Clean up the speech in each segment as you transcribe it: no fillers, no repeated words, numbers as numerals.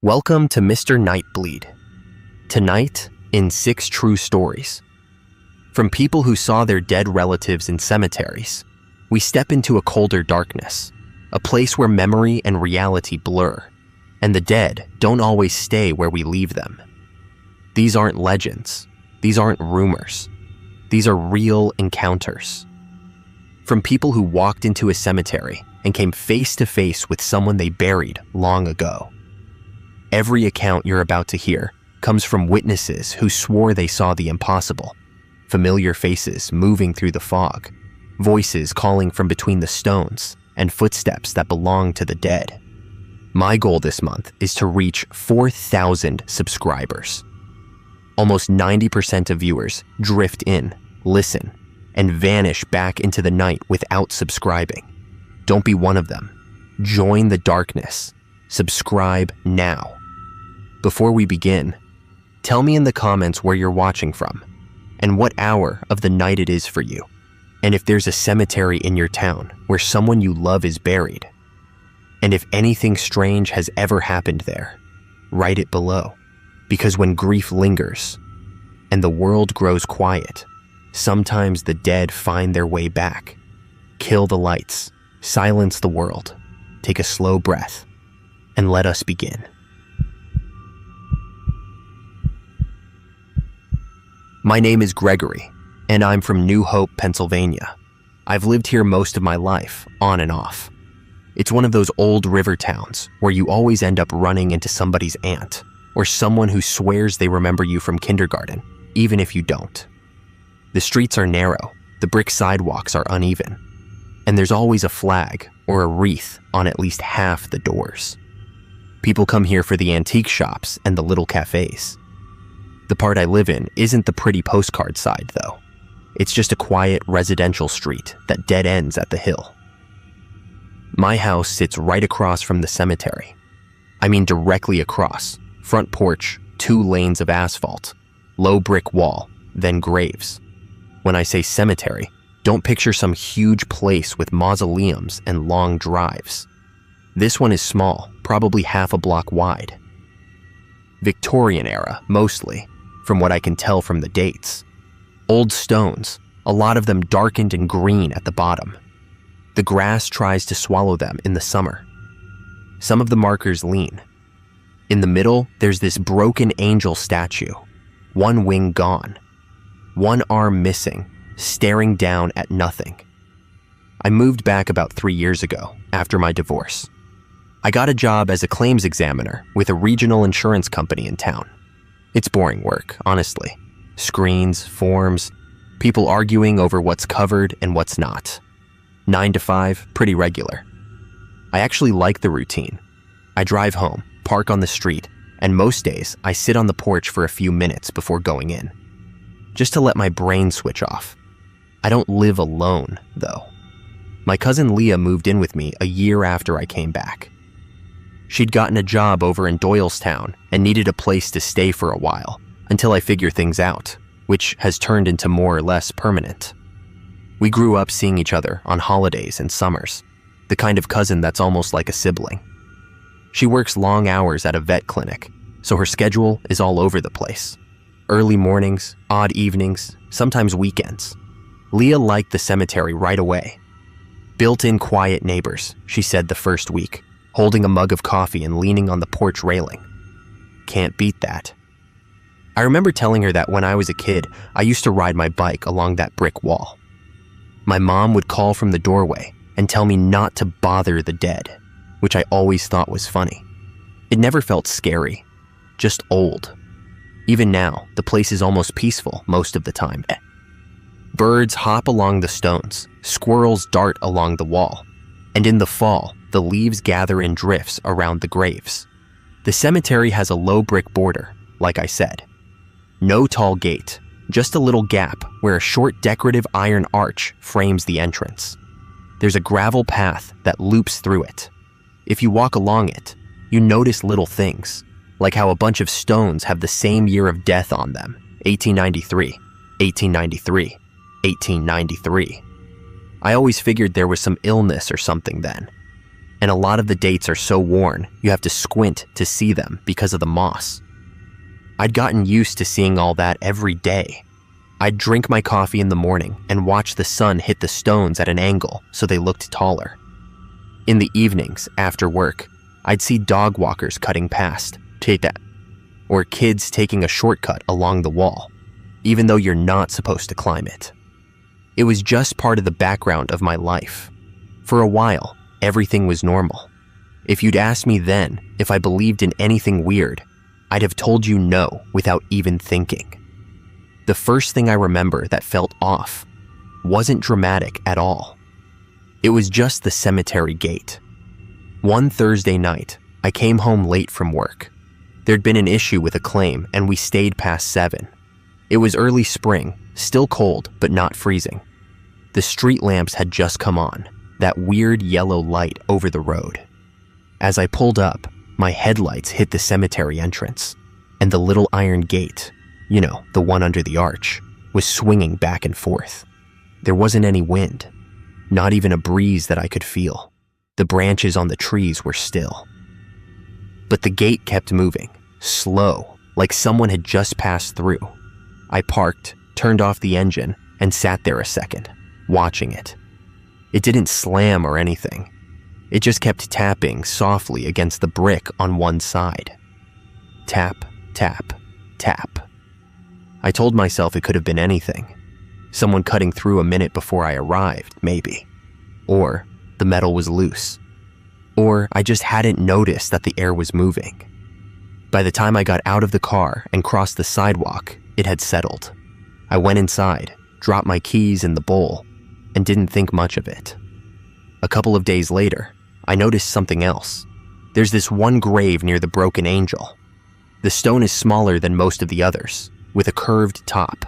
Welcome to Mr. Nightbleed. Tonight, in 6 true stories. From people who saw their dead relatives in cemeteries, we step into a colder darkness, a place where memory and reality blur, and the dead don't always stay where we leave them. These aren't legends. These aren't rumors. These are real encounters. From people who walked into a cemetery and came face to face with someone they buried long ago. Every account you're about to hear comes from witnesses who swore they saw the impossible. Familiar faces moving through the fog, voices calling from between the stones, and footsteps that belong to the dead. My goal this month is to reach 4,000 subscribers. Almost 90% of viewers drift in, listen, and vanish back into the night without subscribing. Don't be one of them. Join the darkness. Subscribe now. Before we begin, tell me in the comments where you're watching from and what hour of the night it is for you, and if there's a cemetery in your town where someone you love is buried. And if anything strange has ever happened there, write it below, because when grief lingers and the world grows quiet, sometimes the dead find their way back. Kill the lights, silence the world, take a slow breath, and let us begin. My name is Gregory, and I'm from New Hope, Pennsylvania. I've lived here most of my life, on and off. It's one of those old river towns where you always end up running into somebody's aunt or someone who swears they remember you from kindergarten, even if you don't. The streets are narrow, the brick sidewalks are uneven, and there's always a flag or a wreath on at least half the doors. People come here for the antique shops and the little cafes. The part I live in isn't the pretty postcard side, though. It's just a quiet residential street that dead ends at the hill. My house sits right across from the cemetery. I mean directly across. Front porch, 2 lanes of asphalt, low brick wall, then graves. When I say cemetery, don't picture some huge place with mausoleums and long drives. This one is small, probably half a block wide. Victorian era, mostly, from what I can tell from the dates. Old stones, a lot of them darkened and green at the bottom. The grass tries to swallow them in the summer. Some of the markers lean. In the middle, there's this broken angel statue, one wing gone, one arm missing, staring down at nothing. I moved back about 3 years ago, after my divorce. I got a job as a claims examiner with a regional insurance company in town. It's boring work, honestly. Screens, forms, people arguing over what's covered and what's not. 9 to 5, pretty regular. I actually like the routine. I drive home, park on the street, and most days I sit on the porch for a few minutes before going in, just to let my brain switch off. I don't live alone, though. My cousin Leah moved in with me a year after I came back. She'd gotten a job over in Doylestown and needed a place to stay for a while until I figure things out, which has turned into more or less permanent. We grew up seeing each other on holidays and summers, the kind of cousin that's almost like a sibling. She works long hours at a vet clinic, so her schedule is all over the place. Early mornings, odd evenings, sometimes weekends. Leah liked the cemetery right away. Built-in quiet neighbors, she said the first week, holding a mug of coffee and leaning on the porch railing. Can't beat that. I remember telling her that when I was a kid, I used to ride my bike along that brick wall. My mom would call from the doorway and tell me not to bother the dead, which I always thought was funny. It never felt scary, just old. Even now, the place is almost peaceful most of the time. Birds hop along the stones, squirrels dart along the wall, and in the fall, the leaves gather in drifts around the graves. The cemetery has a low brick border, like I said. No tall gate, just a little gap where a short decorative iron arch frames the entrance. There's a gravel path that loops through it. If you walk along it, you notice little things, like how a bunch of stones have the same year of death on them, 1893, 1893, 1893. I always figured there was some illness or something then. and a lot of the dates are so worn you have to squint to see them because of the moss. I'd gotten used to seeing all that every day. I'd drink my coffee in the morning and watch the sun hit the stones at an angle so they looked taller. In the evenings, after work, I'd see dog walkers cutting past, or kids taking a shortcut along the wall, even though you're not supposed to climb it. It was just part of the background of my life. For a while, everything was normal. If you'd asked me then if I believed in anything weird, I'd have told you no without even thinking. The first thing I remember that felt off wasn't dramatic at all. It was just the cemetery gate. One Thursday night, I came home late from work. There'd been an issue with a claim and we stayed past 7. It was early spring, still cold but not freezing. The street lamps had just come on, that weird yellow light over the road. As I pulled up, my headlights hit the cemetery entrance, and the little iron gate, the one under the arch, was swinging back and forth. There wasn't any wind, not even a breeze that I could feel. The branches on the trees were still. But the gate kept moving, slow, like someone had just passed through. I parked, turned off the engine, and sat there a second, watching it. It didn't slam or anything. It just kept tapping softly against the brick on one side. Tap, tap, tap. I told myself it could have been anything. Someone cutting through a minute before I arrived, maybe. Or the metal was loose. Or I just hadn't noticed that the air was moving. By the time I got out of the car and crossed the sidewalk, it had settled. I went inside, dropped my keys in the bowl, and didn't think much of it. A couple of days later, I noticed something else. There's this one grave near the broken angel. The stone is smaller than most of the others, with a curved top.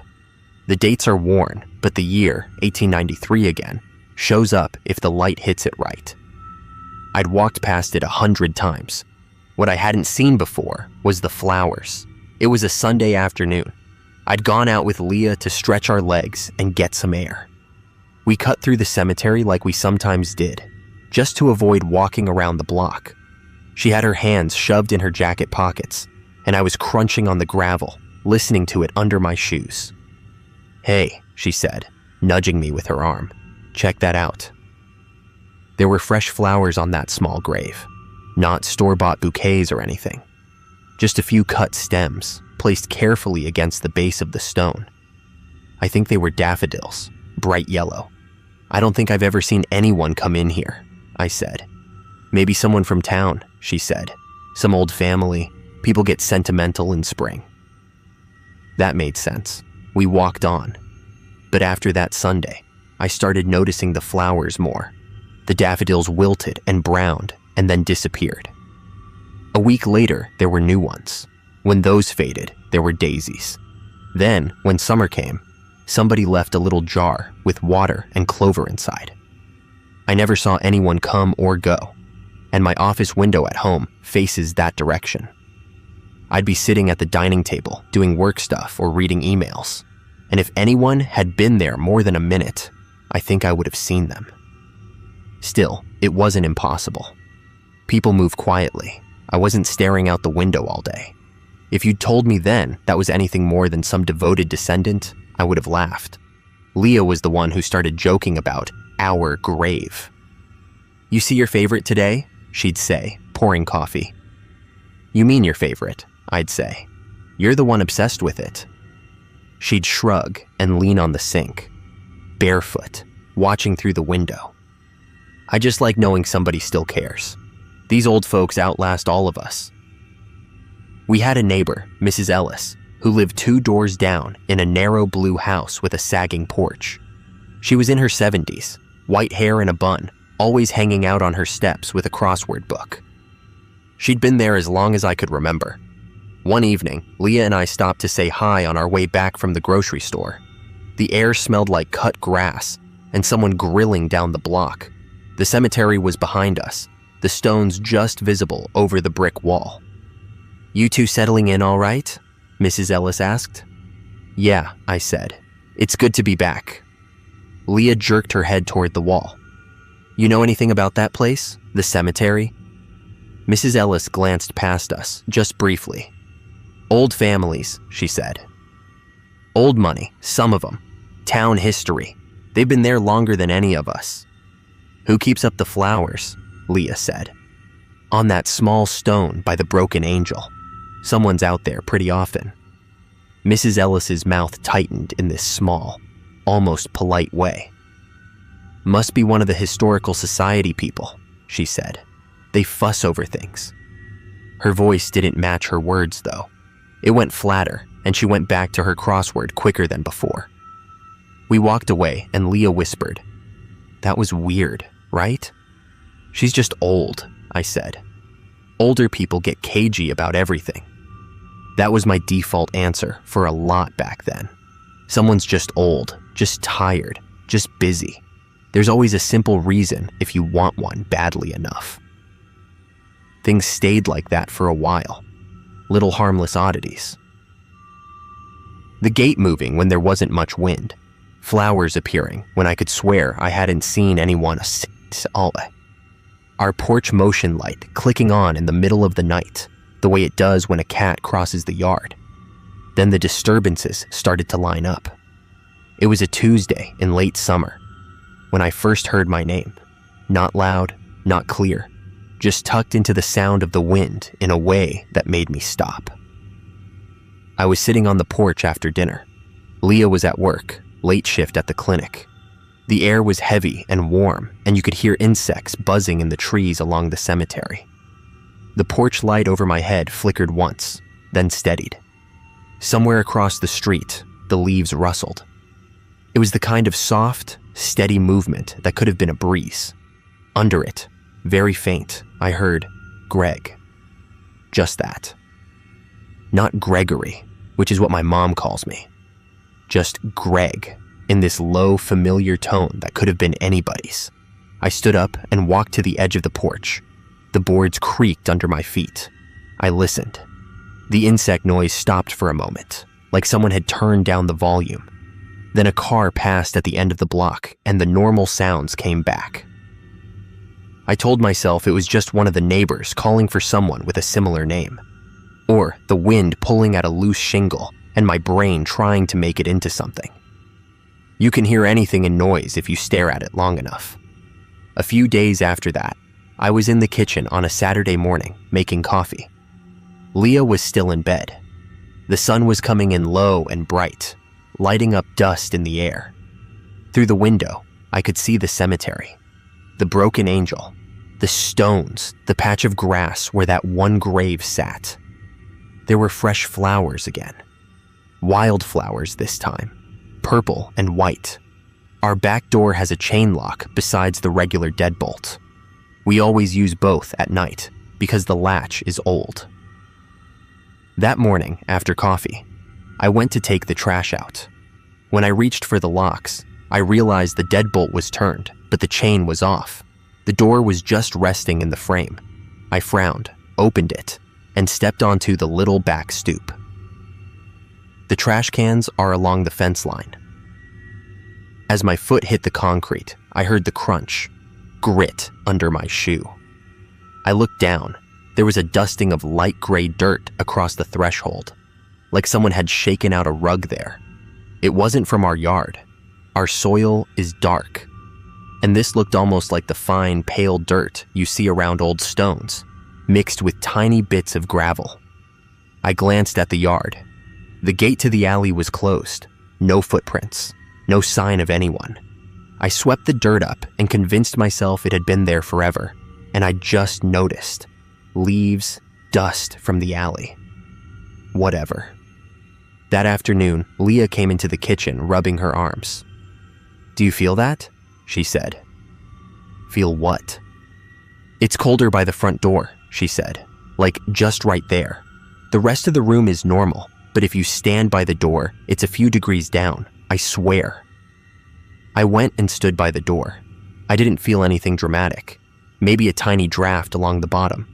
The dates are worn, but the year, 1893 again, shows up if the light hits it right. I'd walked past it 100 times. What I hadn't seen before was the flowers. It was a Sunday afternoon. I'd gone out with Leah to stretch our legs and get some air. We cut through the cemetery like we sometimes did, just to avoid walking around the block. She had her hands shoved in her jacket pockets, and I was crunching on the gravel, listening to it under my shoes. "Hey," she said, nudging me with her arm. "Check that out." There were fresh flowers on that small grave, not store-bought bouquets or anything. Just a few cut stems, placed carefully against the base of the stone. I think they were daffodils, bright yellow. "I don't think I've ever seen anyone come in here," I said. "Maybe someone from town," she said. "Some old family. People get sentimental in spring." That made sense. We walked on. But after that Sunday, I started noticing the flowers more. The daffodils wilted and browned and then disappeared. A week later, there were new ones. When those faded, there were daisies. Then, when summer came, somebody left a little jar with water and clover inside. I never saw anyone come or go, and my office window at home faces that direction. I'd be sitting at the dining table doing work stuff or reading emails, and if anyone had been there more than a minute, I think I would have seen them. Still, it wasn't impossible. People move quietly. I wasn't staring out the window all day. If you'd told me then that was anything more than some devoted descendant, I would have laughed. Leah was the one who started joking about our grave. "You see your favorite today?" she'd say, pouring coffee. "You mean your favorite?" I'd say. "You're the one obsessed with it." She'd shrug and lean on the sink, barefoot, watching through the window. I just like knowing somebody still cares. These old folks outlast all of us. We had a neighbor, Mrs. Ellis, who lived 2 doors down in a narrow blue house with a sagging porch. She was in her 70s, white hair in a bun, always hanging out on her steps with a crossword book. She'd been there as long as I could remember. One evening, Leah and I stopped to say hi on our way back from the grocery store. The air smelled like cut grass and someone grilling down the block. The cemetery was behind us, the stones just visible over the brick wall. "You two settling in all right?" Mrs. Ellis asked. "Yeah," I said. "It's good to be back." Leah jerked her head toward the wall. You know anything about that place? The cemetery? Mrs. Ellis glanced past us, just briefly. Old families, she said. Old money, some of them. Town history. They've been there longer than any of us. Who keeps up the flowers? Leah said. On that small stone by the broken angel. Someone's out there pretty often. Mrs. Ellis's mouth tightened in this small, almost polite way. Must be one of the historical society people, she said. They fuss over things. Her voice didn't match her words, though. It went flatter, and she went back to her crossword quicker than before. We walked away, and Leah whispered, "That was weird, right?" "She's just old," I said. Older people get cagey about everything. That was my default answer for a lot back then. Someone's just old, just tired, just busy. There's always a simple reason if you want one badly enough. Things stayed like that for a while. Little harmless oddities. The gate moving when there wasn't much wind. Flowers appearing when I could swear I hadn't seen anyone all day. Our porch motion light clicking on in the middle of the night, the way it does when a cat crosses the yard. Then the disturbances started to line up. It was a Tuesday in late summer when I first heard my name. Not loud, not clear, just tucked into the sound of the wind in a way that made me stop. I was sitting on the porch after dinner. Leah was at work, late shift at the clinic. The air was heavy and warm, and you could hear insects buzzing in the trees along the cemetery. The porch light over my head flickered once, then steadied. Somewhere across the street, the leaves rustled. It was the kind of soft, steady movement that could have been a breeze. Under it, very faint, I heard, "Greg." Just that. Not Gregory, which is what my mom calls me. Just Greg, in this low, familiar tone that could have been anybody's. I stood up and walked to the edge of the porch. The boards creaked under my feet. I listened. The insect noise stopped for a moment, like someone had turned down the volume. Then a car passed at the end of the block, and the normal sounds came back. I told myself it was just one of the neighbors calling for someone with a similar name. Or the wind pulling at a loose shingle, and my brain trying to make it into something. You can hear anything in noise if you stare at it long enough. A few days after that, I was in the kitchen on a Saturday morning making coffee. Leah was still in bed. The sun was coming in low and bright, lighting up dust in the air. Through the window, I could see the cemetery, the broken angel, the stones, the patch of grass where that one grave sat. There were fresh flowers again. Wildflowers this time, purple and white. Our back door has a chain lock besides the regular deadbolt. We always use both at night because the latch is old. That morning, after coffee, I went to take the trash out. When I reached for the locks, I realized the deadbolt was turned, but the chain was off. The door was just resting in the frame. I frowned, opened it, and stepped onto the little back stoop. The trash cans are along the fence line. As my foot hit the concrete, I heard the crunch, grit under my shoe. I looked down. There was a dusting of light gray dirt across the threshold, like someone had shaken out a rug there. It wasn't from our yard. Our soil is dark, and this looked almost like the fine, pale dirt you see around old stones, mixed with tiny bits of gravel. I glanced at the yard. The gate to the alley was closed. No footprints, no sign of anyone. I swept the dirt up and convinced myself it had been there forever, and I just noticed. Leaves, dust from the alley. Whatever. That afternoon, Leah came into the kitchen, rubbing her arms. "Do you feel that?" she said. "Feel what?" "It's colder by the front door," she said, "like just right there. The rest of the room is normal, but if you stand by the door, it's a few degrees down, I swear." I went and stood by the door. I didn't feel anything dramatic, maybe a tiny draft along the bottom.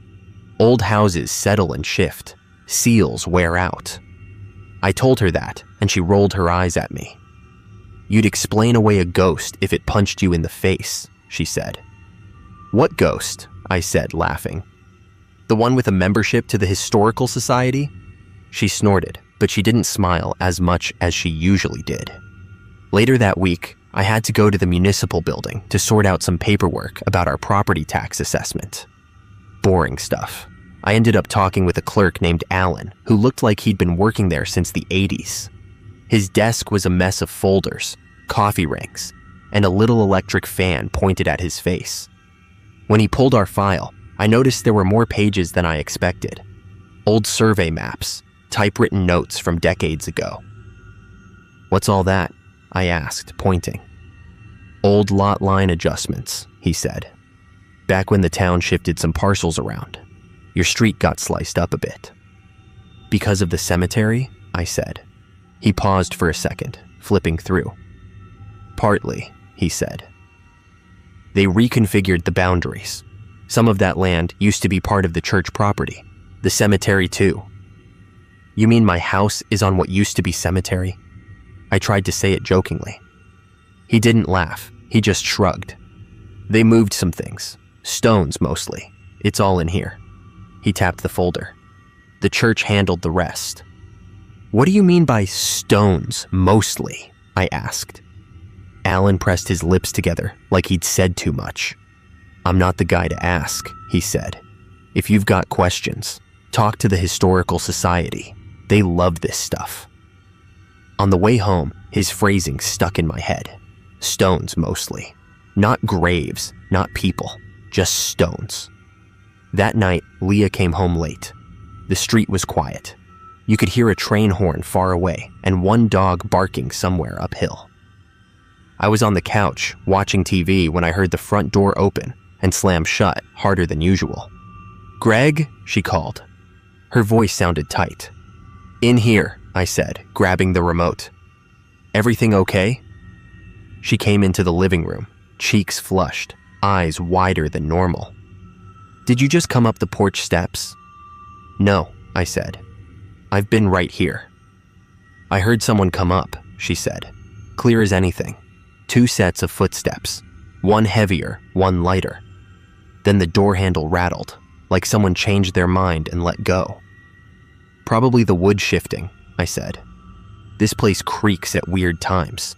Old houses settle and shift, seals wear out. I told her that, and she rolled her eyes at me. "You'd explain away a ghost if it punched you in the face," she said. What ghost? I said, laughing. The one with a membership to the Historical Society? She snorted, but she didn't smile as much as she usually did. Later that week, I had to go to the municipal building to sort out some paperwork about our property tax assessment. Boring stuff. I ended up talking with a clerk named Alan, who looked like he'd been working there since the 80s. His desk was a mess of folders, coffee rings, and a little electric fan pointed at his face. When he pulled our file, I noticed there were more pages than I expected. Old survey maps, typewritten notes from decades ago. "What's all that?" I asked, pointing. "Old lot line adjustments," he said. "Back when the town shifted some parcels around, your street got sliced up a bit." "Because of the cemetery?" I said. He paused for a second, flipping through. "Partly," he said. "They reconfigured the boundaries. Some of that land used to be part of the church property. The cemetery too." "You mean my house is on what used to be cemetery?" I tried to say it jokingly. He didn't laugh, he just shrugged. "They moved some things. Stones, mostly. It's all in here." He tapped the folder. "The church handled the rest." "What do you mean by stones, mostly?" I asked. Alan pressed his lips together like he'd said too much. "I'm not the guy to ask," he said. "If you've got questions, talk to the Historical Society. They love this stuff." On the way home, his phrasing stuck in my head. Stones, mostly. Not graves, not people, just stones. That night, Leah came home late. The street was quiet. You could hear a train horn far away and one dog barking somewhere uphill. I was on the couch, watching TV, when I heard the front door open and slam shut harder than usual. "Greg?" she called. Her voice sounded tight. "In here," I said, grabbing the remote. "Everything okay?" She came into the living room, cheeks flushed, eyes wider than normal. "Did you just come up the porch steps?" "No," I said. "I've been right here." "I heard someone come up," she said. "Clear as anything. 2 sets of footsteps, one heavier, one lighter. Then the door handle rattled, like someone changed their mind and let go." "Probably the wood shifting," I said. "This place creaks at weird times.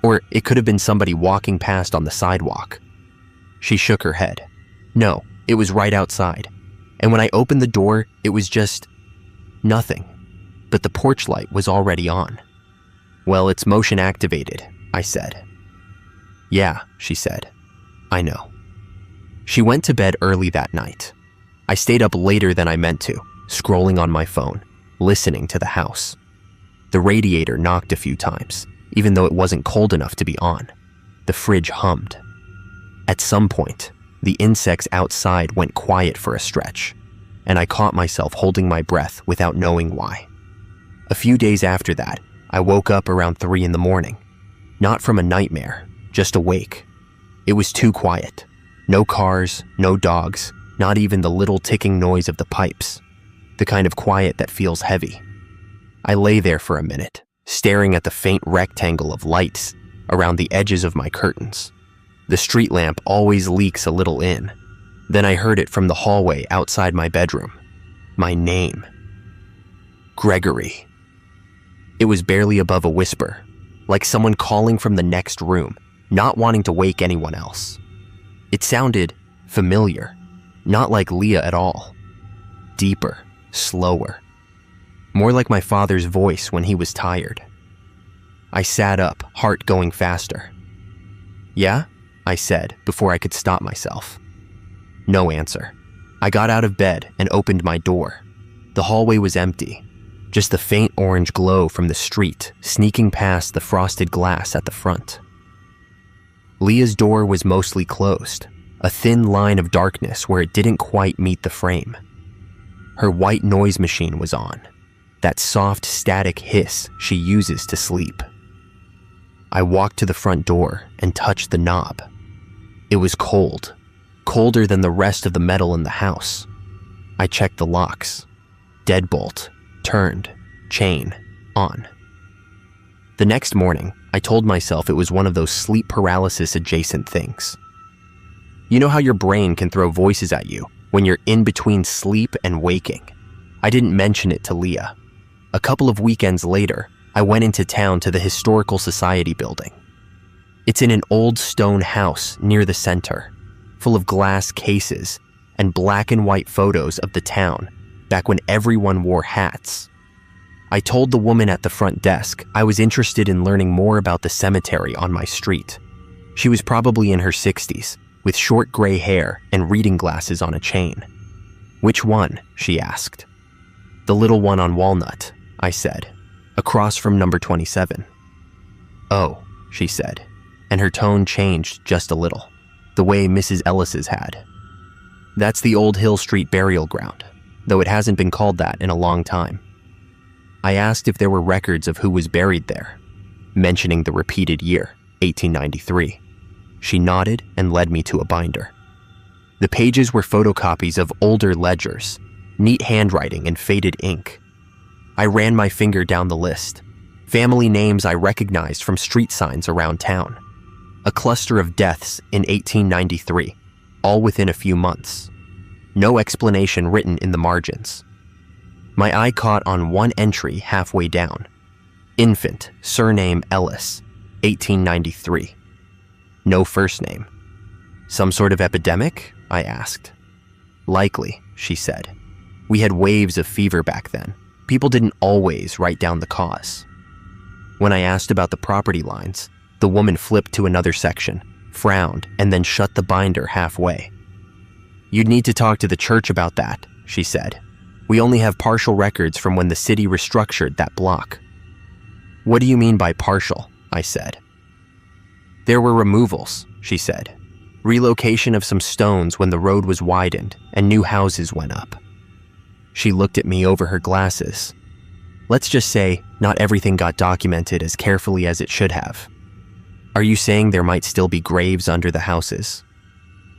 Or it could have been somebody walking past on the sidewalk." She shook her head. "No, it was right outside. And when I opened the door, it was just nothing. But the porch light was already on." "Well, it's motion activated," I said. "Yeah," she said. "I know." She went to bed early that night. I stayed up later than I meant to, scrolling on my phone, listening to the house. The radiator knocked a few times, even though it wasn't cold enough to be on. The fridge hummed. At some point, the insects outside went quiet for a stretch, and I caught myself holding my breath without knowing why. A few days after that, I woke up around 3 in the morning. Not from a nightmare, just awake. It was too quiet. No cars, no dogs, not even the little ticking noise of the pipes. The kind of quiet that feels heavy. I lay there for a minute, staring at the faint rectangle of lights around the edges of my curtains. The street lamp always leaks a little in. Then I heard it from the hallway outside my bedroom. My name. Gregory. It was barely above a whisper, like someone calling from the next room, not wanting to wake anyone else. It sounded familiar, not like Leah at all. Deeper, slower. More like my father's voice when he was tired. I sat up, heart going faster. "Yeah?" I said before I could stop myself. No answer. I got out of bed and opened my door. The hallway was empty, just the faint orange glow from the street sneaking past the frosted glass at the front. Leah's door was mostly closed, a thin line of darkness where it didn't quite meet the frame. Her white noise machine was on, that soft static hiss she uses to sleep. I walked to the front door and touched the knob. It was cold, colder than the rest of the metal in the house. I checked the locks. Deadbolt, turned, chain, on. The next morning, I told myself it was one of those sleep paralysis adjacent things. You know how your brain can throw voices at you when you're in between sleep and waking? I didn't mention it to Leah. A couple of weekends later, I went into town to the Historical Society building. It's in an old stone house near the center, full of glass cases and black and white photos of the town back when everyone wore hats. I told the woman at the front desk I was interested in learning more about the cemetery on my street. She was probably in her 60s, with short gray hair and reading glasses on a chain. "Which one?" she asked. "The little one on Walnut," I said, "across from number 27. "Oh," she said, and her tone changed just a little, the way Mrs. Ellis's had. "That's the old Hill Street burial ground, though it hasn't been called that in a long time." I asked if there were records of who was buried there, mentioning the repeated year, 1893. She nodded and led me to a binder. The pages were photocopies of older ledgers, neat handwriting and faded ink. I ran my finger down the list, family names I recognized from street signs around town. A cluster of deaths in 1893, all within a few months. No explanation written in the margins. My eye caught on one entry halfway down. Infant, surname Ellis, 1893. No first name. "Some sort of epidemic?" I asked. "Likely," she said. "We had waves of fever back then. People didn't always write down the cause." When I asked about the property lines, the woman flipped to another section, frowned, and then shut the binder halfway. "You'd need to talk to the church about that," she said. "We only have partial records from when the city restructured that block." "What do you mean by partial?" I said. "There were removals," she said. "Relocation of some stones when the road was widened and new houses went up." She looked at me over her glasses. "Let's just say not everything got documented as carefully as it should have." "Are you saying there might still be graves under the houses?"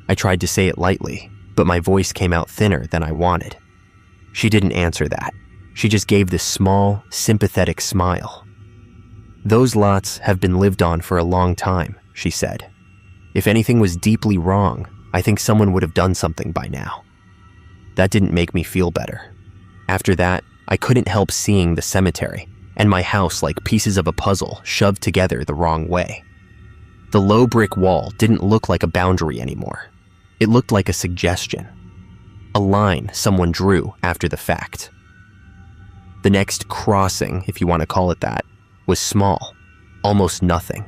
I tried to say it lightly, but my voice came out thinner than I wanted. She didn't answer that. She just gave this small, sympathetic smile. "Those lots have been lived on for a long time," she said. "If anything was deeply wrong, I think someone would have done something by now." That didn't make me feel better. After that, I couldn't help seeing the cemetery and my house like pieces of a puzzle shoved together the wrong way. The low brick wall didn't look like a boundary anymore. It looked like a suggestion. A line someone drew after the fact. The next crossing, if you want to call it that, was small, almost nothing.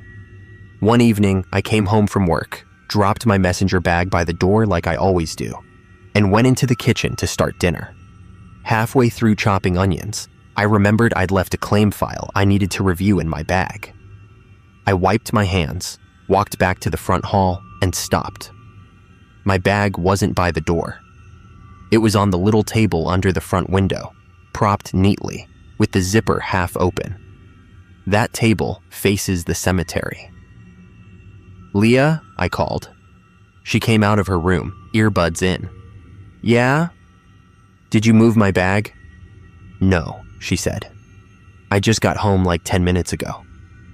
One evening, I came home from work, dropped my messenger bag by the door like I always do, and went into the kitchen to start dinner. Halfway through chopping onions, I remembered I'd left a claim file I needed to review in my bag. I wiped my hands, walked back to the front hall, and stopped. My bag wasn't by the door. It was on the little table under the front window, propped neatly, with the zipper half open. That table faces the cemetery. "Leah?" I called. She came out of her room, earbuds in. "Yeah? Did you move my bag?" "No," she said. "I just got home like 10 minutes ago.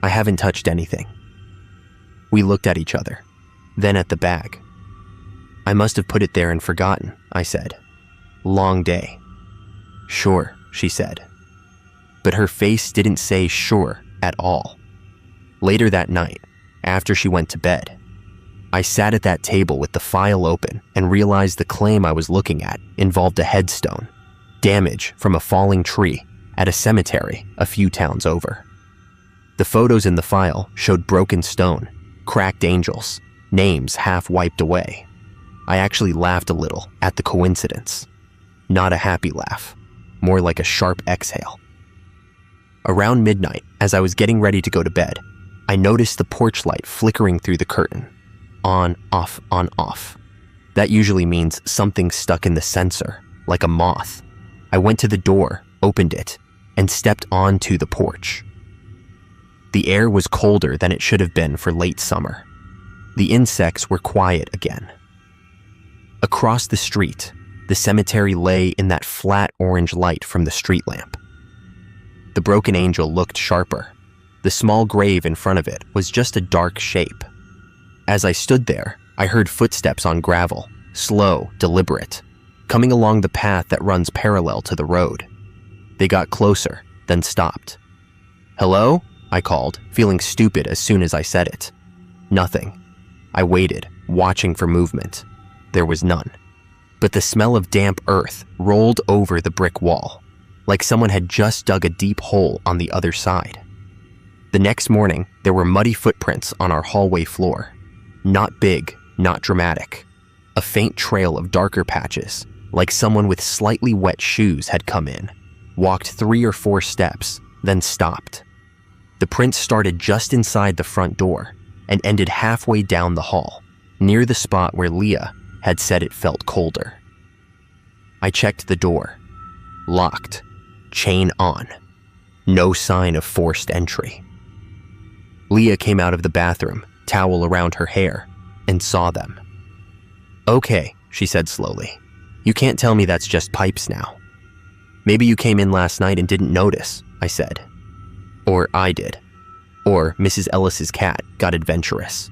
I haven't touched anything." We looked at each other, then at the bag. "I must have put it there and forgotten," I said. "Long day." "Sure," she said. But her face didn't say sure at all. Later that night, after she went to bed, I sat at that table with the file open and realized the claim I was looking at involved a headstone, damage from a falling tree at a cemetery a few towns over. The photos in the file showed broken stone, cracked angels, names half wiped away. I actually laughed a little at the coincidence. Not a happy laugh, more like a sharp exhale. Around midnight, as I was getting ready to go to bed, I noticed the porch light flickering through the curtain. On, off, on, off. That usually means something stuck in the sensor, like a moth. I went to the door, opened it, and stepped onto the porch. The air was colder than it should have been for late summer. The insects were quiet again. Across the street, the cemetery lay in that flat orange light from the street lamp. The broken angel looked sharper. The small grave in front of it was just a dark shape. As I stood there, I heard footsteps on gravel, slow, deliberate, coming along the path that runs parallel to the road. They got closer, then stopped. "Hello?" I called, feeling stupid as soon as I said it. Nothing. I waited, watching for movement. There was none. But the smell of damp earth rolled over the brick wall, like someone had just dug a deep hole on the other side. The next morning, there were muddy footprints on our hallway floor. Not big, not dramatic. A faint trail of darker patches, like someone with slightly wet shoes had come in, walked 3 or 4 steps, then stopped. The prints started just inside the front door and ended halfway down the hall, near the spot where Leah had said it felt colder. I checked the door. Locked. Chain on. No sign of forced entry. Leah came out of the bathroom, towel around her hair, and saw them. "Okay," she said slowly. "You can't tell me that's just pipes now." "Maybe you came in last night and didn't notice," I said. "Or I did. Or Mrs. Ellis's cat got adventurous."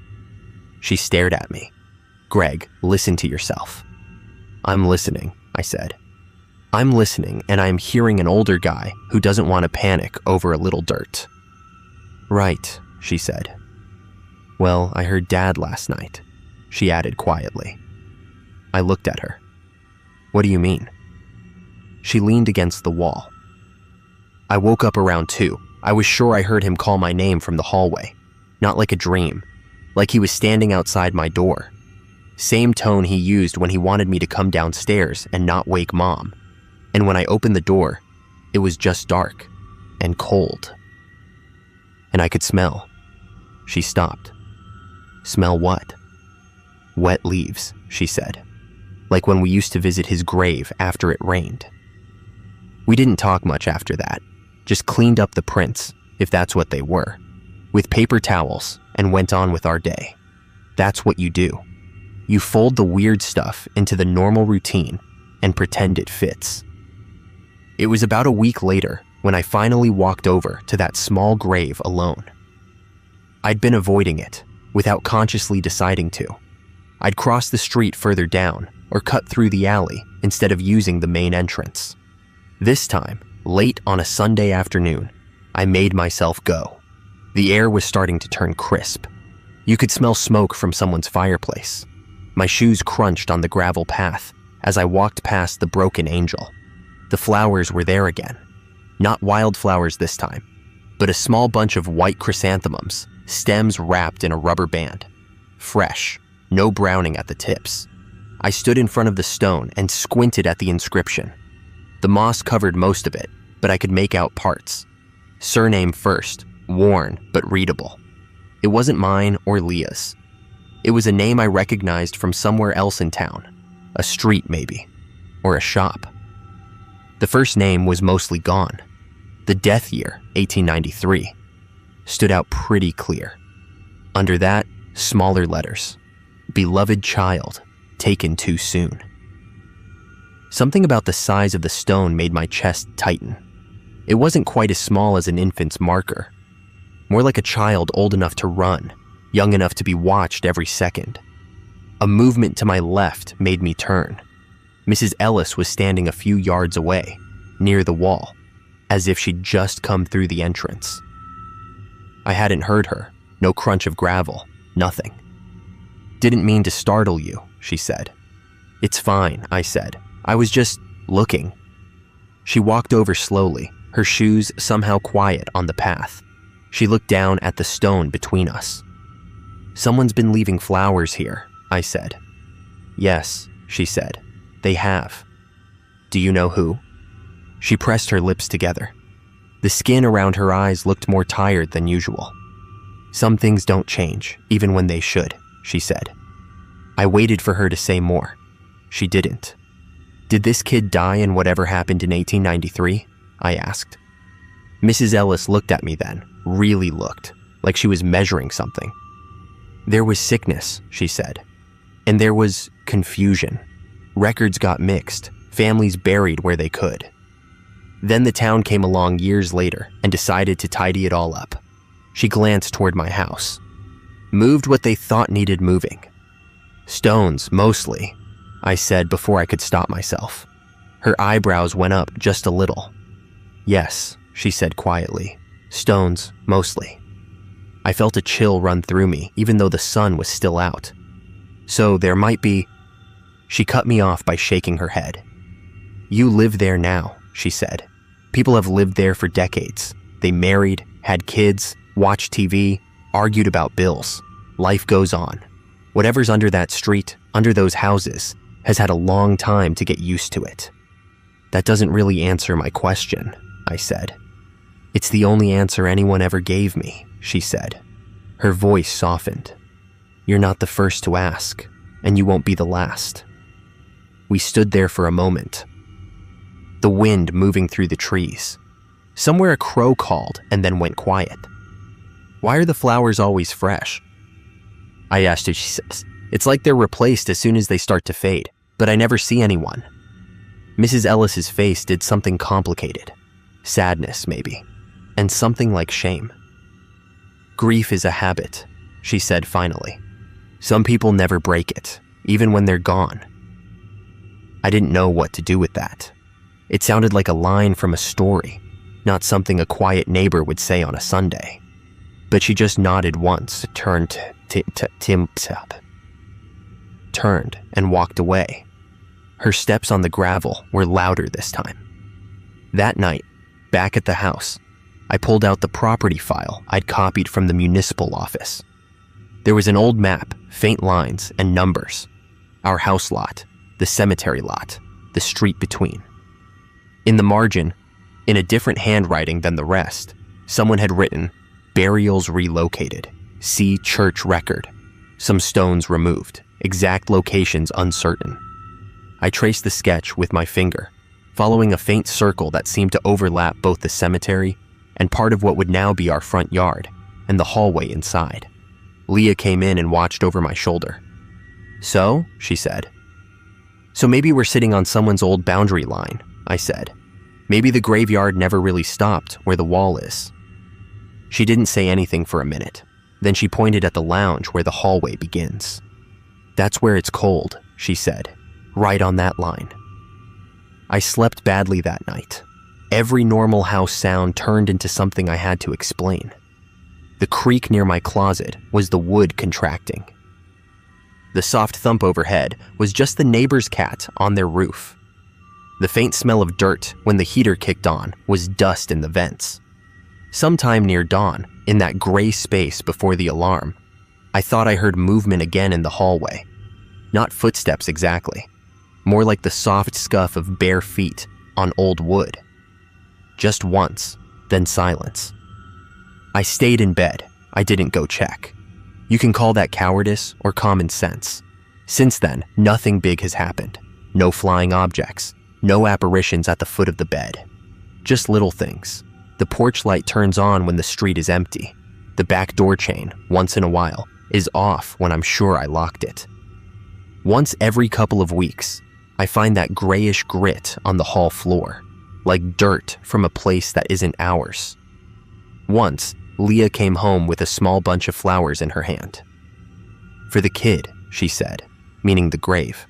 She stared at me. "Greg, listen to yourself." "I'm listening," I said. "I'm listening, and I'm hearing an older guy who doesn't want to panic over a little dirt." "Right," she said. "Well, I heard Dad last night," she added quietly. I looked at her. "What do you mean?" She leaned against the wall. "I woke up around 2. I was sure I heard him call my name from the hallway. Not like a dream. Like he was standing outside my door. Same tone he used when he wanted me to come downstairs and not wake Mom. And when I opened the door, it was just dark and cold. And I could smell." She stopped. "Smell what?" "Wet leaves," she said. "Like when we used to visit his grave after it rained." We didn't talk much after that. Just cleaned up the prints, if that's what they were, with paper towels and went on with our day. That's what you do. You fold the weird stuff into the normal routine and pretend it fits. It was about a week later when I finally walked over to that small grave alone. I'd been avoiding it, without consciously deciding to. I'd cross the street further down or cut through the alley instead of using the main entrance. This time, late on a Sunday afternoon, I made myself go. The air was starting to turn crisp. You could smell smoke from someone's fireplace. My shoes crunched on the gravel path as I walked past the broken angel. The flowers were there again. Not wildflowers this time, but a small bunch of white chrysanthemums, stems wrapped in a rubber band. Fresh, no browning at the tips. I stood in front of the stone and squinted at the inscription. The moss covered most of it, but I could make out parts. Surname first, worn but readable. It wasn't mine or Leah's. It was a name I recognized from somewhere else in town. A street, maybe. Or a shop. The first name was mostly gone. The death year, 1893, stood out pretty clear. Under that, smaller letters. Beloved child, taken too soon. Something about the size of the stone made my chest tighten. It wasn't quite as small as an infant's marker. More like a child old enough to run, young enough to be watched every second. A movement to my left made me turn. Mrs. Ellis was standing a few yards away, near the wall, as if she'd just come through the entrance. I hadn't heard her, no crunch of gravel, nothing. "Didn't mean to startle you," she said. "It's fine," I said. "I was just looking." She walked over slowly, her shoes somehow quiet on the path. She looked down at the stone between us. "Someone's been leaving flowers here," I said. "Yes," she said. "They have." "Do you know who?" She pressed her lips together. The skin around her eyes looked more tired than usual. "Some things don't change, even when they should," she said. I waited for her to say more. She didn't. "Did this kid die in whatever happened in 1893? I asked. Mrs. Ellis looked at me then, really looked, like she was measuring something. "There was sickness," she said. "And there was confusion. Records got mixed, families buried where they could. Then the town came along years later and decided to tidy it all up." She glanced toward my house. "Moved what they thought needed moving. Stones, mostly, I said before I could stop myself. Her eyebrows went up just a little. Yes, she said quietly. Stones, mostly. I felt a chill run through me, even though the sun was still out. So there might be... She cut me off by shaking her head. You live there now, she said. People have lived there for decades. They married, had kids, watched TV, argued about bills. Life goes on. Whatever's under that street, under those houses, has had a long time to get used to it. That doesn't really answer my question, I said. It's the only answer anyone ever gave me, she said. Her voice softened. You're not the first to ask, and you won't be the last. We stood there for a moment. The wind moving through the trees. Somewhere a crow called and then went quiet. Why are the flowers always fresh? I asked her. She says, it's like they're replaced as soon as they start to fade, but I never see anyone. Mrs. Ellis's face did something complicated. Sadness, maybe, and something like shame. Grief is a habit, she said finally. Some people never break it, even when they're gone. I didn't know what to do with that. It sounded like a line from a story, not something a quiet neighbor would say on a Sunday. But she just nodded once, turned and walked away. Her steps on the gravel were louder this time. That night, back at the house, I pulled out the property file I'd copied from the municipal office. There was an old map, faint lines, and numbers. Our house lot, the cemetery lot, the street between. In the margin, in a different handwriting than the rest, someone had written, "Burials relocated. See church record. Some stones removed. Exact locations uncertain." I traced the sketch with my finger, following a faint circle that seemed to overlap both the cemetery and part of what would now be our front yard and the hallway inside. Leah came in and watched over my shoulder. So, she said. So maybe we're sitting on someone's old boundary line, I said. Maybe the graveyard never really stopped where the wall is. She didn't say anything for a minute. Then she pointed at the lounge where the hallway begins. That's where it's cold, she said, right on that line. I slept badly that night. Every normal house sound turned into something I had to explain. The creak near my closet was the wood contracting. The soft thump overhead was just the neighbor's cat on their roof. The faint smell of dirt when the heater kicked on was dust in the vents. Sometime near dawn, in that gray space before the alarm, I thought I heard movement again in the hallway. Not footsteps exactly, more like the soft scuff of bare feet on old wood. Just once, then silence. I stayed in bed. I didn't go check. You can call that cowardice or common sense. Since then, nothing big has happened. No flying objects. No apparitions at the foot of the bed. Just little things. The porch light turns on when the street is empty. The back door chain, once in a while, is off when I'm sure I locked it. Once every couple of weeks, I find that grayish grit on the hall floor, like dirt from a place that isn't ours. Once, Leah came home with a small bunch of flowers in her hand. For the kid, she said, meaning the grave.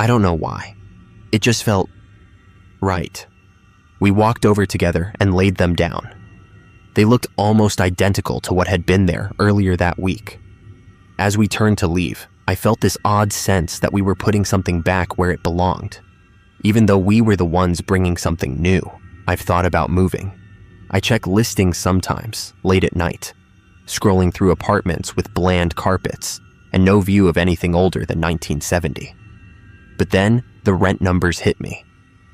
I don't know why. It just felt right. We walked over together and laid them down. They looked almost identical to what had been there earlier that week. As we turned to leave, I felt this odd sense that we were putting something back where it belonged. Even though we were the ones bringing something new, I've thought about moving. I check listings sometimes, late at night, scrolling through apartments with bland carpets and no view of anything older than 1970. But then, the rent numbers hit me.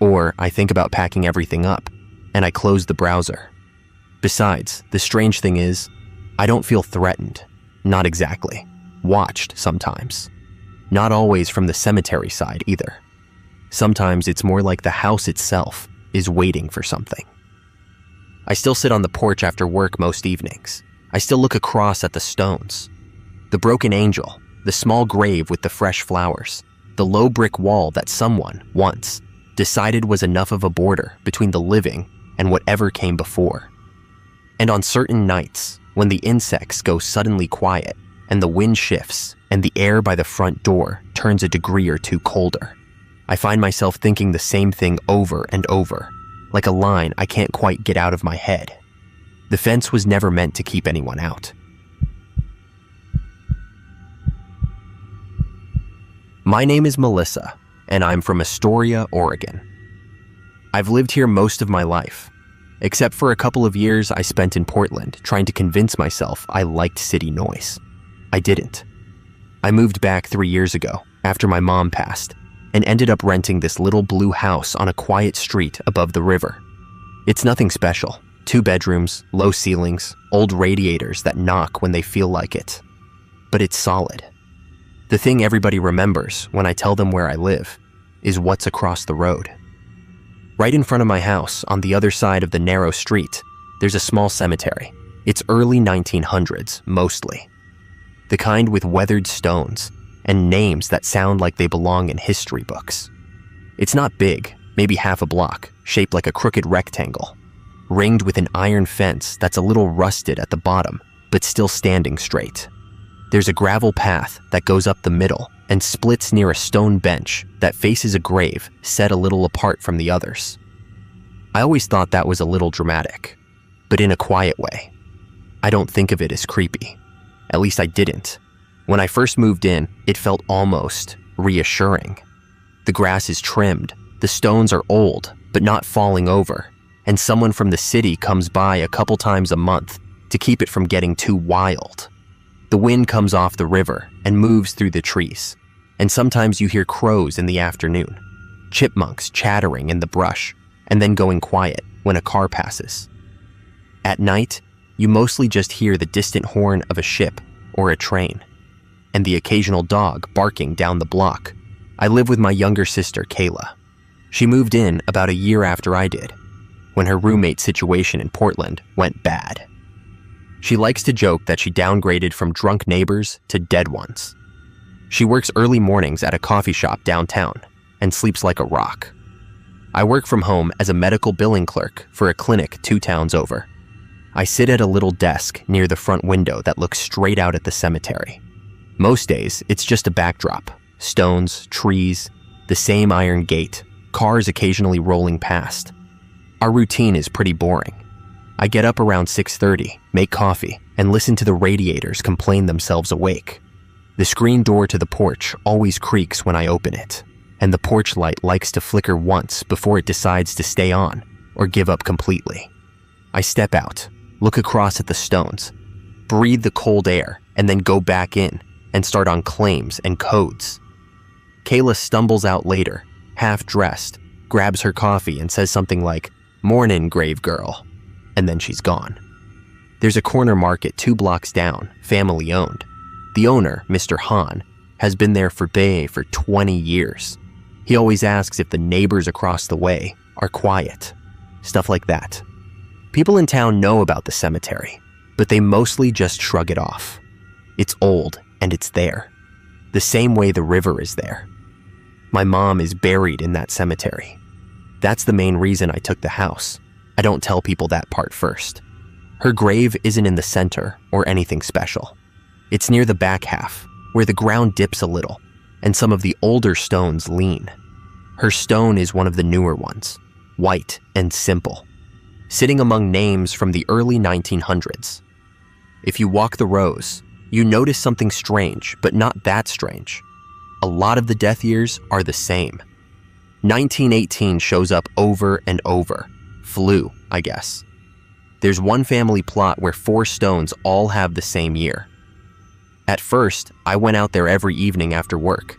Or I think about packing everything up, and I close the browser. Besides, the strange thing is, I don't feel threatened. Not exactly. Watched sometimes. Not always from the cemetery side either. Sometimes it's more like the house itself is waiting for something. I still sit on the porch after work most evenings. I still look across at the stones. The broken angel, the small grave with the fresh flowers, the low brick wall that someone, once, decided was enough of a border between the living and whatever came before. And on certain nights, when the insects go suddenly quiet and the wind shifts and the air by the front door turns a degree or two colder. I find myself thinking the same thing over and over, like a line I can't quite get out of my head. The fence was never meant to keep anyone out. My name is Melissa, and I'm from Astoria, Oregon. I've lived here most of my life, except for a couple of years I spent in Portland trying to convince myself I liked city noise. I didn't. I moved back 3 years ago after my mom passed and ended up renting this little blue house on a quiet street above the river. It's nothing special. 2 bedrooms, low ceilings, old radiators that knock when they feel like it. But it's solid. The thing everybody remembers when I tell them where I live is what's across the road. Right in front of my house, on the other side of the narrow street, there's a small cemetery. It's early 1900s, mostly. The kind with weathered stones and names that sound like they belong in history books. It's not big, maybe half a block, shaped like a crooked rectangle, ringed with an iron fence that's a little rusted at the bottom, but still standing straight. There's a gravel path that goes up the middle and splits near a stone bench that faces a grave set a little apart from the others. I always thought that was a little dramatic, but in a quiet way. I don't think of it as creepy. At least I didn't. When I first moved in, it felt almost reassuring. The grass is trimmed, the stones are old, but not falling over, and someone from the city comes by a couple times a month to keep it from getting too wild. The wind comes off the river and moves through the trees, and sometimes you hear crows in the afternoon, chipmunks chattering in the brush, and then going quiet when a car passes. At night, you mostly just hear the distant horn of a ship or a train, and the occasional dog barking down the block. I live with my younger sister, Kayla. She moved in about a year after I did, when her roommate situation in Portland went bad. She likes to joke that she downgraded from drunk neighbors to dead ones. She works early mornings at a coffee shop downtown and sleeps like a rock. I work from home as a medical billing clerk for a clinic 2 towns over. I sit at a little desk near the front window that looks straight out at the cemetery. Most days, it's just a backdrop: stones, trees, the same iron gate, cars occasionally rolling past. Our routine is pretty boring. I get up around 6:30, make coffee, and listen to the radiators complain themselves awake. The screen door to the porch always creaks when I open it, and the porch light likes to flicker once before it decides to stay on or give up completely. I step out, look across at the stones, breathe the cold air, and then go back in and start on claims and codes. Kayla stumbles out later, half-dressed, grabs her coffee and says something like, "Mornin', grave girl," and then she's gone. There's a corner market 2 blocks down, family-owned. The owner, Mr. Hahn, has been there for 20 years. He always asks if the neighbors across the way are quiet. Stuff like that. People in town know about the cemetery, but they mostly just shrug it off. It's old, and it's there. The same way the river is there. My mom is buried in that cemetery. That's the main reason I took the house. I don't tell people that part first. Her grave isn't in the center or anything special. It's near the back half, where the ground dips a little, and some of the older stones lean. Her stone is one of the newer ones, white and simple, sitting among names from the early 1900s. If you walk the rows, you notice something strange, but not that strange. A lot of the death years are the same. 1918 shows up over and over. Flu, I guess. There's one family plot where 4 stones all have the same year. At first, I went out there every evening after work.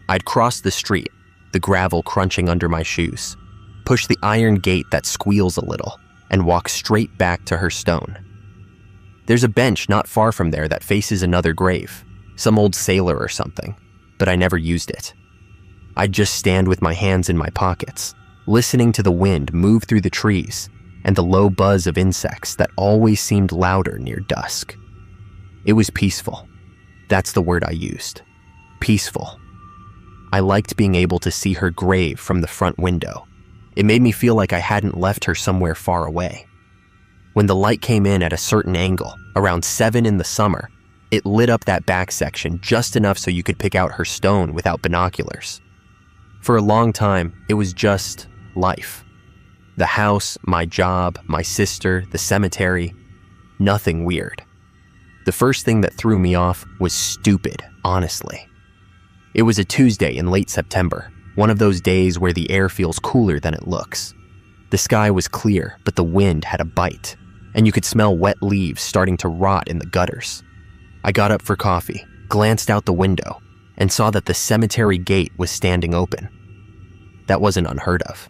I'd cross the street, the gravel crunching under my shoes, push the iron gate that squeals a little, and walk straight back to her stone. There's a bench not far from there that faces another grave, some old sailor or something, but I never used it. I'd just stand with my hands in my pockets, listening to the wind move through the trees and the low buzz of insects that always seemed louder near dusk. It was peaceful. That's the word I used. Peaceful. I liked being able to see her grave from the front window. It made me feel like I hadn't left her somewhere far away. When the light came in at a certain angle, around 7 in the summer, It lit up that back section just enough so you could pick out her stone without binoculars. For a long time, it was just life. The house, my job, my sister, the cemetery, nothing weird. The first thing that threw me off was stupid, honestly. It was a Tuesday in late September, one of those days where the air feels cooler than it looks. The sky was clear, but the wind had a bite, and you could smell wet leaves starting to rot in the gutters. I got up for coffee, glanced out the window, and saw that the cemetery gate was standing open. That wasn't unheard of.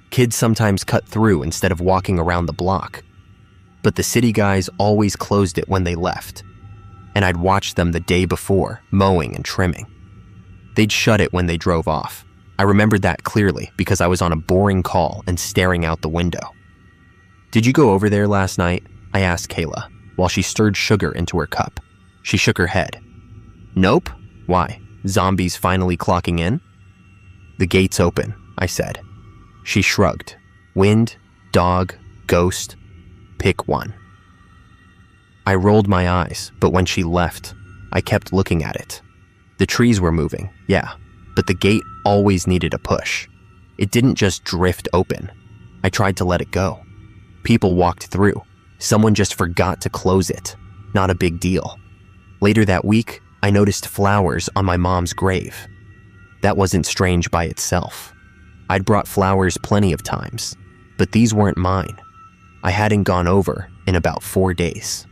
Kids sometimes cut through instead of walking around the block. But the city guys always closed it when they left, and I'd watched them the day before, mowing and trimming. They'd shut it when they drove off. I remembered that clearly because I was on a boring call and staring out the window. "Did you go over there last night?" I asked Kayla, while she stirred sugar into her cup. She shook her head. "Nope. Why? Zombies finally clocking in?" "The gate's open," I said. She shrugged. "Wind, dog, ghost, pick one." I rolled my eyes, but when she left, I kept looking at it. The trees were moving, yeah, but the gate always needed a push. It didn't just drift open. I tried to let it go. People walked through. Someone just forgot to close it. Not a big deal. Later that week, I noticed flowers on my mom's grave. That wasn't strange by itself. I'd brought flowers plenty of times, but these weren't mine. I hadn't gone over in about 4 days.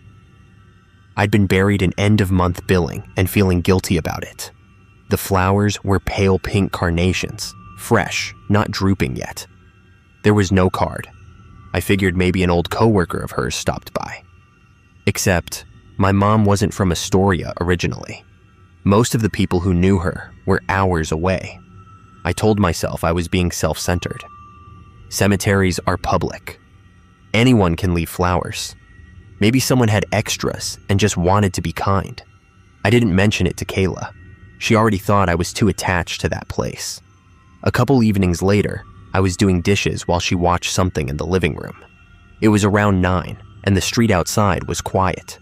I'd been buried in end-of-month billing and feeling guilty about it. The flowers were pale pink carnations, fresh, not drooping yet. There was no card. I figured maybe an old coworker of hers stopped by. Except, my mom wasn't from Astoria originally. Most of the people who knew her were hours away. I told myself I was being self-centered. Cemeteries are public. Anyone can leave flowers. Maybe someone had extras and just wanted to be kind. I didn't mention it to Kayla. She already thought I was too attached to that place. A couple evenings later, I was doing dishes while she watched something in the living room. It was around 9, and the street outside was quiet.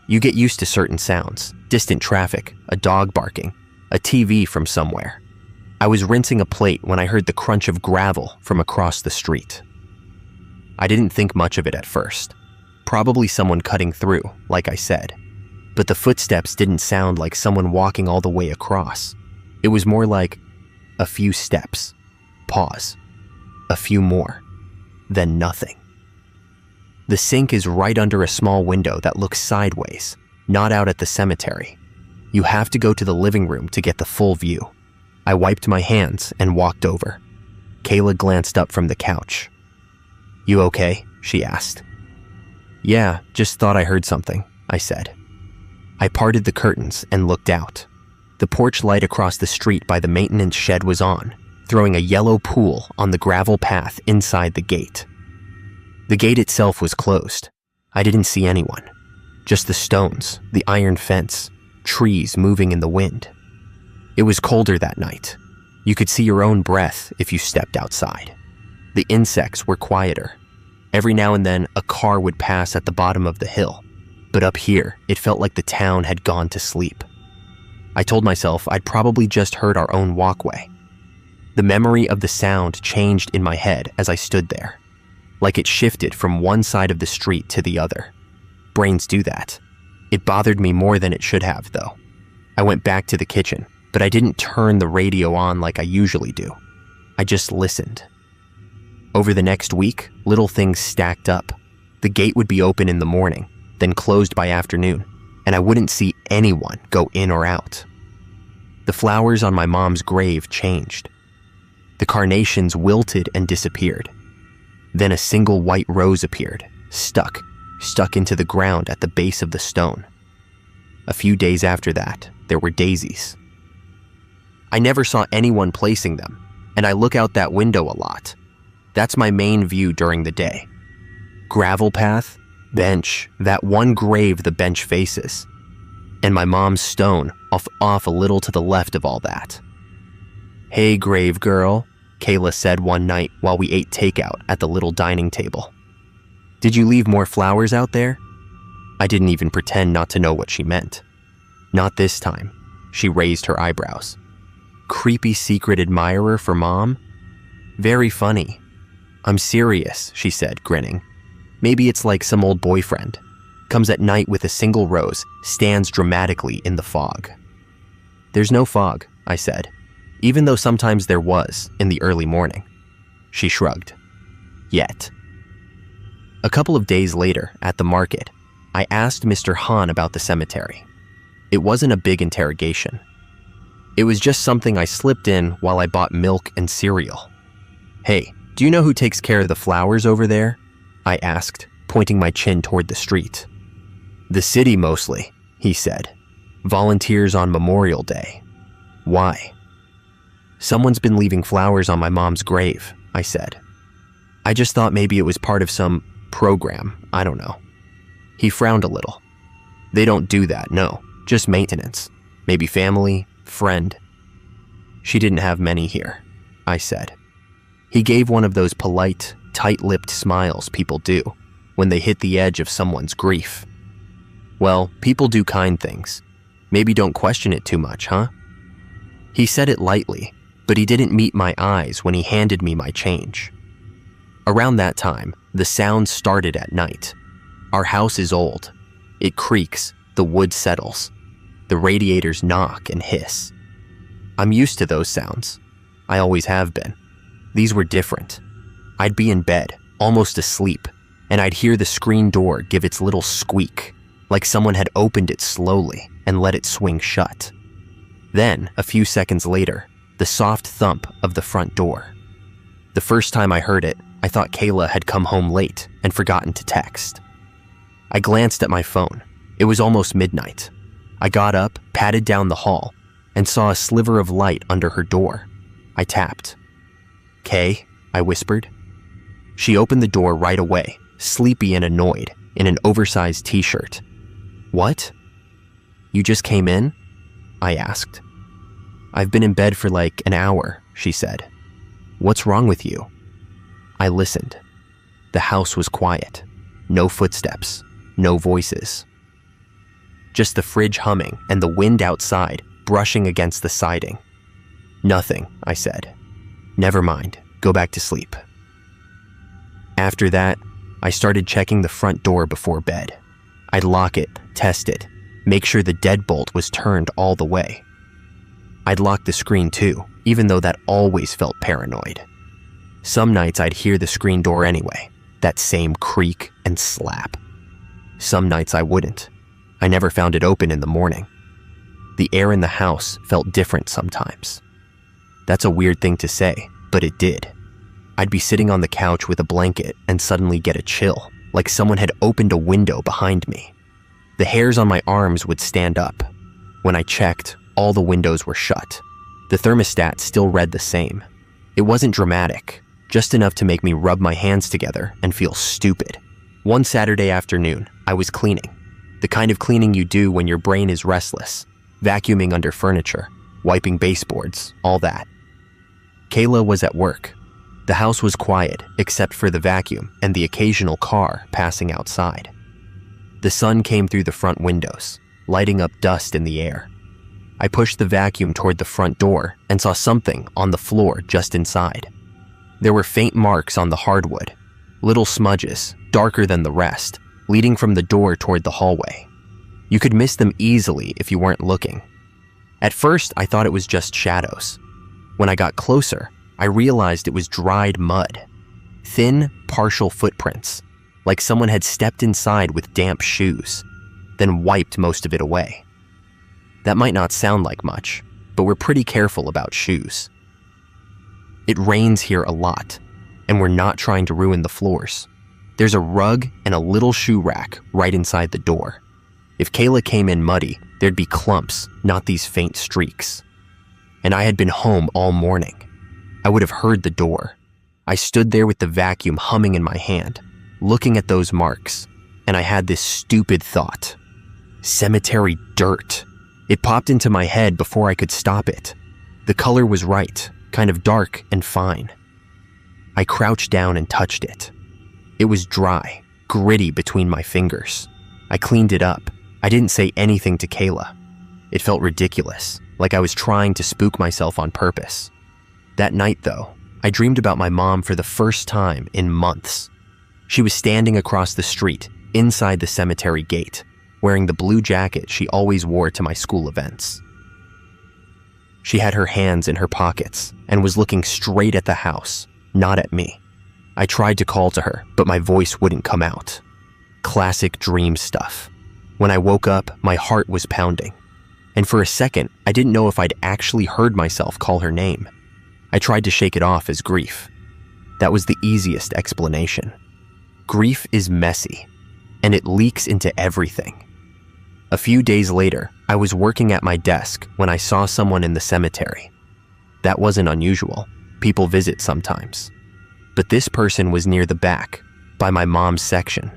You get used to certain sounds, distant traffic, a dog barking, a TV from somewhere. I was rinsing a plate when I heard the crunch of gravel from across the street. I didn't think much of it at first. Probably someone cutting through, like I said. But the footsteps didn't sound like someone walking all the way across. It was more like a few steps, pause, a few more, then nothing. The sink is right under a small window that looks sideways, not out at the cemetery. You have to go to the living room to get the full view. I wiped my hands and walked over. Kayla glanced up from the couch. "You okay?" she asked. "Yeah, just thought I heard something," I said. I parted the curtains and looked out. The porch light across the street by the maintenance shed was on, throwing a yellow pool on the gravel path inside the gate. The gate itself was closed. I didn't see anyone. Just the stones, the iron fence, trees moving in the wind. It was colder that night. You could see your own breath if you stepped outside. The insects were quieter. Every now and then, a car would pass at the bottom of the hill. But up here, it felt like the town had gone to sleep. I told myself I'd probably just heard our own walkway. The memory of the sound changed in my head as I stood there. Like it shifted from one side of the street to the other. Brains do that. It bothered me more than it should have, though. I went back to the kitchen, but I didn't turn the radio on like I usually do. I just listened. Over the next week, little things stacked up. The gate would be open in the morning, then closed by afternoon, and I wouldn't see anyone go in or out. The flowers on my mom's grave changed. The carnations wilted and disappeared. Then a single white rose appeared, stuck into the ground at the base of the stone. A few days after that, there were daisies. I never saw anyone placing them, and I look out that window a lot. That's my main view during the day. Gravel path, bench, that one grave the bench faces, and my mom's stone off a little to the left of all that. "Hey, grave girl," Kayla said one night while we ate takeout at the little dining table. "Did you leave more flowers out there?" I didn't even pretend not to know what she meant. Not this time. She raised her eyebrows. Creepy secret admirer for Mom? Very funny. I'm serious, she said, grinning. Maybe it's like some old boyfriend. Comes at night with a single rose, stands dramatically in the fog. There's no fog, I said, even though sometimes there was in the early morning. She shrugged. Yet. A couple of days later, at the market, I asked Mr. Han about the cemetery. It wasn't a big interrogation. It was just something I slipped in while I bought milk and cereal. Hey, do you know who takes care of the flowers over there? I asked, pointing my chin toward the street. The city mostly, he said. Volunteers on Memorial Day. Why? Someone's been leaving flowers on my mom's grave, I said. I just thought maybe it was part of some program, I don't know. He frowned a little. They don't do that, no, just maintenance. Maybe family, friend. She didn't have many here, I said. He gave one of those polite, tight-lipped smiles people do when they hit the edge of someone's grief. Well, people do kind things. Maybe don't question it too much, huh? He said it lightly, but he didn't meet my eyes when he handed me my change. Around that time, the sound started at night. Our house is old. It creaks, the wood settles. The radiators knock and hiss. I'm used to those sounds. I always have been. These were different. I'd be in bed, almost asleep, and I'd hear the screen door give its little squeak, like someone had opened it slowly and let it swing shut. Then, a few seconds later, the soft thump of the front door. The first time I heard it, I thought Kayla had come home late and forgotten to text. I glanced at my phone. It was almost midnight. I got up, patted down the hall, and saw a sliver of light under her door. I tapped. Kay, I whispered. She opened the door right away, sleepy and annoyed, in an oversized t-shirt. What? You just came in? I asked. I've been in bed for like an hour, she said. What's wrong with you? I listened. The house was quiet. No footsteps, no voices. Just the fridge humming and the wind outside brushing against the siding. Nothing, I said. Never mind, go back to sleep. After that, I started checking the front door before bed. I'd lock it, test it, make sure the deadbolt was turned all the way. I'd lock the screen too, even though that always felt paranoid. Some nights I'd hear the screen door anyway, that same creak and slap. Some nights I wouldn't. I never found it open in the morning. The air in the house felt different sometimes. That's a weird thing to say, but it did. I'd be sitting on the couch with a blanket and suddenly get a chill, like someone had opened a window behind me. The hairs on my arms would stand up. When I checked, all the windows were shut. The thermostat still read the same. It wasn't dramatic, just enough to make me rub my hands together and feel stupid. One Saturday afternoon, I was cleaning. The kind of cleaning you do when your brain is restless. Vacuuming under furniture, wiping baseboards, all that. Kayla was at work. The house was quiet except for the vacuum and the occasional car passing outside. The sun came through the front windows, lighting up dust in the air. I pushed the vacuum toward the front door and saw something on the floor just inside. There were faint marks on the hardwood, little smudges, darker than the rest, leading from the door toward the hallway. You could miss them easily if you weren't looking. At first, I thought it was just shadows. When I got closer, I realized it was dried mud. Thin, partial footprints, like someone had stepped inside with damp shoes, then wiped most of it away. That might not sound like much, but we're pretty careful about shoes. It rains here a lot, and we're not trying to ruin the floors. There's a rug and a little shoe rack right inside the door. If Kayla came in muddy, there'd be clumps, not these faint streaks. And I had been home all morning. I would have heard the door. I stood there with the vacuum humming in my hand, looking at those marks, and I had this stupid thought. Cemetery dirt. It popped into my head before I could stop it. The color was right, kind of dark and fine. I crouched down and touched it. It was dry, gritty between my fingers. I cleaned it up. I didn't say anything to Kayla. It felt ridiculous, like I was trying to spook myself on purpose. That night, though, I dreamed about my mom for the first time in months. She was standing across the street, inside the cemetery gate, wearing the blue jacket she always wore to my school events. She had her hands in her pockets and was looking straight at the house, not at me. I tried to call to her, but my voice wouldn't come out. Classic dream stuff. When I woke up, my heart was pounding. And for a second, I didn't know if I'd actually heard myself call her name. I tried to shake it off as grief. That was the easiest explanation. Grief is messy, and it leaks into everything. A few days later, I was working at my desk when I saw someone in the cemetery. That wasn't unusual. People visit sometimes. But this person was near the back, by my mom's section.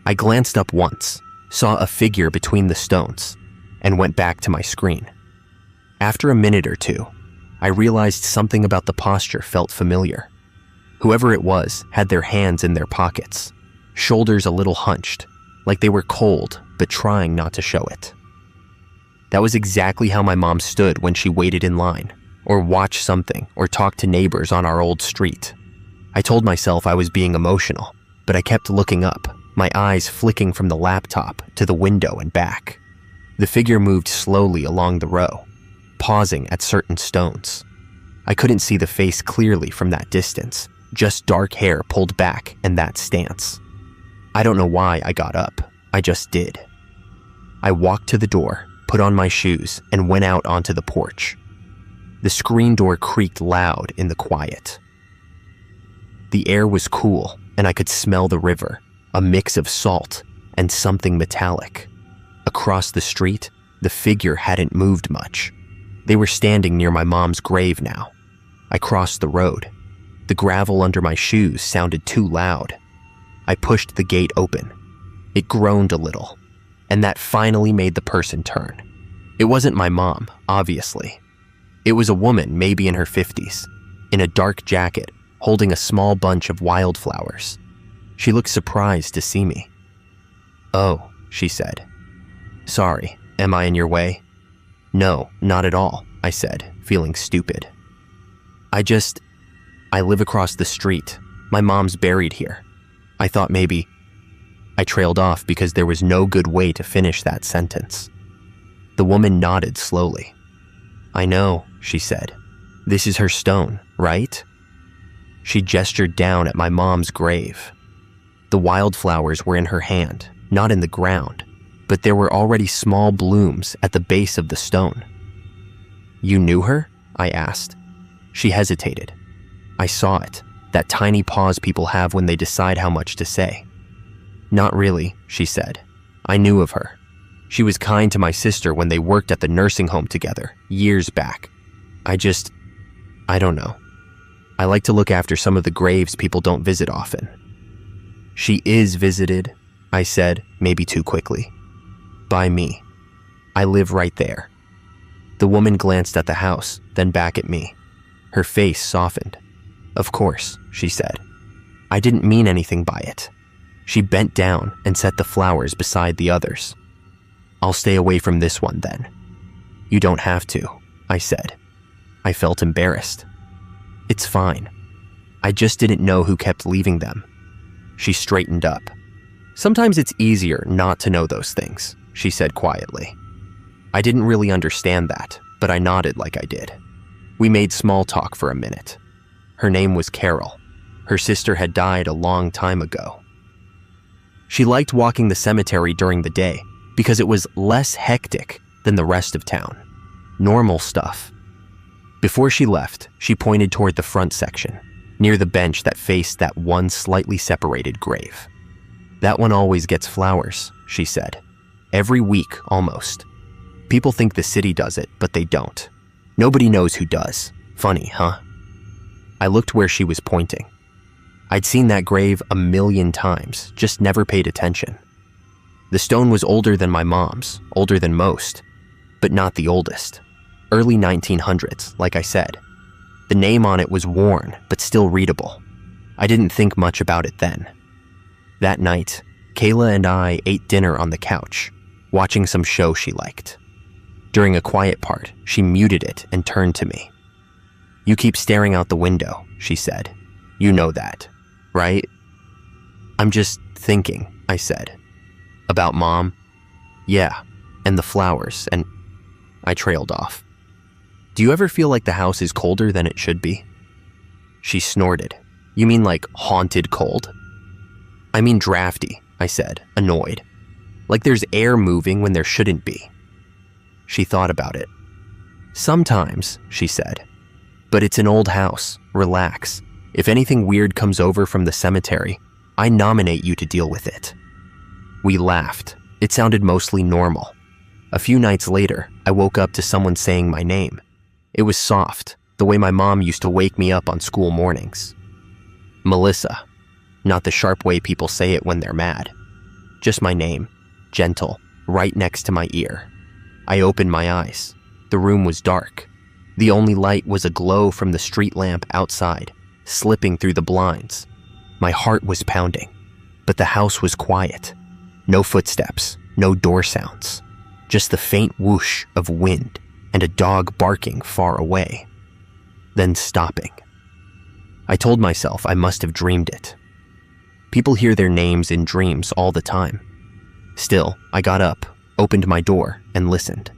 I glanced up once, saw a figure between the stones, and went back to my screen. After a minute or two, I realized something about the posture felt familiar. Whoever it was had their hands in their pockets, shoulders a little hunched, like they were cold but trying not to show it. That was exactly how my mom stood when she waited in line, or watched something, or talked to neighbors on our old street. I told myself I was being emotional, but I kept looking up, my eyes flicking from the laptop to the window and back. The figure moved slowly along the row, pausing at certain stones. I couldn't see the face clearly from that distance, just dark hair pulled back and that stance. I don't know why I got up, I just did. I walked to the door, put on my shoes, and went out onto the porch. The screen door creaked loud in the quiet. The air was cool, and I could smell the river, a mix of salt and something metallic. Across the street, the figure hadn't moved much. They were standing near my mom's grave now. I crossed the road. The gravel under my shoes sounded too loud. I pushed the gate open. It groaned a little, and that finally made the person turn. It wasn't my mom, obviously. It was a woman, maybe in her 50s, in a dark jacket, holding a small bunch of wildflowers. She looked surprised to see me. "Oh," she said. "Sorry, am I in your way?" "No, not at all," I said, feeling stupid. I live across the street. My mom's buried here. I thought maybe..." I trailed off because there was no good way to finish that sentence. The woman nodded slowly. "I know," she said. "This is her stone, right?" She gestured down at my mom's grave. The wildflowers were in her hand, not in the ground, but there were already small blooms at the base of the stone. "You knew her?" I asked. She hesitated. I saw it, that tiny pause people have when they decide how much to say. "Not really," she said. "I knew of her. She was kind to my sister when they worked at the nursing home together, years back. I don't know. I like to look after some of the graves people don't visit often." "She is visited," I said, maybe too quickly. "By me. I live right there." The woman glanced at the house, then back at me. Her face softened. "Of course," she said. "I didn't mean anything by it." She bent down and set the flowers beside the others. "I'll stay away from this one then." "You don't have to," I said. I felt embarrassed. "It's fine. I just didn't know who kept leaving them." She straightened up. "Sometimes it's easier not to know those things," she said quietly. I didn't really understand that, but I nodded like I did. We made small talk for a minute. Her name was Carol. Her sister had died a long time ago. She liked walking the cemetery during the day because it was less hectic than the rest of town. Normal stuff. Before she left, she pointed toward the front section, near the bench that faced that one slightly separated grave. "That one always gets flowers," she said. "Every week, almost. People think the city does it, but they don't. Nobody knows who does. Funny, huh?" I looked where she was pointing. I'd seen that grave a million times, just never paid attention. The stone was older than my mom's, older than most, but not the oldest. Early 1900s, like I said. The name on it was worn, but still readable. I didn't think much about it then. That night, Kayla and I ate dinner on the couch, watching some show she liked. During a quiet part, she muted it and turned to me. "You keep staring out the window," she said. "You know that, right?" "I'm just thinking," I said. "About Mom?" "Yeah, and the flowers, and..." I trailed off. "Do you ever feel like the house is colder than it should be?" She snorted. "You mean like haunted cold?" "I mean drafty," I said, annoyed. "Like there's air moving when there shouldn't be." She thought about it. "Sometimes," she said. "But it's an old house. Relax. If anything weird comes over from the cemetery, I nominate you to deal with it." We laughed. It sounded mostly normal. A few nights later, I woke up to someone saying my name. It was soft, the way my mom used to wake me up on school mornings. Melissa. Not the sharp way people say it when they're mad. Just my name, gentle, right next to my ear. I opened my eyes. The room was dark. The only light was a glow from the street lamp outside, slipping through the blinds. My heart was pounding, but the house was quiet. No footsteps, no door sounds, just the faint whoosh of wind and a dog barking far away, then stopping. I told myself I must have dreamed it. People hear their names in dreams all the time. Still, I got up, opened my door, and listened.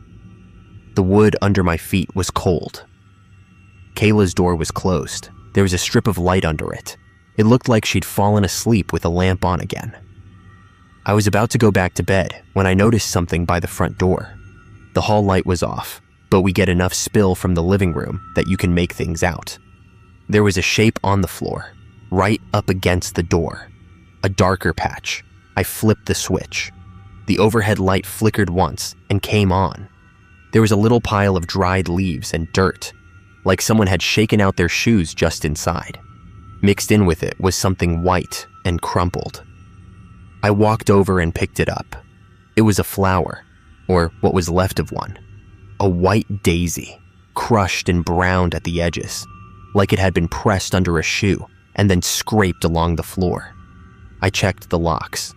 The wood under my feet was cold. Kayla's door was closed. There was a strip of light under it. It looked like she'd fallen asleep with the lamp on again. I was about to go back to bed when I noticed something by the front door. The hall light was off, but we get enough spill from the living room that you can make things out. There was a shape on the floor, right up against the door. A darker patch. I flipped the switch. The overhead light flickered once and came on. There was a little pile of dried leaves and dirt, like someone had shaken out their shoes just inside. Mixed in with it was something white and crumpled. I walked over and picked it up. It was a flower, or what was left of one. A white daisy, crushed and browned at the edges, like it had been pressed under a shoe and then scraped along the floor. I checked the locks.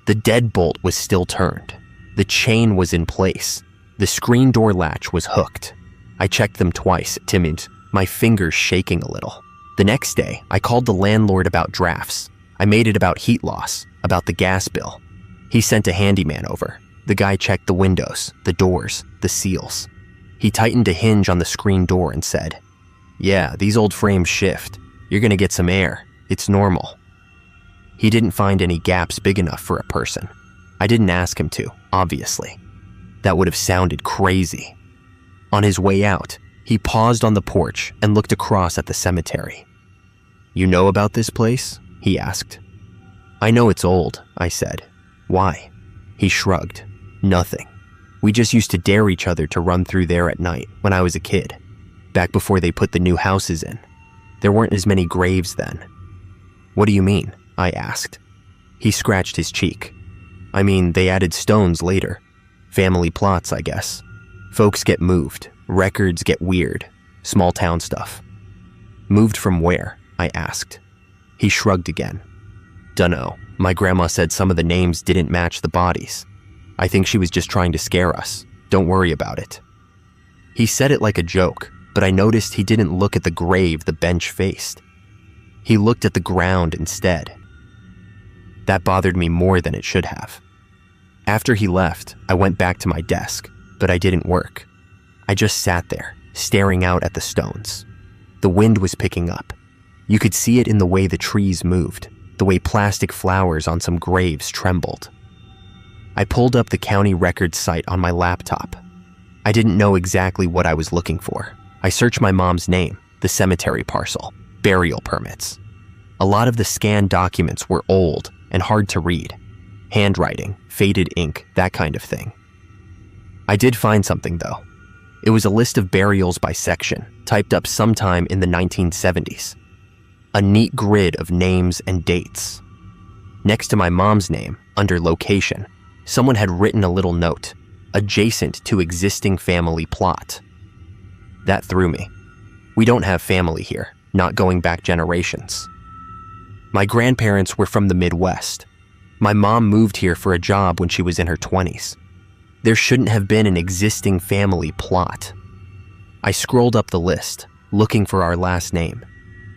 The deadbolt was still turned. The chain was in place. The screen door latch was hooked. I checked them twice, timid, my fingers shaking a little. The next day, I called the landlord about drafts. I made it about heat loss, about the gas bill. He sent a handyman over. The guy checked the windows, the doors, the seals. He tightened a hinge on the screen door and said, "Yeah, these old frames shift. You're gonna get some air. It's normal." He didn't find any gaps big enough for a person. I didn't ask him to, obviously. That would have sounded crazy. On his way out, he paused on the porch and looked across at the cemetery. "You know about this place?" he asked. "I know it's old," I said. "Why?" He shrugged. "Nothing. We just used to dare each other to run through there at night when I was a kid, back before they put the new houses in. There weren't as many graves then." "What do you mean?" I asked. He scratched his cheek. "I mean, they added stones later. Family plots, I guess. Folks get moved. Records get weird. Small town stuff." "Moved from where?" I asked. He shrugged again. "Dunno. My grandma said some of the names didn't match the bodies. I think she was just trying to scare us. Don't worry about it." He said it like a joke, but I noticed he didn't look at the grave the bench faced. He looked at the ground instead. That bothered me more than it should have. After he left, I went back to my desk, but I didn't work. I just sat there, staring out at the stones. The wind was picking up. You could see it in the way the trees moved, the way plastic flowers on some graves trembled. I pulled up the county records site on my laptop. I didn't know exactly what I was looking for. I searched my mom's name, the cemetery parcel, burial permits. A lot of the scanned documents were old and hard to read. Handwriting, faded ink, that kind of thing. I did find something though. It was a list of burials by section, typed up sometime in the 1970s. A neat grid of names and dates. Next to my mom's name, under location, someone had written a little note, adjacent to existing family plot. That threw me. We don't have family here, not going back generations. My grandparents were from the Midwest. My mom moved here for a job when she was in her 20s. There shouldn't have been an existing family plot. I scrolled up the list, looking for our last name.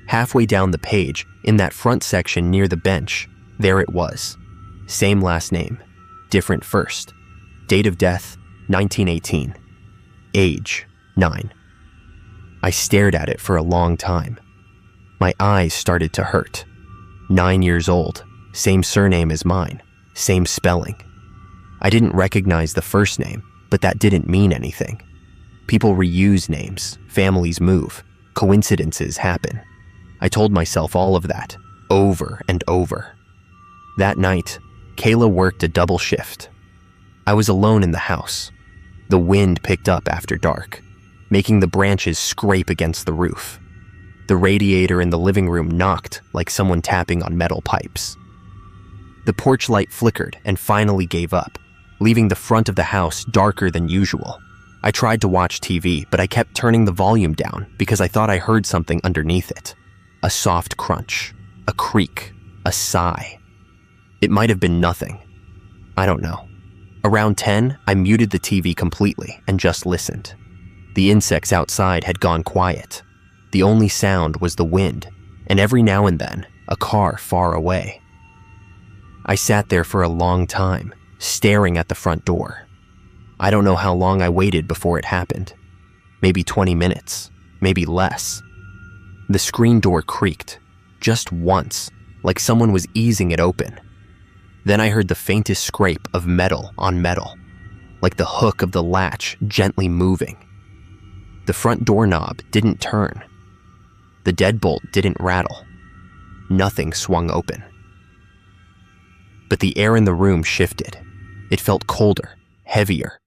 Halfway down the page, in that front section near the bench, there it was. Same last name, different first. Date of death, 1918. Age, 9. I stared at it for a long time. My eyes started to hurt. 9 years old, same surname as mine, same spelling. I didn't recognize the first name, but that didn't mean anything. People reuse names, families move, coincidences happen. I told myself all of that, over and over. That night, Kayla worked a double shift. I was alone in the house. The wind picked up after dark, making the branches scrape against the roof. The radiator in the living room knocked like someone tapping on metal pipes. The porch light flickered and finally gave up, leaving the front of the house darker than usual. I tried to watch TV, but I kept turning the volume down because I thought I heard something underneath it. A soft crunch, a creak, a sigh. It might have been nothing. I don't know. Around 10, I muted the TV completely and just listened. The insects outside had gone quiet. The only sound was the wind, and every now and then, a car far away. I sat there for a long time, staring at the front door. I don't know how long I waited before it happened. Maybe 20 minutes, maybe less. The screen door creaked, just once, like someone was easing it open. Then I heard the faintest scrape of metal on metal, like the hook of the latch gently moving. The front doorknob didn't turn. The deadbolt didn't rattle. Nothing swung open. But the air in the room shifted. It felt colder, heavier.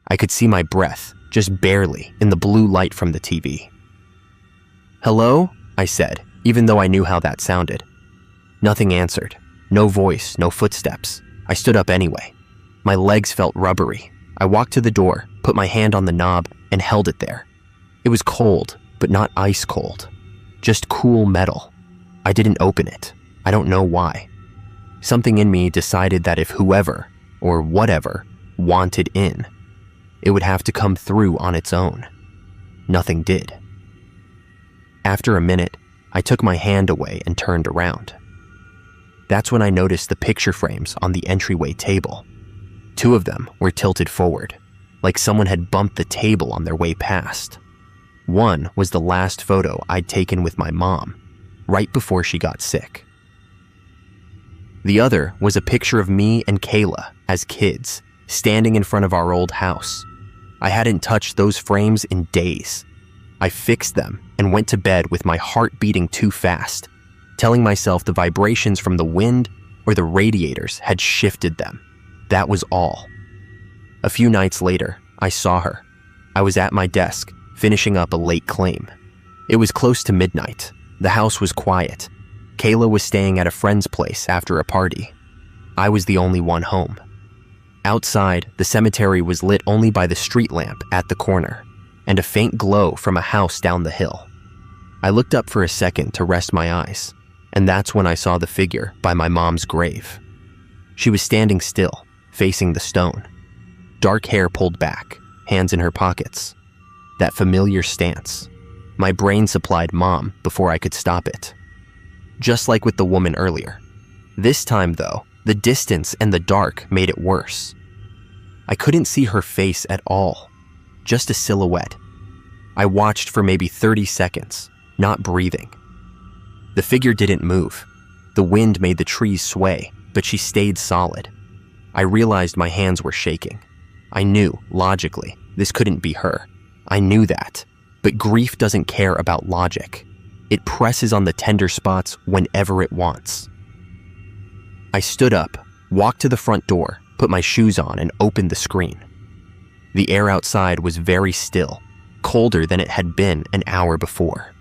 I could see my breath, just barely, in the blue light from the TV. "Hello?" I said, even though I knew how that sounded. Nothing answered. No voice, no footsteps. I stood up anyway. My legs felt rubbery. I walked to the door, put my hand on the knob, and held it there. It was cold, but not ice cold. Just cool metal. I didn't open it. I don't know why. Something in me decided that if whoever, or whatever, wanted in, it would have to come through on its own. Nothing did. After a minute, I took my hand away and turned around. That's when I noticed the picture frames on the entryway table. 2 of them were tilted forward, like someone had bumped the table on their way past. One was the last photo I'd taken with my mom, right before she got sick. The other was a picture of me and Kayla as kids, standing in front of our old house. I hadn't touched those frames in days. I fixed them and went to bed with my heart beating too fast, telling myself the vibrations from the wind or the radiators had shifted them. That was all. A few nights later, I saw her. I was at my desk, finishing up a late claim. It was close to midnight. The house was quiet. Kayla was staying at a friend's place after a party. I was the only one home. Outside, the cemetery was lit only by the street lamp at the corner, and a faint glow from a house down the hill. I looked up for a second to rest my eyes, and that's when I saw the figure by my mom's grave. She was standing still, facing the stone. Dark hair pulled back, hands in her pockets. That familiar stance. My brain supplied Mom before I could stop it. Just like with the woman earlier. This time, though, the distance and the dark made it worse. I couldn't see her face at all, just a silhouette. I watched for maybe 30 seconds, not breathing. The figure didn't move. The wind made the trees sway, but she stayed solid. I realized my hands were shaking. I knew, logically, this couldn't be her. I knew that, but grief doesn't care about logic. It presses on the tender spots whenever it wants. I stood up, walked to the front door, put my shoes on, and opened the screen. The air outside was very still, colder than it had been an hour before.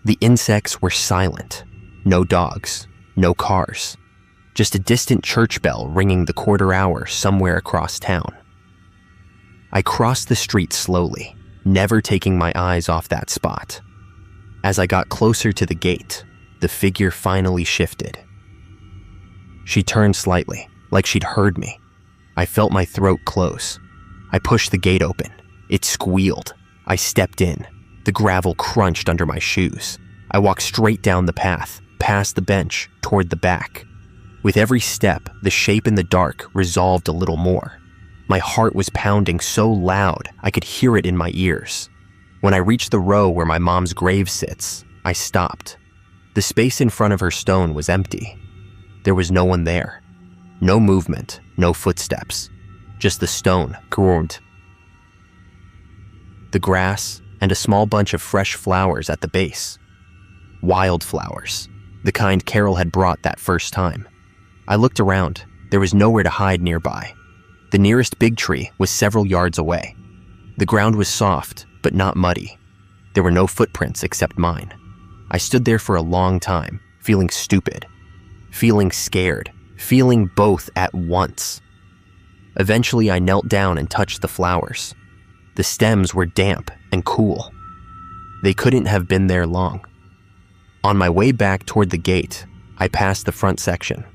The insects were silent. No dogs, no cars. Just a distant church bell ringing the quarter hour somewhere across town. I crossed the street slowly, never taking my eyes off that spot. As I got closer to the gate, the figure finally shifted. She turned slightly, like she'd heard me. I felt my throat close. I pushed the gate open. It squealed. I stepped in. The gravel crunched under my shoes. I walked straight down the path, past the bench, toward the back. With every step, the shape in the dark resolved a little more. My heart was pounding so loud I could hear it in my ears. When I reached the row where my mom's grave sits, I stopped. The space in front of her stone was empty. There was no one there. No movement, no footsteps. Just the stone, groaned. The grass, and a small bunch of fresh flowers at the base. Wildflowers, the kind Carol had brought that first time. I looked around. There was nowhere to hide nearby. The nearest big tree was several yards away. The ground was soft, but not muddy. There were no footprints except mine. I stood there for a long time, feeling stupid, feeling scared, feeling both at once. Eventually, I knelt down and touched the flowers. The stems were damp and cool. They couldn't have been there long. On my way back toward the gate, I passed the front section.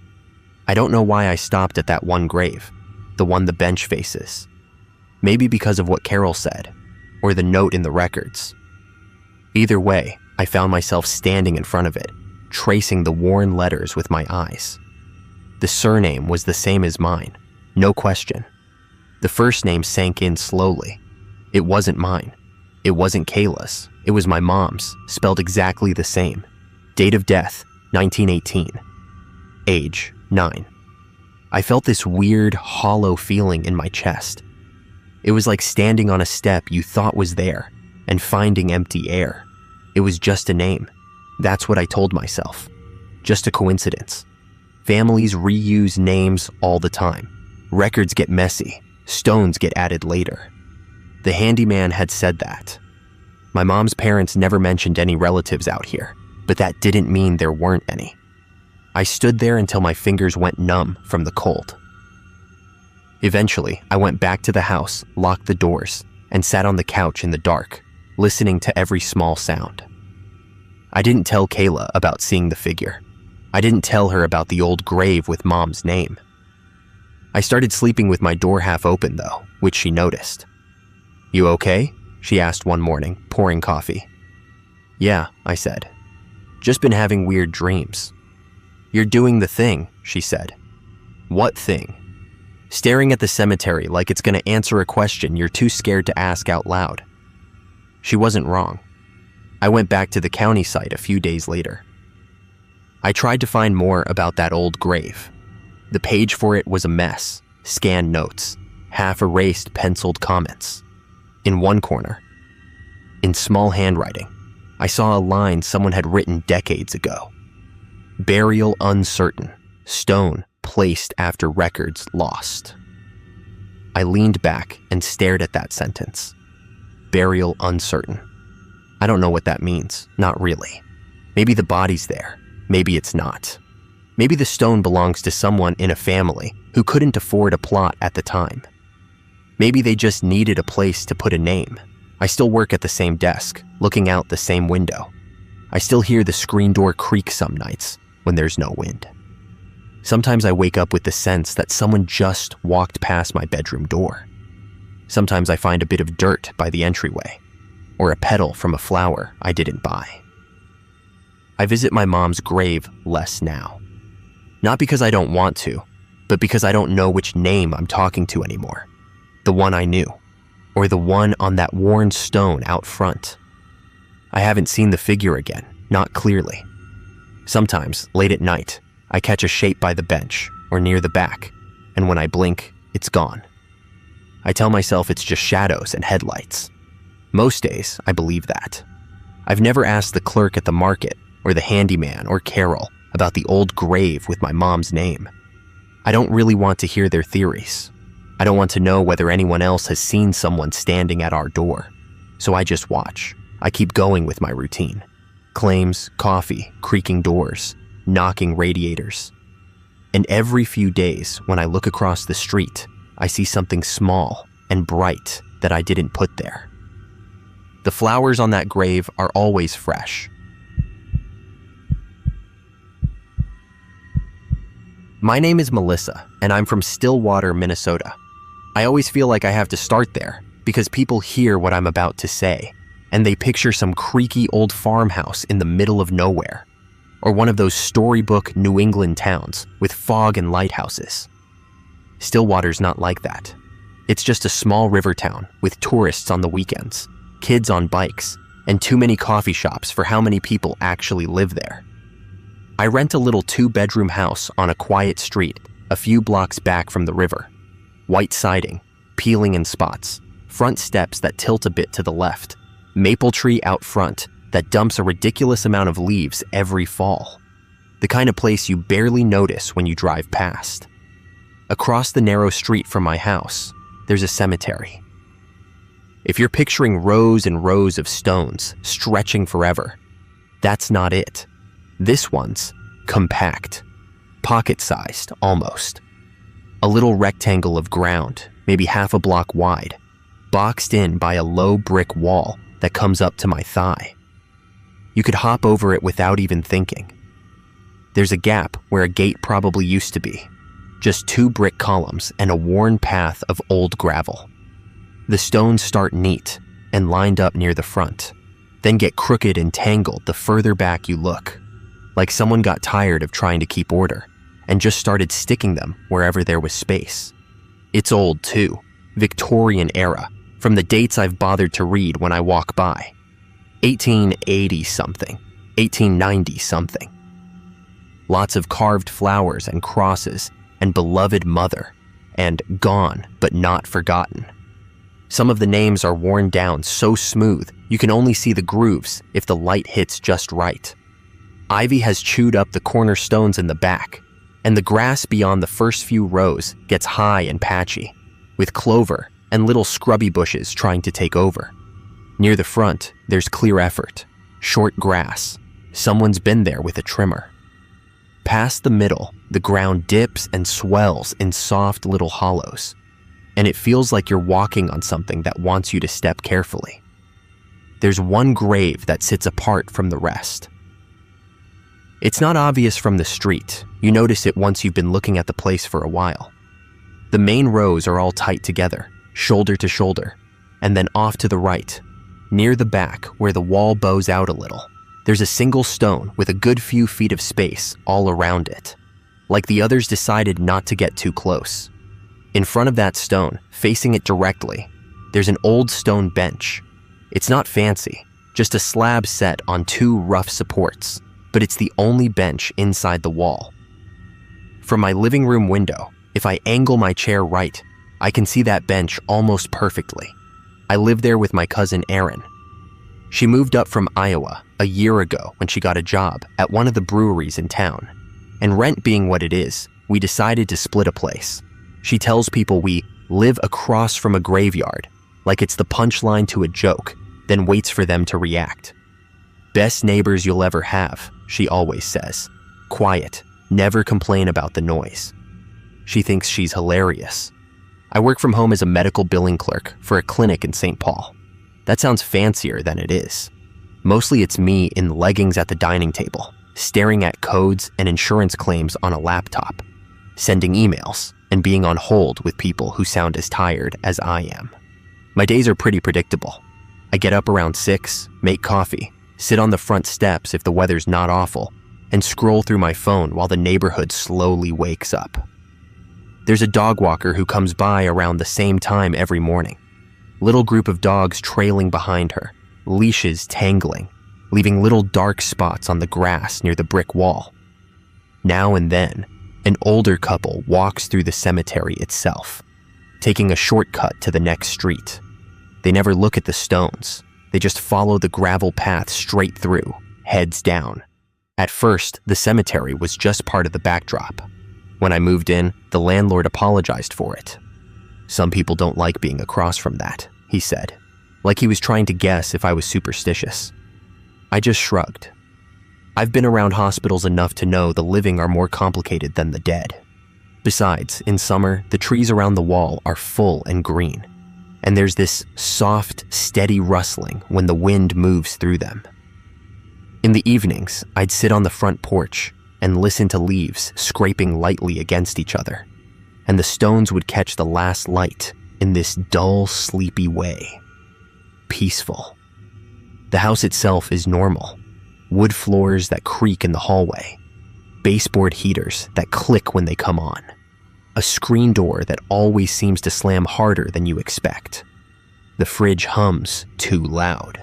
I don't know why I stopped at that one grave, the one the bench faces. Maybe because of what Carol said, or the note in the records. Either way, I found myself standing in front of it, tracing the worn letters with my eyes. The surname was the same as mine, no question. The first name sank in slowly. It wasn't mine. It wasn't Kayla's. It was my mom's, spelled exactly the same. Date of death, 1918. Age, 9. I felt this weird, hollow feeling in my chest. It was like standing on a step you thought was there and finding empty air. It was just a name. That's what I told myself. Just a coincidence. Families reuse names all the time. Records get messy. Stones get added later. The handyman had said that. My mom's parents never mentioned any relatives out here, but that didn't mean there weren't any. I stood there until my fingers went numb from the cold. Eventually, I went back to the house, locked the doors, and sat on the couch in the dark, listening to every small sound. I didn't tell Kayla about seeing the figure. I didn't tell her about the old grave with Mom's name. I started sleeping with my door half open though, which she noticed. "You okay?" she asked one morning, pouring coffee. "Yeah," I said. "Just been having weird dreams." "You're doing the thing," she said. "What thing?" "Staring at the cemetery like it's gonna answer a question you're too scared to ask out loud." She wasn't wrong. I went back to the county site a few days later. I tried to find more about that old grave. The page for it was a mess, scanned notes, half-erased penciled comments. In one corner, in small handwriting, I saw a line someone had written decades ago. "Burial uncertain, stone placed after records lost." I leaned back and stared at that sentence. Burial uncertain. I don't know what that means, not really. Maybe the body's there, maybe it's not. Maybe the stone belongs to someone in a family who couldn't afford a plot at the time. Maybe they just needed a place to put a name. I still work at the same desk, looking out the same window. I still hear the screen door creak some nights when there's no wind. Sometimes I wake up with the sense that someone just walked past my bedroom door. Sometimes I find a bit of dirt by the entryway, or a petal from a flower I didn't buy. I visit my mom's grave less now. Not because I don't want to, but because I don't know which name I'm talking to anymore. The one I knew, or the one on that worn stone out front. I haven't seen the figure again, not clearly. Sometimes, late at night, I catch a shape by the bench or near the back, and when I blink, it's gone. I tell myself it's just shadows and headlights. Most days, I believe that. I've never asked the clerk at the market or the handyman or Carol about the old grave with my mom's name. I don't really want to hear their theories. I don't want to know whether anyone else has seen someone standing at our door. So I just watch. I keep going with my routine. Claims, coffee, creaking doors, knocking radiators. And every few days, when I look across the street, I see something small and bright that I didn't put there. The flowers on that grave are always fresh. My name is Melissa, and I'm from Stillwater, Minnesota. I always feel like I have to start there because people hear what I'm about to say, and they picture some creaky old farmhouse in the middle of nowhere, or one of those storybook New England towns with fog and lighthouses. Stillwater's not like that. It's just a small river town with tourists on the weekends, kids on bikes, and too many coffee shops for how many people actually live there. I rent a little 2-bedroom house on a quiet street a few blocks back from the river. White siding, peeling in spots, front steps that tilt a bit to the left, maple tree out front that dumps a ridiculous amount of leaves every fall. The kind of place you barely notice when you drive past. Across the narrow street from my house, there's a cemetery. If you're picturing rows and rows of stones stretching forever, that's not it. This one's compact, pocket-sized almost. A little rectangle of ground, maybe half a block wide, boxed in by a low brick wall that comes up to my thigh. You could hop over it without even thinking. There's a gap where a gate probably used to be, just 2 brick columns and a worn path of old gravel. The stones start neat and lined up near the front, then get crooked and tangled the further back you look, like someone got tired of trying to keep order and just started sticking them wherever there was space. It's old too, Victorian era, from the dates I've bothered to read when I walk by. 1880-something, 1890-something. Lots of carved flowers and crosses and beloved mother, and gone but not forgotten. Some of the names are worn down so smooth you can only see the grooves if the light hits just right. Ivy has chewed up the cornerstones in the back, and the grass beyond the first few rows gets high and patchy, with clover and little scrubby bushes trying to take over. Near the front, there's clear effort, short grass. Someone's been there with a trimmer. Past the middle, the ground dips and swells in soft little hollows, and it feels like you're walking on something that wants you to step carefully. There's one grave that sits apart from the rest. It's not obvious from the street. You notice it once you've been looking at the place for a while. The main rows are all tight together, shoulder to shoulder, and then off to the right, near the back where the wall bows out a little, there's a single stone with a good few feet of space all around it, like the others decided not to get too close. In front of that stone, facing it directly, there's an old stone bench. It's not fancy, just a slab set on 2 rough supports, but it's the only bench inside the wall. From my living room window, if I angle my chair right, I can see that bench almost perfectly. I live there with my cousin Erin. She moved up from Iowa a year ago when she got a job at one of the breweries in town. And rent being what it is, we decided to split a place. She tells people we live across from a graveyard, like it's the punchline to a joke, then waits for them to react. Best neighbors you'll ever have, she always says. Quiet, never complain about the noise. She thinks she's hilarious. I work from home as a medical billing clerk for a clinic in St. Paul. That sounds fancier than it is. Mostly it's me in leggings at the dining table, staring at codes and insurance claims on a laptop, sending emails, and being on hold with people who sound as tired as I am. My days are pretty predictable. I get up around 6, make coffee, sit on the front steps if the weather's not awful, and scroll through my phone while the neighborhood slowly wakes up. There's a dog walker who comes by around the same time every morning. Little group of dogs trailing behind her, leashes tangling, leaving little dark spots on the grass near the brick wall. Now and then, an older couple walks through the cemetery itself, taking a shortcut to the next street. They never look at the stones. They just follow the gravel path straight through, heads down. At first, the cemetery was just part of the backdrop. When I moved in, the landlord apologized for it. Some people don't like being across from that, he said, like he was trying to guess if I was superstitious. I just shrugged. I've been around hospitals enough to know the living are more complicated than the dead. Besides, in summer, the trees around the wall are full and green, and there's this soft, steady rustling when the wind moves through them. In the evenings, I'd sit on the front porch, and listen to leaves scraping lightly against each other, and the stones would catch the last light in this dull, sleepy way. Peaceful. The house itself is normal. Wood floors that creak in the hallway. Baseboard heaters that click when they come on. A screen door that always seems to slam harder than you expect. The fridge hums too loud.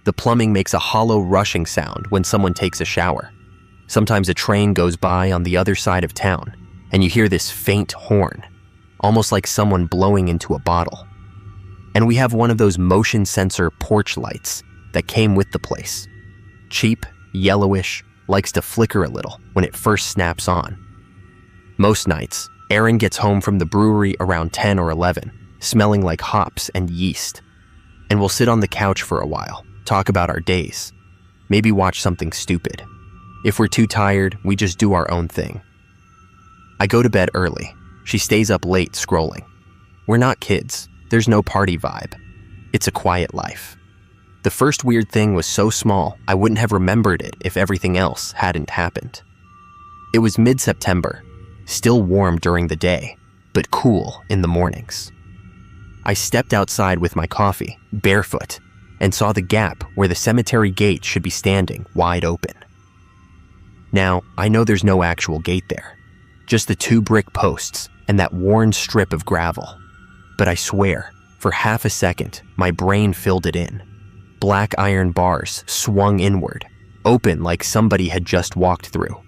The plumbing makes a hollow rushing sound when someone takes a shower. Sometimes a train goes by on the other side of town, and you hear this faint horn, almost like someone blowing into a bottle. And we have one of those motion sensor porch lights that came with the place. Cheap, yellowish, likes to flicker a little when it first snaps on. Most nights, Aaron gets home from the brewery around 10 or 11, smelling like hops and yeast. And we'll sit on the couch for a while, talk about our days, maybe watch something stupid. If we're too tired, we just do our own thing. I go to bed early. She stays up late scrolling. We're not kids. There's no party vibe. It's a quiet life. The first weird thing was so small, I wouldn't have remembered it if everything else hadn't happened. It was mid-September, still warm during the day, but cool in the mornings. I stepped outside with my coffee, barefoot, and saw the gap where the cemetery gate should be standing wide open. Now, I know there's no actual gate there, just the 2 brick posts and that worn strip of gravel. But I swear, for half a second, my brain filled it in. Black iron bars swung inward, open like somebody had just walked through.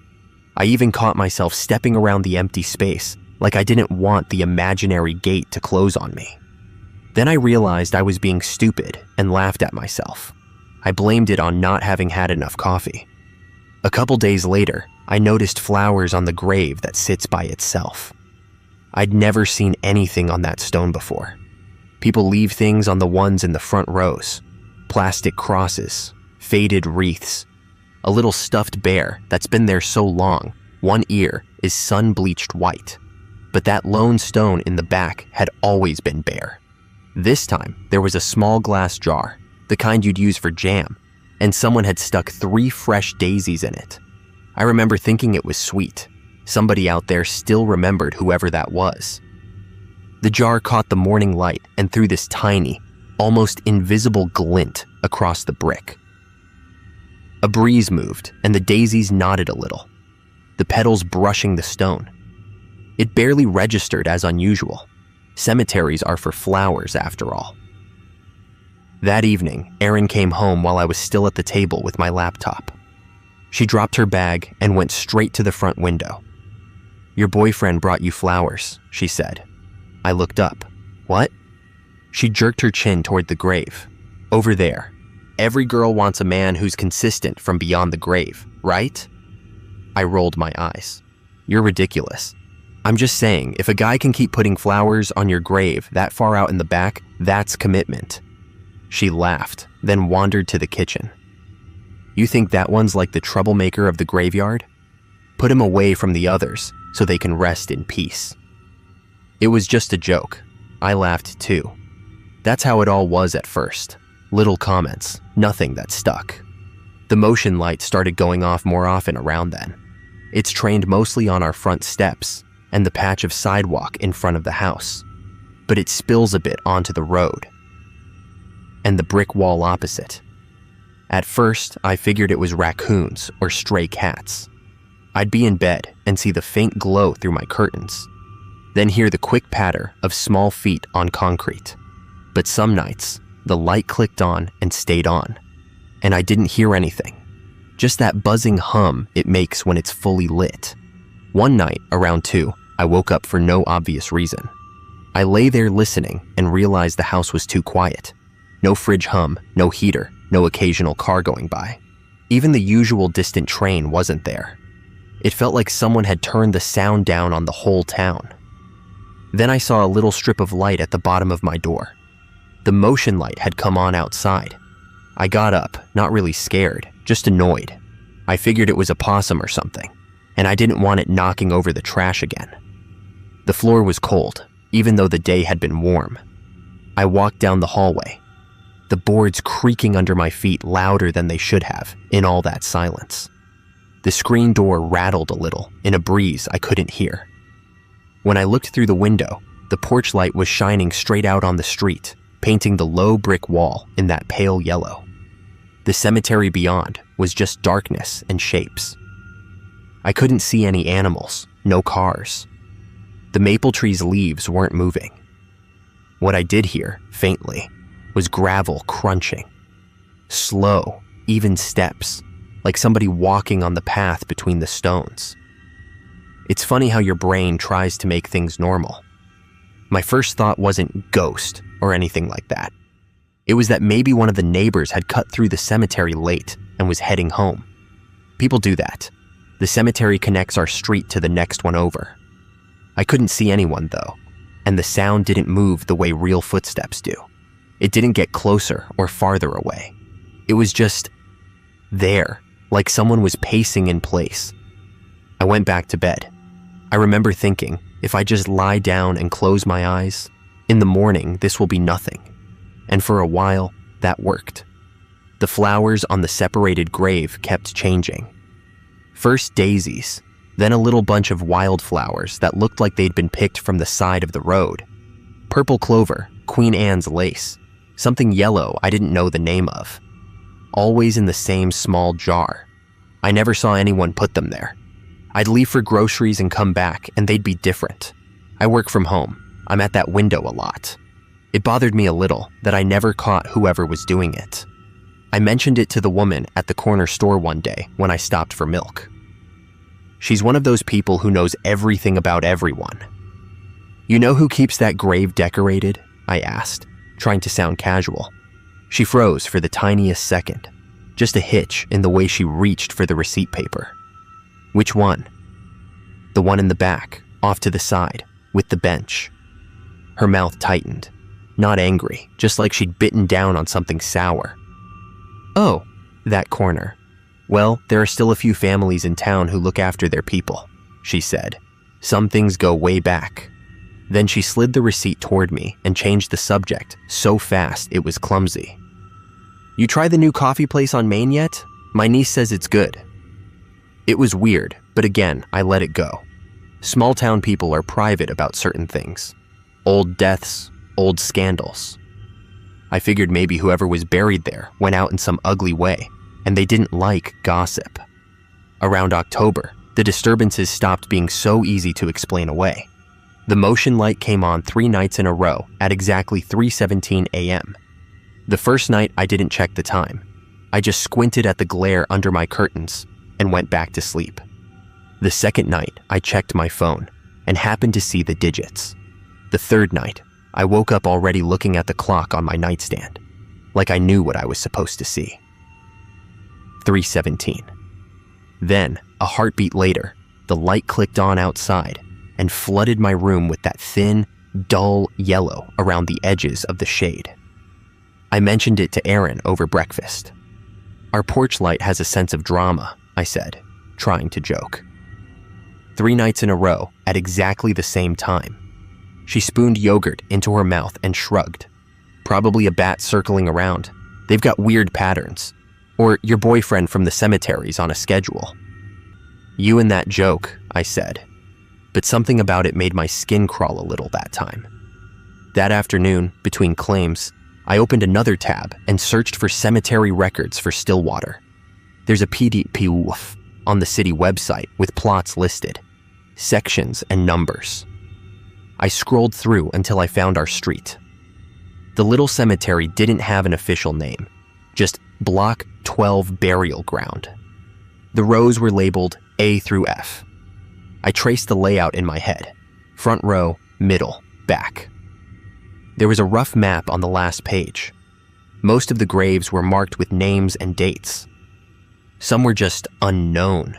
I even caught myself stepping around the empty space like I didn't want the imaginary gate to close on me. Then I realized I was being stupid and laughed at myself. I blamed it on not having had enough coffee. A couple days later, I noticed flowers on the grave that sits by itself. I'd never seen anything on that stone before. People leave things on the ones in the front rows. Plastic crosses, faded wreaths, a little stuffed bear that's been there so long, one ear is sun-bleached white. But that lone stone in the back had always been bare. This time, there was a small glass jar, the kind you'd use for jam, and someone had stuck 3 fresh daisies in it. I remember thinking it was sweet. Somebody out there still remembered whoever that was. The jar caught the morning light and threw this tiny, almost invisible glint across the brick. A breeze moved and the daisies nodded a little, the petals brushing the stone. It barely registered as unusual. Cemeteries are for flowers, after all. That evening, Erin came home while I was still at the table with my laptop. She dropped her bag and went straight to the front window. "Your boyfriend brought you flowers," she said. I looked up. "What?" She jerked her chin toward the grave. "Over there. Every girl wants a man who's consistent from beyond the grave, right?" I rolled my eyes. "You're ridiculous. I'm just saying, if a guy can keep putting flowers on your grave that far out in the back, that's commitment." She laughed, then wandered to the kitchen. "You think that one's like the troublemaker of the graveyard? Put him away from the others so they can rest in peace." It was just a joke. I laughed too. That's how it all was at first. Little comments, nothing that stuck. The motion light started going off more often around then. It's trained mostly on our front steps and the patch of sidewalk in front of the house, but it spills a bit onto the road and the brick wall opposite. At first, I figured it was raccoons or stray cats. I'd be in bed and see the faint glow through my curtains, then hear the quick patter of small feet on concrete. But some nights, the light clicked on and stayed on, and I didn't hear anything, just that buzzing hum it makes when it's fully lit. One night, around 2, I woke up for no obvious reason. I lay there listening and realized the house was too quiet. No fridge hum, no heater, no occasional car going by. Even the usual distant train wasn't there. It felt like someone had turned the sound down on the whole town. Then I saw a little strip of light at the bottom of my door. The motion light had come on outside. I got up, not really scared, just annoyed. I figured it was a possum or something, and I didn't want it knocking over the trash again. The floor was cold, even though the day had been warm. I walked down the hallway, the boards creaking under my feet louder than they should have in all that silence. The screen door rattled a little in a breeze I couldn't hear. When I looked through the window, the porch light was shining straight out on the street, painting the low brick wall in that pale yellow. The cemetery beyond was just darkness and shapes. I couldn't see any animals, no cars. The maple tree's leaves weren't moving. What I did hear, faintly, was gravel crunching. Slow, even steps, like somebody walking on the path between the stones. It's funny how your brain tries to make things normal. My first thought wasn't ghost or anything like that. It was that maybe one of the neighbors had cut through the cemetery late and was heading home. People do that. The cemetery connects our street to the next one over. I couldn't see anyone though, and the sound didn't move the way real footsteps do. It didn't get closer or farther away. It was just there, like someone was pacing in place. I went back to bed. I remember thinking, if I just lie down and close my eyes, in the morning this will be nothing. And for a while, that worked. The flowers on the separated grave kept changing. First daisies, then a little bunch of wildflowers that looked like they'd been picked from the side of the road. Purple clover, Queen Anne's lace, something yellow I didn't know the name of. Always in the same small jar. I never saw anyone put them there. I'd leave for groceries and come back, and they'd be different. I work from home. I'm at that window a lot. It bothered me a little that I never caught whoever was doing it. I mentioned it to the woman at the corner store one day when I stopped for milk. She's one of those people who knows everything about everyone. "You know who keeps that grave decorated?" I asked, trying to sound casual. She froze for the tiniest second, just a hitch in the way she reached for the receipt paper. "Which one?" "The one in the back, off to the side, with the bench." Her mouth tightened, not angry, just like she'd bitten down on something sour. "Oh, that corner. Well, there are still a few families in town who look after their people," she said. "Some things go way back." Then she slid the receipt toward me and changed the subject so fast it was clumsy. "You try the new coffee place on Main yet? My niece says it's good." It was weird, but again, I let it go. Small town people are private about certain things. Old deaths, old scandals. I figured maybe whoever was buried there went out in some ugly way, and they didn't like gossip. Around October, the disturbances stopped being so easy to explain away. The motion light came on 3 nights in a row at exactly 3:17 a.m. The first night I didn't check the time. I just squinted at the glare under my curtains and went back to sleep. The second night, I checked my phone and happened to see the digits. The third night, I woke up already looking at the clock on my nightstand, like I knew what I was supposed to see. 3:17. Then, a heartbeat later, the light clicked on outside and flooded my room with that thin, dull yellow around the edges of the shade. I mentioned it to Aaron over breakfast. "Our porch light has a sense of drama," I said, trying to joke. 3 nights in a row at exactly the same time. She spooned yogurt into her mouth and shrugged. "Probably a bat circling around. They've got weird patterns. Or your boyfriend from the cemeteries on a schedule." "You and that joke," I said. But something about it made my skin crawl a little that time. That afternoon, between claims, I opened another tab and searched for cemetery records for Stillwater. There's a PDF on the city website with plots listed, sections and numbers. I scrolled through until I found our street. The little cemetery didn't have an official name, just Block 12 Burial Ground. The rows were labeled A through F. I traced the layout in my head: front row, middle, back. There was a rough map on the last page. Most of the graves were marked with names and dates. Some were just unknown.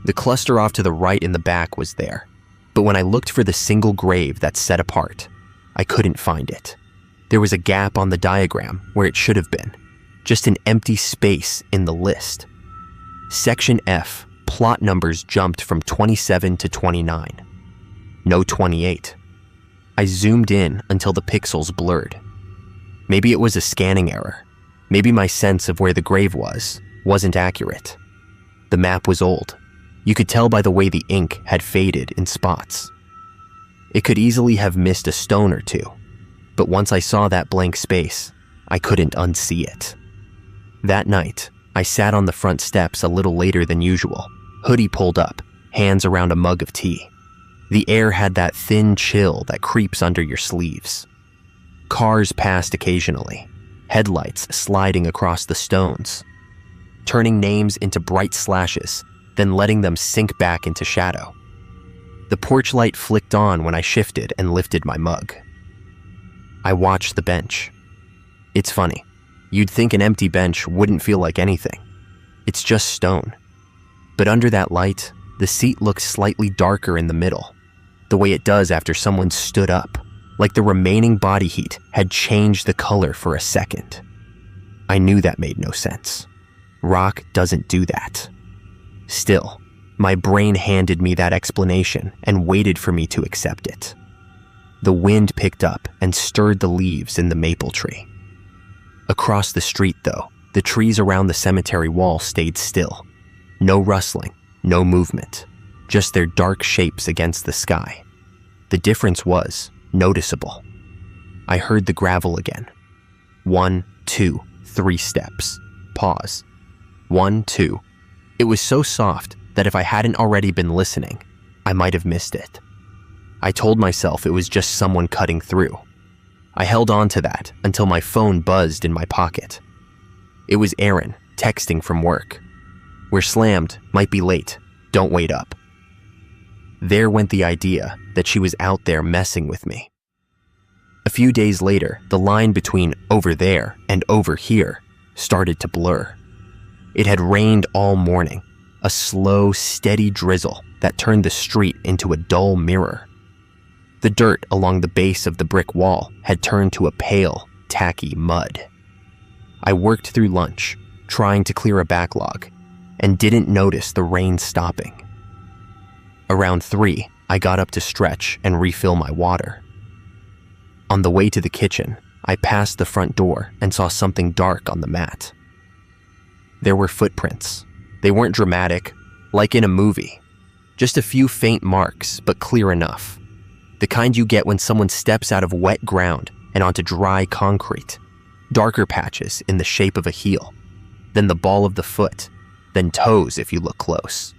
The cluster off to the right in the back was there, but when I looked for the single grave that's set apart, I couldn't find it. There was a gap on the diagram where it should have been, just an empty space in the list. Section F, plot numbers jumped from 27 to 29. No 28. I zoomed in until the pixels blurred. Maybe it was a scanning error. Maybe my sense of where the grave was wasn't accurate. The map was old. You could tell by the way the ink had faded in spots. It could easily have missed a stone or two, but once I saw that blank space, I couldn't unsee it. That night, I sat on the front steps a little later than usual, hoodie pulled up, hands around a mug of tea. The air had that thin chill that creeps under your sleeves. Cars passed occasionally, headlights sliding across the stones, turning names into bright slashes, then letting them sink back into shadow. The porch light flicked on when I shifted and lifted my mug. I watched the bench. It's funny. You'd think an empty bench wouldn't feel like anything. It's just stone. But under that light, the seat looked slightly darker in the middle, the way it does after someone stood up, like the remaining body heat had changed the color for a second. I knew that made no sense. Rock doesn't do that. Still, my brain handed me that explanation and waited for me to accept it. The wind picked up and stirred the leaves in the maple tree. Across the street, though, the trees around the cemetery wall stayed still. No rustling, no movement, just their dark shapes against the sky. The difference was noticeable. I heard the gravel again. 1, 2, 3 steps. Pause. 1, 2. It was so soft that if I hadn't already been listening, I might have missed it. I told myself it was just someone cutting through. I held on to that until my phone buzzed in my pocket. It was Erin, texting from work. "We're slammed, might be late, don't wait up." There went the idea that she was out there messing with me. A few days later, the line between over there and over here started to blur. It had rained all morning, a slow, steady drizzle that turned the street into a dull mirror. The dirt along the base of the brick wall had turned to a pale, tacky mud. I worked through lunch, trying to clear a backlog, and didn't notice the rain stopping. Around 3, I got up to stretch and refill my water. On the way to the kitchen, I passed the front door and saw something dark on the mat. There were footprints. They weren't dramatic, like in a movie. Just a few faint marks, but clear enough. The kind you get when someone steps out of wet ground and onto dry concrete. Darker patches in the shape of a heel, then the ball of the foot, then toes if you look close.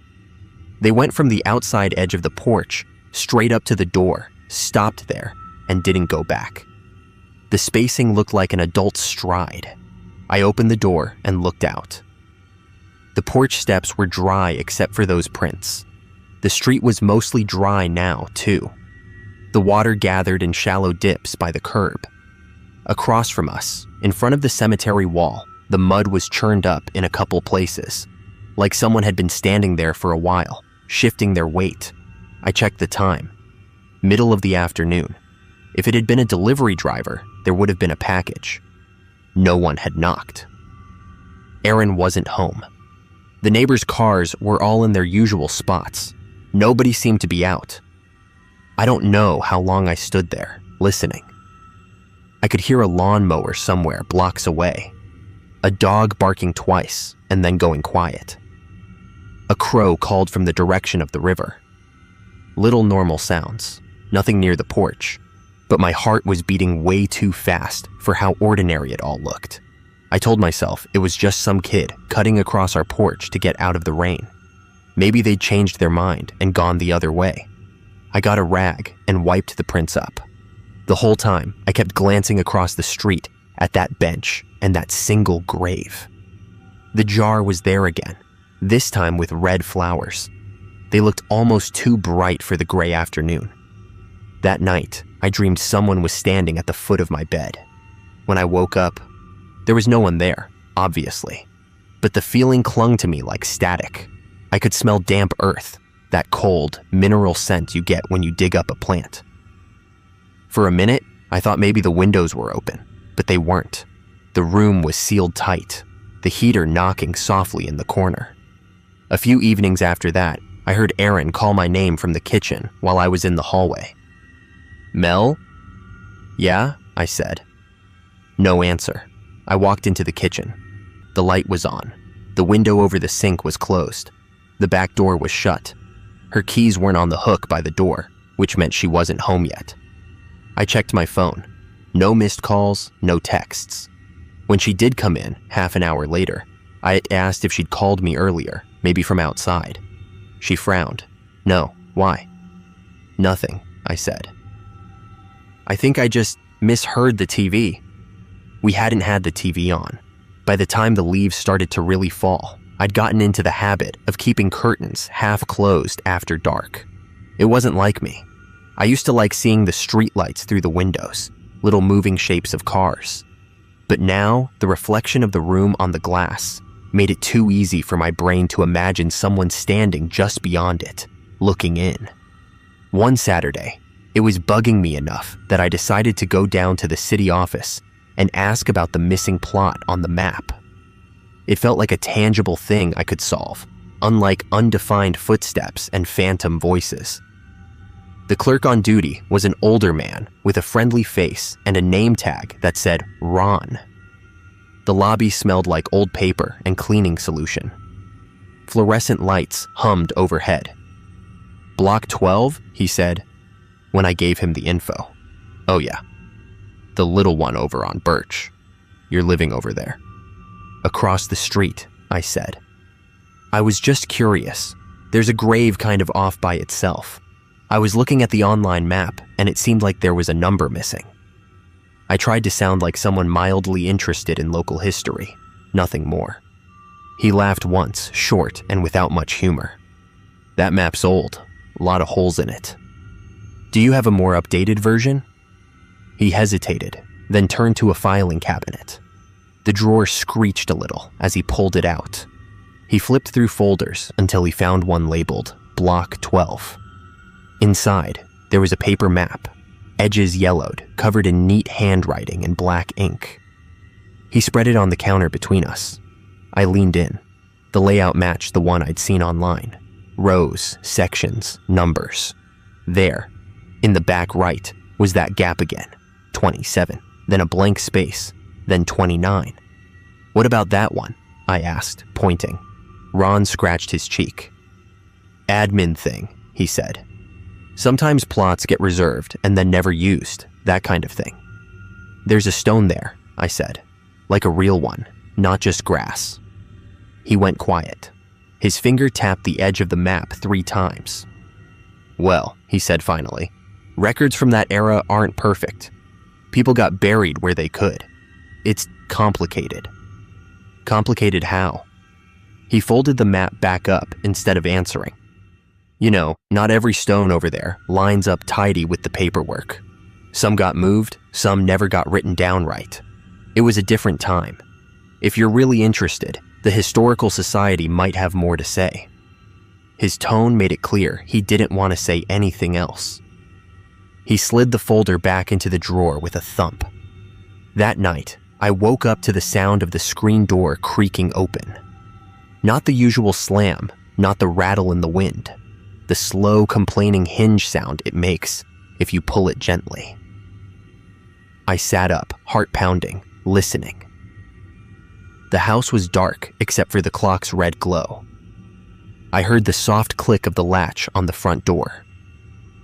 They went from the outside edge of the porch straight up to the door, stopped there, and didn't go back. The spacing looked like an adult's stride. I opened the door and looked out. The porch steps were dry except for those prints. The street was mostly dry now, too. The water gathered in shallow dips by the curb. Across from us, in front of the cemetery wall, the mud was churned up in a couple places, like someone had been standing there for a while, shifting their weight. I checked the time. Middle of the afternoon. If it had been a delivery driver, there would have been a package. No one had knocked. Erin wasn't home. The neighbors' cars were all in their usual spots. Nobody seemed to be out. I don't know how long I stood there, listening. I could hear a lawnmower somewhere blocks away, a dog barking twice and then going quiet. A crow called from the direction of the river. Little normal sounds, nothing near the porch, but my heart was beating way too fast for how ordinary it all looked. I told myself it was just some kid cutting across our porch to get out of the rain. Maybe they'd changed their mind and gone the other way. I got a rag and wiped the prints up. The whole time, I kept glancing across the street at that bench and that single grave. The jar was there again, this time with red flowers. They looked almost too bright for the gray afternoon. That night, I dreamed someone was standing at the foot of my bed. When I woke up, there was no one there, obviously, but the feeling clung to me like static. I could smell damp earth, that cold, mineral scent you get when you dig up a plant. For a minute, I thought maybe the windows were open, but they weren't. The room was sealed tight, the heater knocking softly in the corner. A few evenings after that, I heard Erin call my name from the kitchen while I was in the hallway. "Mel?" "Yeah," I said. No answer. I walked into the kitchen. The light was on. The window over the sink was closed, The back door was shut. Her keys weren't on the hook by the door, which meant she wasn't home yet. I checked my phone. No missed calls, no texts. When she did come in, half an hour later, I asked if she'd called me earlier, maybe from outside. She frowned. No, why? Nothing, I said. I think I just misheard the TV. We hadn't had the TV on. By the time the leaves started to really fall, I'd gotten into the habit of keeping curtains half closed after dark. It wasn't like me. I used to like seeing the streetlights through the windows, little moving shapes of cars. But now, the reflection of the room on the glass made it too easy for my brain to imagine someone standing just beyond it, looking in. One Saturday, it was bugging me enough that I decided to go down to the city office and ask about the missing plot on the map. It felt like a tangible thing I could solve, unlike undefined footsteps and phantom voices. The clerk on duty was an older man with a friendly face and a name tag that said Ron. The lobby smelled like old paper and cleaning solution. Fluorescent lights hummed overhead. Block 12, he said, when I gave him the info. Oh yeah, the little one over on Birch. You're living over there. Across the street, I said. I was just curious. There's a grave kind of off by itself. I was looking at the online map, and it seemed like there was a number missing. I tried to sound like someone mildly interested in local history, nothing more. He laughed once, short and without much humor. That map's old, a lot of holes in it. Do you have a more updated version? He hesitated, then turned to a filing cabinet. The drawer screeched a little as he pulled it out. He flipped through folders until he found one labeled Block 12. Inside, there was a paper map, edges yellowed, covered in neat handwriting in black ink. He spread it on the counter between us. I leaned in. The layout matched the one I'd seen online. Rows, sections, numbers. There, in the back right, was that gap again. 27, then a blank space, then 29. What about that one? I asked, pointing. Ron scratched his cheek. Admin thing, he said. Sometimes plots get reserved and then never used, that kind of thing. There's a stone there, I said, like a real one, not just grass. He went quiet. His finger tapped the edge of the map 3 times. Well, he said finally, records from that era aren't perfect. People got buried where they could. It's complicated. Complicated how? He folded the map back up instead of answering. You know, not every stone over there lines up tidy with the paperwork. Some got moved, some never got written down right. It was a different time. If you're really interested, the Historical Society might have more to say. His tone made it clear he didn't want to say anything else. He slid the folder back into the drawer with a thump. That night, I woke up to the sound of the screen door creaking open. Not the usual slam, not the rattle in the wind. The slow, complaining hinge sound it makes if you pull it gently. I sat up, heart pounding, listening. The house was dark except for the clock's red glow. I heard the soft click of the latch on the front door.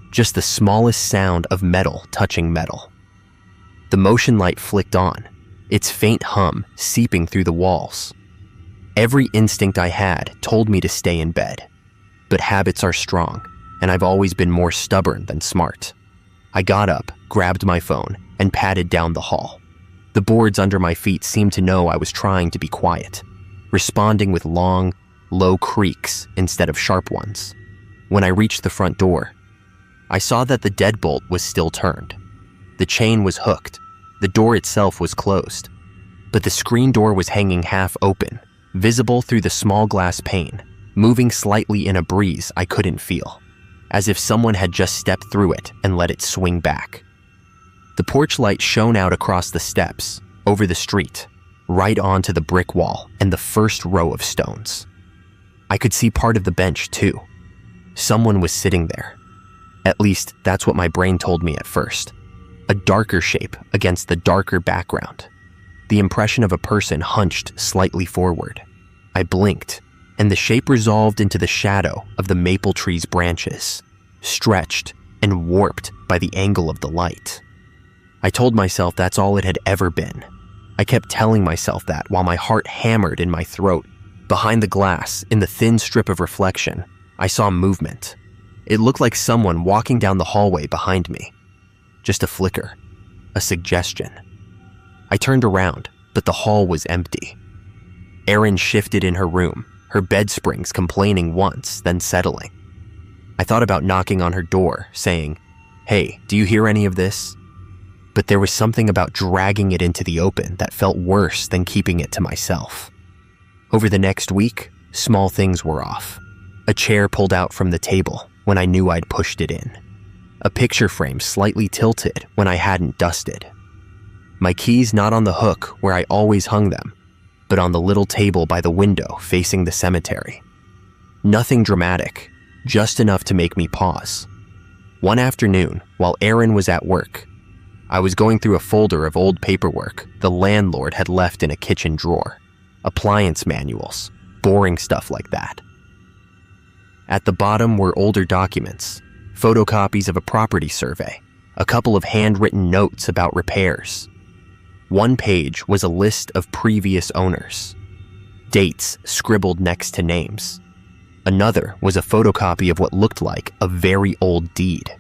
Just the smallest sound of metal touching metal. The motion light flicked on, its faint hum seeping through the walls. Every instinct I had told me to stay in bed. But habits are strong, and I've always been more stubborn than smart. I got up, grabbed my phone, and padded down the hall. The boards under my feet seemed to know I was trying to be quiet, responding with long, low creaks instead of sharp ones. When I reached the front door, I saw that the deadbolt was still turned. The chain was hooked. The door itself was closed. But the screen door was hanging half open, visible through the small glass pane, moving slightly in a breeze I couldn't feel, as if someone had just stepped through it and let it swing back. The porch light shone out across the steps, over the street, right onto the brick wall and the first row of stones. I could see part of the bench too. Someone was sitting there. At least, that's what my brain told me at first. A darker shape against the darker background. The impression of a person hunched slightly forward. I blinked, and the shape resolved into the shadow of the maple tree's branches, stretched and warped by the angle of the light. I told myself that's all it had ever been. I kept telling myself that while my heart hammered in my throat. Behind the glass, in the thin strip of reflection, I saw movement. It looked like someone walking down the hallway behind me. Just a flicker, a suggestion. I turned around, but the hall was empty. Erin shifted in her room, her bed springs complaining once, then settling. I thought about knocking on her door, saying, "Hey, do you hear any of this?" But there was something about dragging it into the open that felt worse than keeping it to myself. Over the next week, small things were off. A chair pulled out from the table when I knew I'd pushed it in. A picture frame slightly tilted when I hadn't dusted. My keys not on the hook where I always hung them, but on the little table by the window facing the cemetery. Nothing dramatic, just enough to make me pause. One afternoon, while Erin was at work, I was going through a folder of old paperwork the landlord had left in a kitchen drawer. Appliance manuals, boring stuff like that. At the bottom were older documents, photocopies of a property survey, a couple of handwritten notes about repairs. One page was a list of previous owners, dates scribbled next to names. Another was a photocopy of what looked like a very old deed.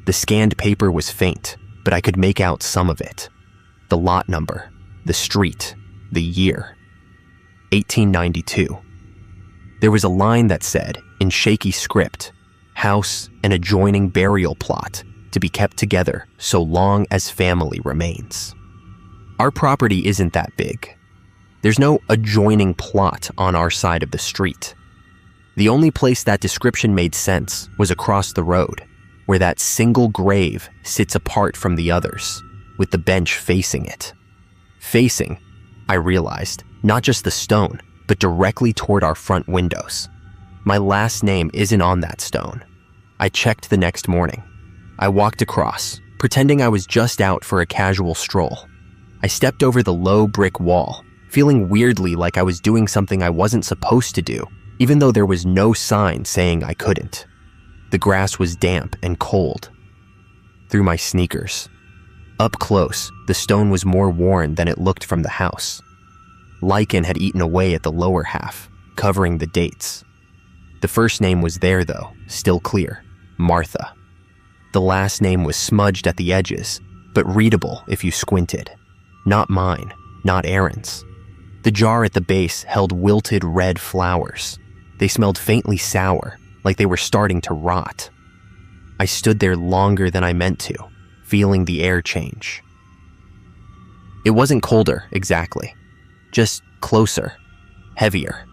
The scanned paper was faint, but I could make out some of it. The lot number, the street, the year. 1892. There was a line that said, in shaky script, "House and adjoining burial plot to be kept together so long as family remains." Our property isn't that big. There's no adjoining plot on our side of the street. The only place that description made sense was across the road, where that single grave sits apart from the others, with the bench facing it. Facing, I realized, not just the stone, but directly toward our front windows. My last name isn't on that stone. I checked the next morning. I walked across, pretending I was just out for a casual stroll. I stepped over the low brick wall, feeling weirdly like I was doing something I wasn't supposed to do, even though there was no sign saying I couldn't. The grass was damp and cold. Through my sneakers. Up close, the stone was more worn than it looked from the house. Lichen had eaten away at the lower half, covering the dates. The first name was there though, still clear, Martha. The last name was smudged at the edges, but readable if you squinted. Not mine, not Erin's. The jar at the base held wilted red flowers. They smelled faintly sour, like they were starting to rot. I stood there longer than I meant to, feeling the air change. It wasn't colder, exactly. Just closer, heavier,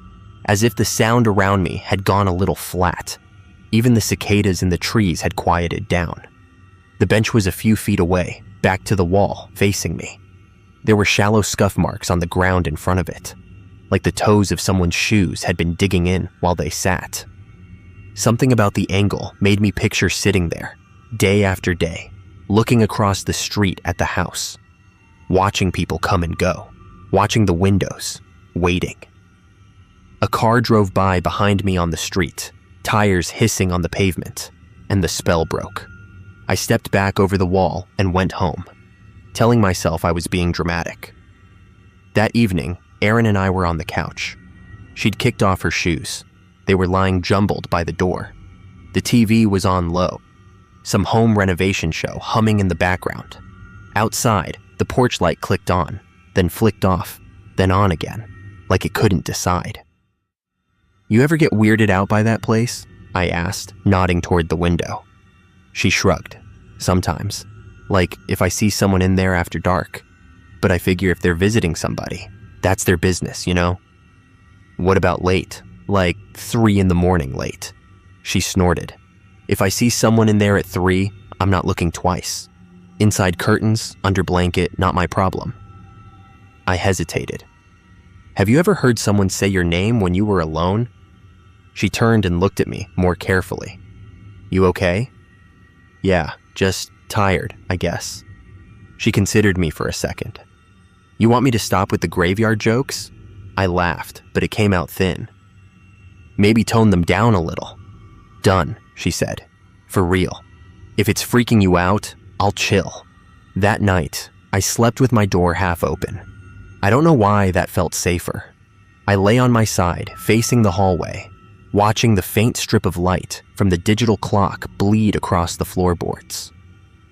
as if the sound around me had gone a little flat. Even the cicadas in the trees had quieted down. The bench was a few feet away, back to the wall, facing me. There were shallow scuff marks on the ground in front of it, like the toes of someone's shoes had been digging in while they sat. Something about the angle made me picture sitting there, day after day, looking across the street at the house, watching people come and go, watching the windows, waiting. A car drove by behind me on the street, tires hissing on the pavement, and the spell broke. I stepped back over the wall and went home, telling myself I was being dramatic. That evening, Erin and I were on the couch. She'd kicked off her shoes. They were lying jumbled by the door. The TV was on low, some home renovation show humming in the background. Outside, the porch light clicked on, then flicked off, then on again, like it couldn't decide. "You ever get weirded out by that place?" I asked, nodding toward the window. She shrugged. "Sometimes. Like if I see someone in there after dark. But I figure if they're visiting somebody, that's their business, you know?" "What about late? Like 3 a.m. late?" She snorted. "If I see someone in there at 3, I'm not looking twice. Inside curtains, under blanket, not my problem." I hesitated. "Have you ever heard someone say your name when you were alone?" She turned and looked at me more carefully. "You okay?" "Yeah, just tired, I guess." She considered me for a second. "You want me to stop with the graveyard jokes?" I laughed, but it came out thin. Maybe tone them down a little. Done, she said. For real. If it's freaking you out, I'll chill. That night, I slept with my door half open. I don't know why that felt safer. I lay on my side, facing the hallway, watching the faint strip of light from the digital clock bleed across the floorboards.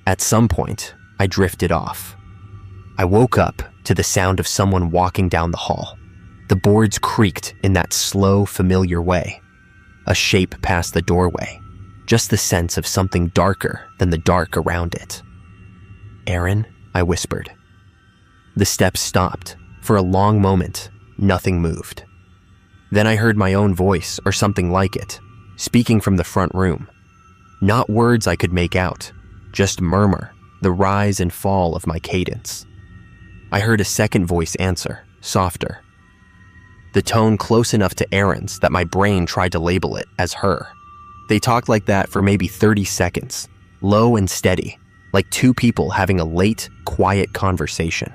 At some point, I drifted off. I woke up to the sound of someone walking down the hall. The boards creaked in that slow, familiar way. A shape passed the doorway, just the sense of something darker than the dark around it. "Aaron," I whispered. The steps stopped. For a long moment, nothing moved. Then I heard my own voice, or something like it, speaking from the front room. Not words I could make out, just murmur, the rise and fall of my cadence. I heard a second voice answer, softer. The tone close enough to Aaron's that my brain tried to label it as her. They talked like that for maybe 30 seconds, low and steady, like two people having a late, quiet conversation.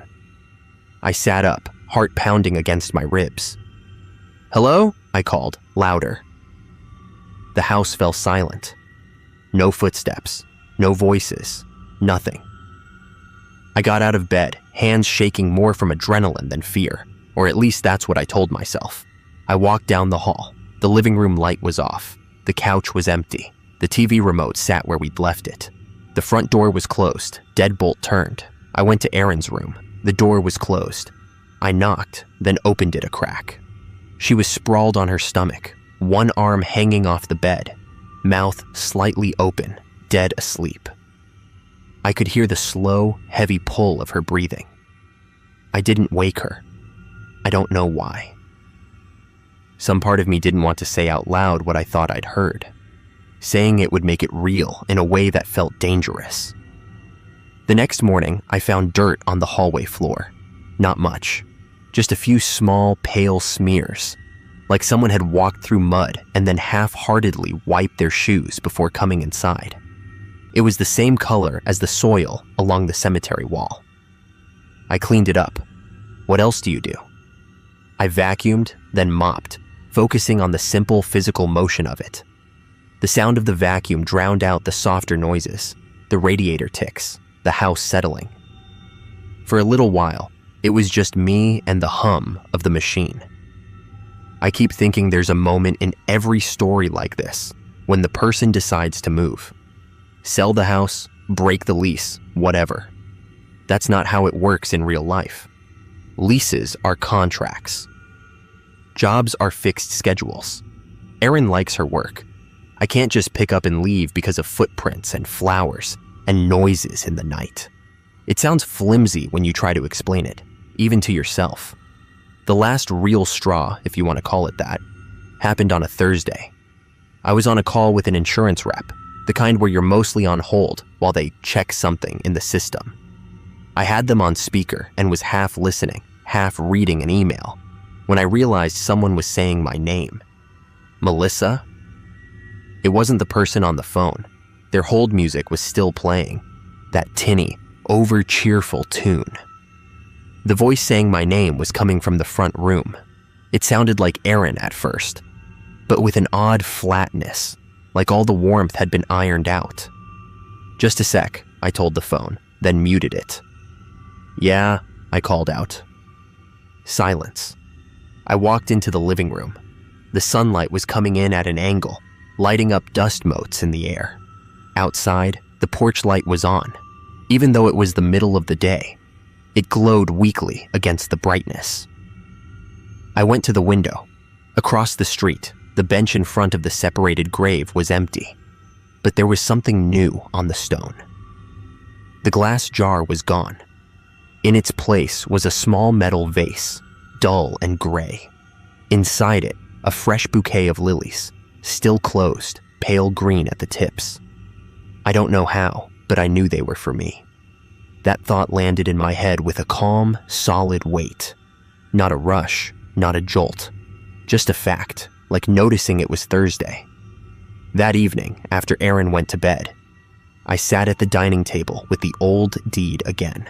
I sat up, heart pounding against my ribs. "Hello?" I called, louder. The house fell silent. No footsteps, no voices, nothing. I got out of bed, hands shaking more from adrenaline than fear, or at least that's what I told myself. I walked down the hall. The living room light was off. The couch was empty. The TV remote sat where we'd left it. The front door was closed, deadbolt turned. I went to Erin's room. The door was closed. I knocked, then opened it a crack. She was sprawled on her stomach, one arm hanging off the bed, mouth slightly open, dead asleep. I could hear the slow, heavy pull of her breathing. I didn't wake her. I don't know why. Some part of me didn't want to say out loud what I thought I'd heard. Saying it would make it real in a way that felt dangerous. The next morning, I found dirt on the hallway floor. Not much. Just a few small, pale smears, like someone had walked through mud and then half-heartedly wiped their shoes before coming inside. It was the same color as the soil along the cemetery wall. I cleaned it up. What else do you do? I vacuumed, then mopped, focusing on the simple physical motion of it. The sound of the vacuum drowned out the softer noises, the radiator ticks, the house settling. For a little while, it was just me and the hum of the machine. I keep thinking there's a moment in every story like this when the person decides to move. Sell the house, break the lease, whatever. That's not how it works in real life. Leases are contracts. Jobs are fixed schedules. Erin likes her work. I can't just pick up and leave because of footprints and flowers and noises in the night. It sounds flimsy when you try to explain it, even to yourself. The last real straw, if you want to call it that, happened on a Thursday. I was on a call with an insurance rep, the kind where you're mostly on hold while they check something in the system. I had them on speaker and was half listening, half reading an email, when I realized someone was saying my name. Melissa? It wasn't the person on the phone. Their hold music was still playing, that tinny, over-cheerful tune. The voice saying my name was coming from the front room. It sounded like Erin at first, but with an odd flatness, like all the warmth had been ironed out. "Just a sec," I told the phone, then muted it. "Yeah," I called out. Silence. I walked into the living room. The sunlight was coming in at an angle, lighting up dust motes in the air. Outside, the porch light was on, even though it was the middle of the day. It glowed weakly against the brightness. I went to the window. Across the street, the bench in front of the separated grave was empty, but there was something new on the stone. The glass jar was gone. In its place was a small metal vase, dull and gray. Inside it, a fresh bouquet of lilies, still closed, pale green at the tips. I don't know how, but I knew they were for me. That thought landed in my head with a calm, solid weight. Not a rush, not a jolt. Just a fact, like noticing it was Thursday. That evening, after Erin went to bed, I sat at the dining table with the old deed again.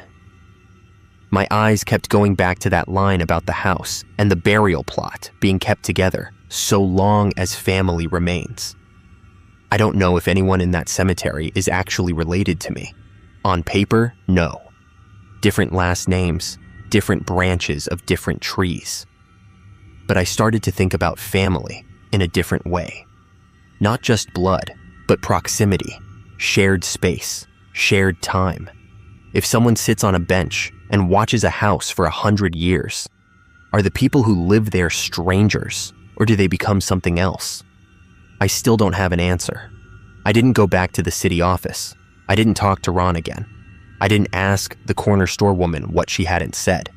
My eyes kept going back to that line about the house and the burial plot being kept together so long as family remains. I don't know if anyone in that cemetery is actually related to me. On paper, no. Different last names, different branches of different trees. But I started to think about family in a different way. Not just blood, but proximity, shared space, shared time. If someone sits on a bench and watches a house for 100 years, are the people who live there strangers, or do they become something else? I still don't have an answer. I didn't go back to the city office. I didn't talk to Ron again. I didn't ask the corner store woman what she hadn't said.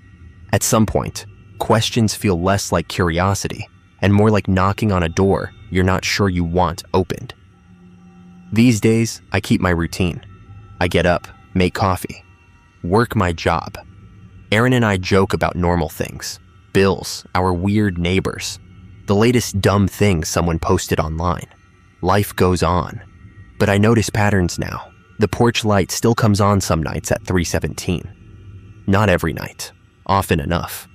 At some point, questions feel less like curiosity and more like knocking on a door you're not sure you want opened. These days, I keep my routine. I get up, make coffee, work my job. Aaron and I joke about normal things, bills, our weird neighbors, the latest dumb thing someone posted online. Life goes on. But I notice patterns now. The porch light still comes on some nights at 3:17. Not every night, often enough.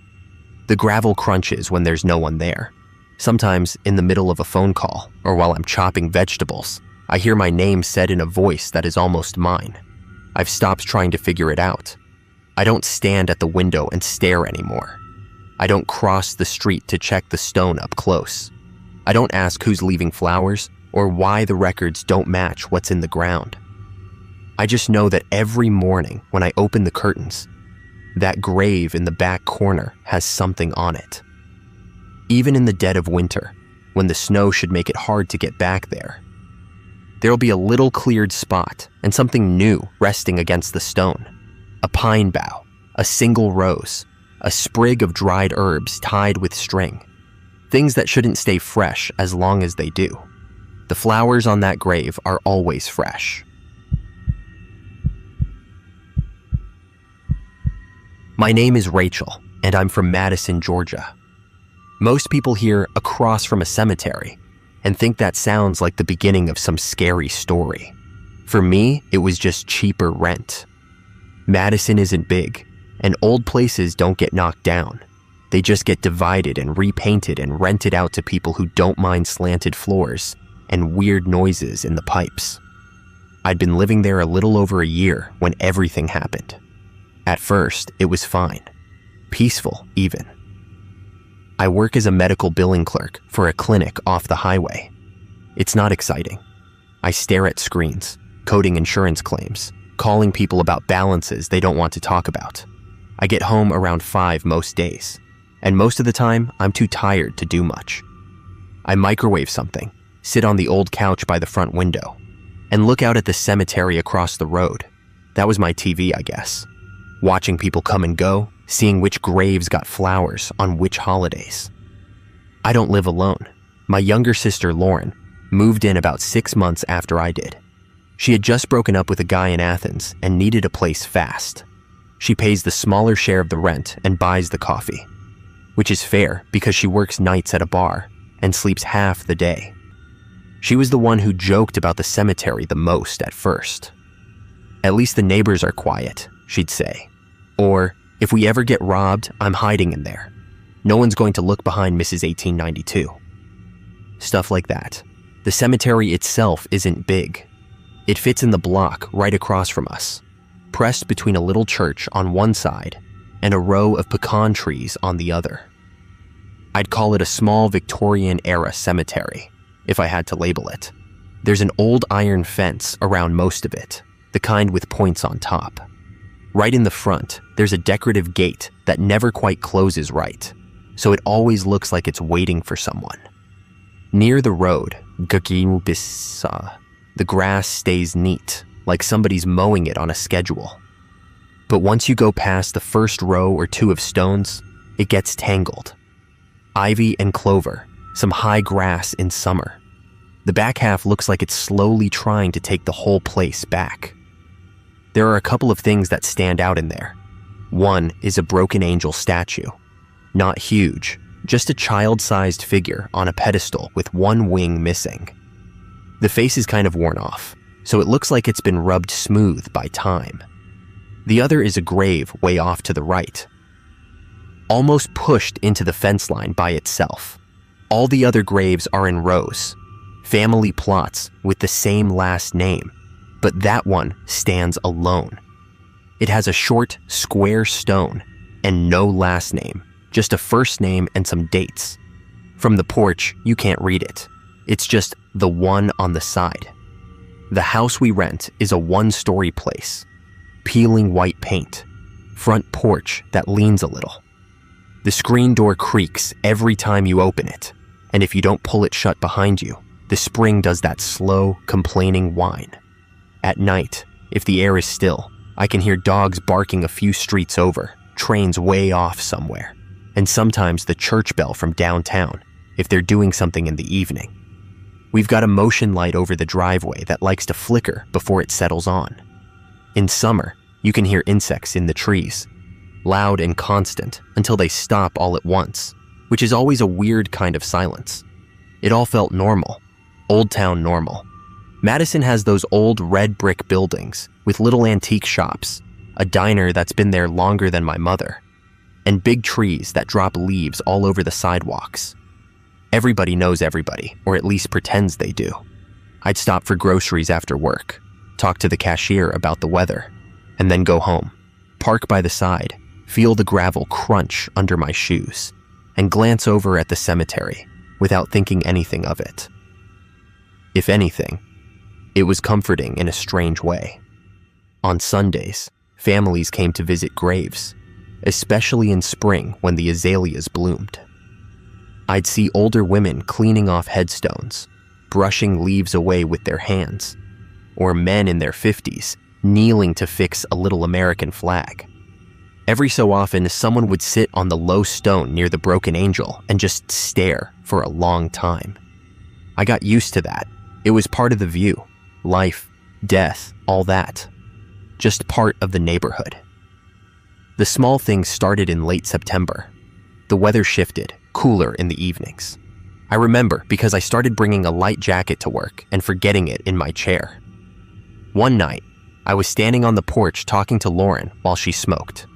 The gravel crunches when there's no one there. Sometimes in the middle of a phone call or while I'm chopping vegetables, I hear my name said in a voice that is almost mine. I've stopped trying to figure it out. I don't stand at the window and stare anymore. I don't cross the street to check the stone up close. I don't ask who's leaving flowers or why the records don't match what's in the ground. I just know that every morning when I open the curtains, that grave in the back corner has something on it. Even in the dead of winter, when the snow should make it hard to get back there, there'll be a little cleared spot and something new resting against the stone. A pine bough, a single rose, a sprig of dried herbs tied with string. Things that shouldn't stay fresh as long as they do. The flowers on that grave are always fresh. My name is Rachel, and I'm from Madison, Georgia. Most people hear across from a cemetery and think that sounds like the beginning of some scary story. For me, it was just cheaper rent. Madison isn't big, and old places don't get knocked down. They just get divided and repainted and rented out to people who don't mind slanted floors and weird noises in the pipes. I'd been living there a little over a year when everything happened. At first, it was fine. Peaceful, even. I work as a medical billing clerk for a clinic off the highway. It's not exciting. I stare at screens, coding insurance claims, calling people about balances they don't want to talk about. I get home around 5 most days, and most of the time, I'm too tired to do much. I microwave something, sit on the old couch by the front window, and look out at the cemetery across the road. That was my TV, I guess. Watching people come and go, seeing which graves got flowers on which holidays. I don't live alone. My younger sister, Lauren, moved in about 6 months after I did. She had just broken up with a guy in Athens and needed a place fast. She pays the smaller share of the rent and buys the coffee, which is fair because she works nights at a bar and sleeps half the day. She was the one who joked about the cemetery the most at first. "At least the neighbors are quiet," she'd say. Or, "If we ever get robbed, I'm hiding in there. No one's going to look behind Mrs. 1892. Stuff like that. The cemetery itself isn't big. It fits in the block right across from us, pressed between a little church on one side and a row of pecan trees on the other. I'd call it a small Victorian-era cemetery, if I had to label it. There's an old iron fence around most of it, the kind with points on top. Right in the front, there's a decorative gate that never quite closes right, so it always looks like it's waiting for someone. Near the road, the grass stays neat, like somebody's mowing it on a schedule. But once you go past the first row or two of stones, it gets tangled. Ivy and clover, some high grass in summer. The back half looks like it's slowly trying to take the whole place back. There are a couple of things that stand out in there. One is a broken angel statue. Not huge, just a child-sized figure on a pedestal with one wing missing. The face is kind of worn off, so it looks like it's been rubbed smooth by time. The other is a grave way off to the right, almost pushed into the fence line by itself. All the other graves are in rows, family plots with the same last name, but that one stands alone. It has a short, square stone and no last name, just a first name and some dates. From the porch, you can't read it. It's just the one on the side. The house we rent is a one-story place. Peeling white paint. Front porch that leans a little. The screen door creaks every time you open it, and if you don't pull it shut behind you, the spring does that slow, complaining whine. At night, if the air is still, I can hear dogs barking a few streets over, trains way off somewhere, and sometimes the church bell from downtown if they're doing something in the evening. We've got a motion light over the driveway that likes to flicker before it settles on. In summer, you can hear insects in the trees, loud and constant until they stop all at once, which is always a weird kind of silence. It all felt normal, Old Town normal. Madison has those old red brick buildings with little antique shops, a diner that's been there longer than my mother, and big trees that drop leaves all over the sidewalks. Everybody knows everybody, or at least pretends they do. I'd stop for groceries after work, talk to the cashier about the weather, and then go home, park by the side, feel the gravel crunch under my shoes, and glance over at the cemetery without thinking anything of it. If anything, it was comforting in a strange way. On Sundays, families came to visit graves, especially in spring when the azaleas bloomed. I'd see older women cleaning off headstones, brushing leaves away with their hands, or men in their 50s kneeling to fix a little American flag. Every so often, someone would sit on the low stone near the broken angel and just stare for a long time. I got used to that. It was part of the view. Life, death, all that. Just part of the neighborhood. The small things started in late September. The weather shifted, cooler in the evenings. I remember because I started bringing a light jacket to work and forgetting it in my chair. One night, I was standing on the porch talking to Lauren while she smoked.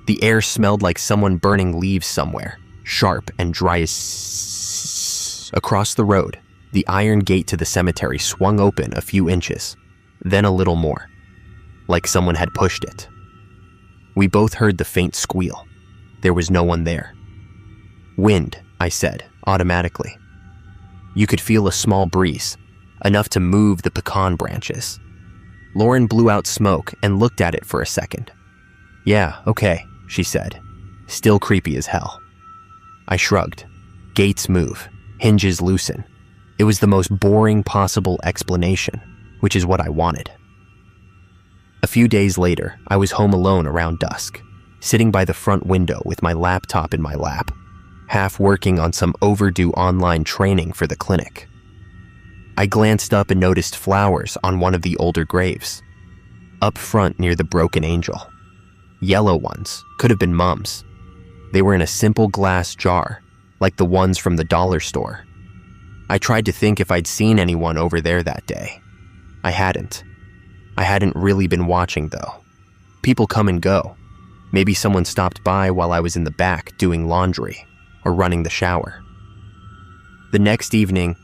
The air smelled like someone burning leaves somewhere, sharp and dry as... Across the road, the iron gate to the cemetery swung open a few inches, then a little more, like someone had pushed it. We both heard the faint squeal. There was no one there. Wind, I said, automatically. You could feel a small breeze, enough to move the pecan branches. Lauren blew out smoke and looked at it for a second. Yeah, okay, she said, still creepy as hell. I shrugged. Gates move, hinges loosen. It was the most boring possible explanation, which is what I wanted. A few days later, I was home alone around dusk, sitting by the front window with my laptop in my lap, half working on some overdue online training for the clinic. I glanced up and noticed flowers on one of the older graves, up front near the broken angel. Yellow ones, could have been Mom's. They were in a simple glass jar, like the ones from the dollar store. I tried to think if I'd seen anyone over there that day. I hadn't. I hadn't really been watching, though. People come and go. Maybe someone stopped by while I was in the back doing laundry or running the shower. The next evening,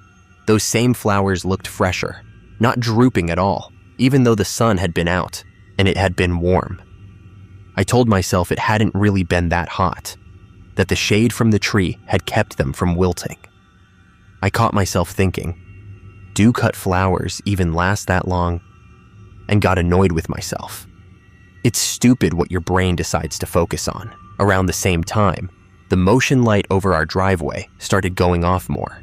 those same flowers looked fresher, not drooping at all, even though the sun had been out and it had been warm. I told myself it hadn't really been that hot, that the shade from the tree had kept them from wilting. I caught myself thinking, do cut flowers even last that long? And got annoyed with myself. It's stupid what your brain decides to focus on. Around the same time, the motion light over our driveway started going off more.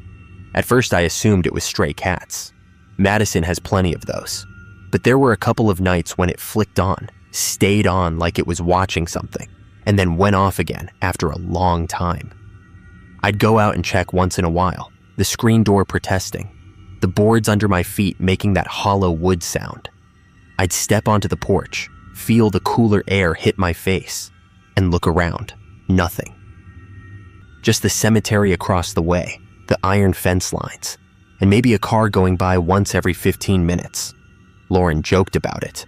At first I assumed it was stray cats. Madison has plenty of those. But there were a couple of nights when it flicked on, stayed on like it was watching something, and then went off again after a long time. I'd go out and check once in a while, the screen door protesting, the boards under my feet making that hollow wood sound. I'd step onto the porch, feel the cooler air hit my face, and look around. Nothing. Just the cemetery across the way, the iron fence lines, and maybe a car going by once every 15 minutes. Lauren joked about it.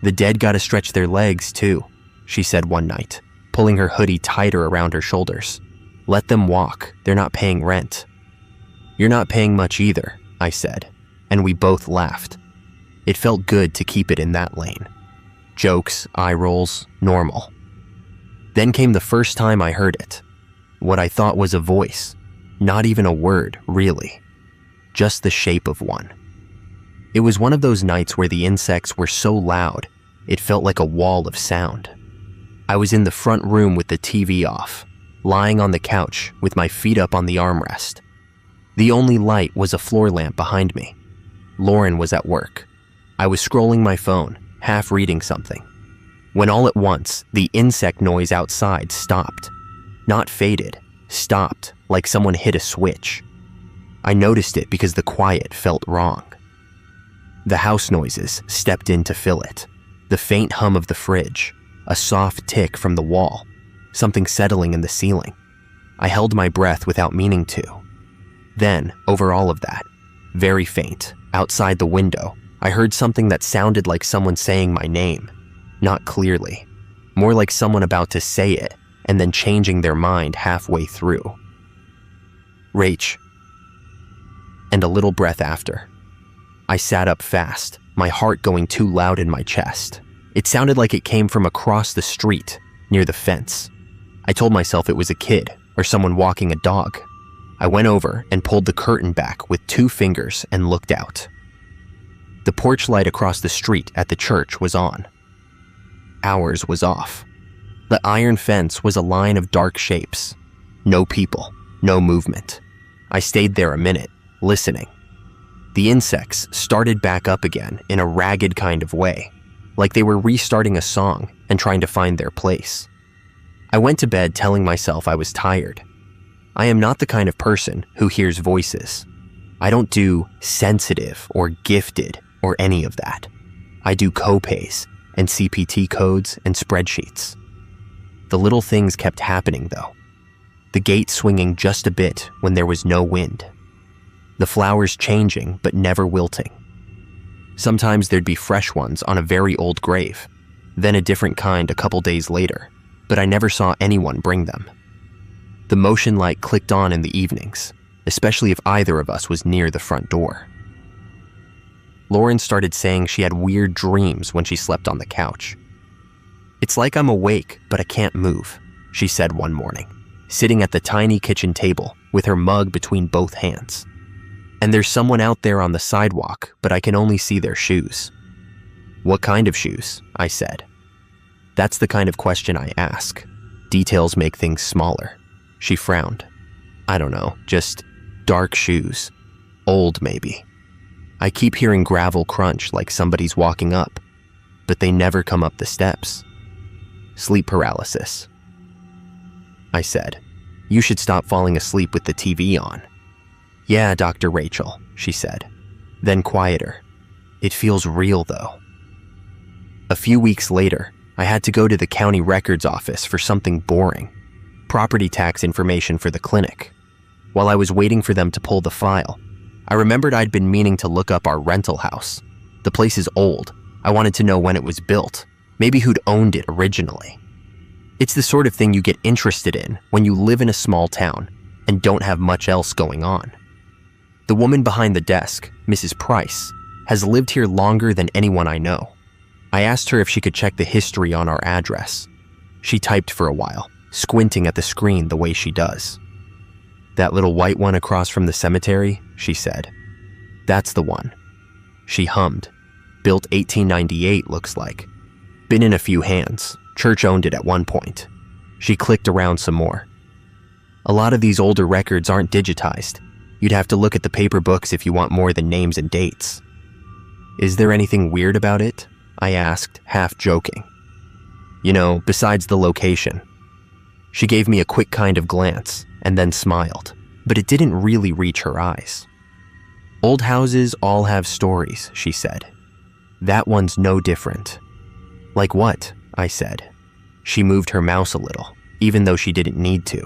The dead gotta stretch their legs too, she said one night, pulling her hoodie tighter around her shoulders. Let them walk, they're not paying rent. You're not paying much either, I said, and we both laughed. It felt good to keep it in that lane. Jokes, eye rolls, normal. Then came the first time I heard it. What I thought was a voice. Not even a word, really. Just the shape of one. It was one of those nights where the insects were so loud, it felt like a wall of sound. I was in the front room with the TV off, lying on the couch with my feet up on the armrest. The only light was a floor lamp behind me. Lauren was at work. I was scrolling my phone, half reading something, when all at once, the insect noise outside stopped. Not faded, stopped, like someone hit a switch. I noticed it because the quiet felt wrong. The house noises stepped in to fill it. The faint hum of the fridge, a soft tick from the wall, something settling in the ceiling. I held my breath without meaning to. Then, over all of that, very faint, outside the window, I heard something that sounded like someone saying my name. Not clearly, more like someone about to say it and then changing their mind halfway through. Rach. And a little breath after. I sat up fast, my heart going too loud in my chest. It sounded like it came from across the street, near the fence. I told myself it was a kid or someone walking a dog. I went over and pulled the curtain back with 2 fingers and looked out. The porch light across the street at the church was on. Ours was off. The iron fence was a line of dark shapes. No people, no movement. I stayed there a minute, listening. The insects started back up again in a ragged kind of way, like they were restarting a song and trying to find their place. I went to bed telling myself I was tired. I am not the kind of person who hears voices. I don't do sensitive or gifted or any of that. I do copays and CPT codes and spreadsheets. The little things kept happening though. The gate swinging just a bit when there was no wind. The flowers changing but never wilting. Sometimes there'd be fresh ones on a very old grave, then a different kind a couple days later, but I never saw anyone bring them. The motion light clicked on in the evenings, especially if either of us was near the front door. Lauren started saying she had weird dreams when she slept on the couch. It's like I'm awake, but I can't move, she said one morning, sitting at the tiny kitchen table with her mug between both hands. And there's someone out there on the sidewalk, but I can only see their shoes. What kind of shoes? I said. That's the kind of question I ask. Details make things smaller. She frowned. I don't know, just dark shoes. Old, maybe. I keep hearing gravel crunch like somebody's walking up, but they never come up the steps. Sleep paralysis. I said, you should stop falling asleep with the TV on. Yeah, Dr. Rachel, she said, then quieter. It feels real though. A few weeks later, I had to go to the county records office for something boring. Property tax information for the clinic. While I was waiting for them to pull the file, I remembered I'd been meaning to look up our rental house. The place is old. I wanted to know when it was built, maybe who'd owned it originally. It's the sort of thing you get interested in when you live in a small town and don't have much else going on. The woman behind the desk, Mrs. Price, has lived here longer than anyone I know. I asked her if she could check the history on our address. She typed for a while, squinting at the screen the way she does. That little white one across from the cemetery, she said. That's the one. She hummed. Built 1898, looks like. Been in a few hands. Church owned it at one point. She clicked around some more. A lot of these older records aren't digitized. You'd have to look at the paper books if you want more than names and dates. Is there anything weird about it? I asked, half joking. You know, besides the location. She gave me a quick kind of glance and then smiled, but it didn't really reach her eyes. Old houses all have stories, she said. That one's no different. Like what? I said. She moved her mouse a little, even though she didn't need to.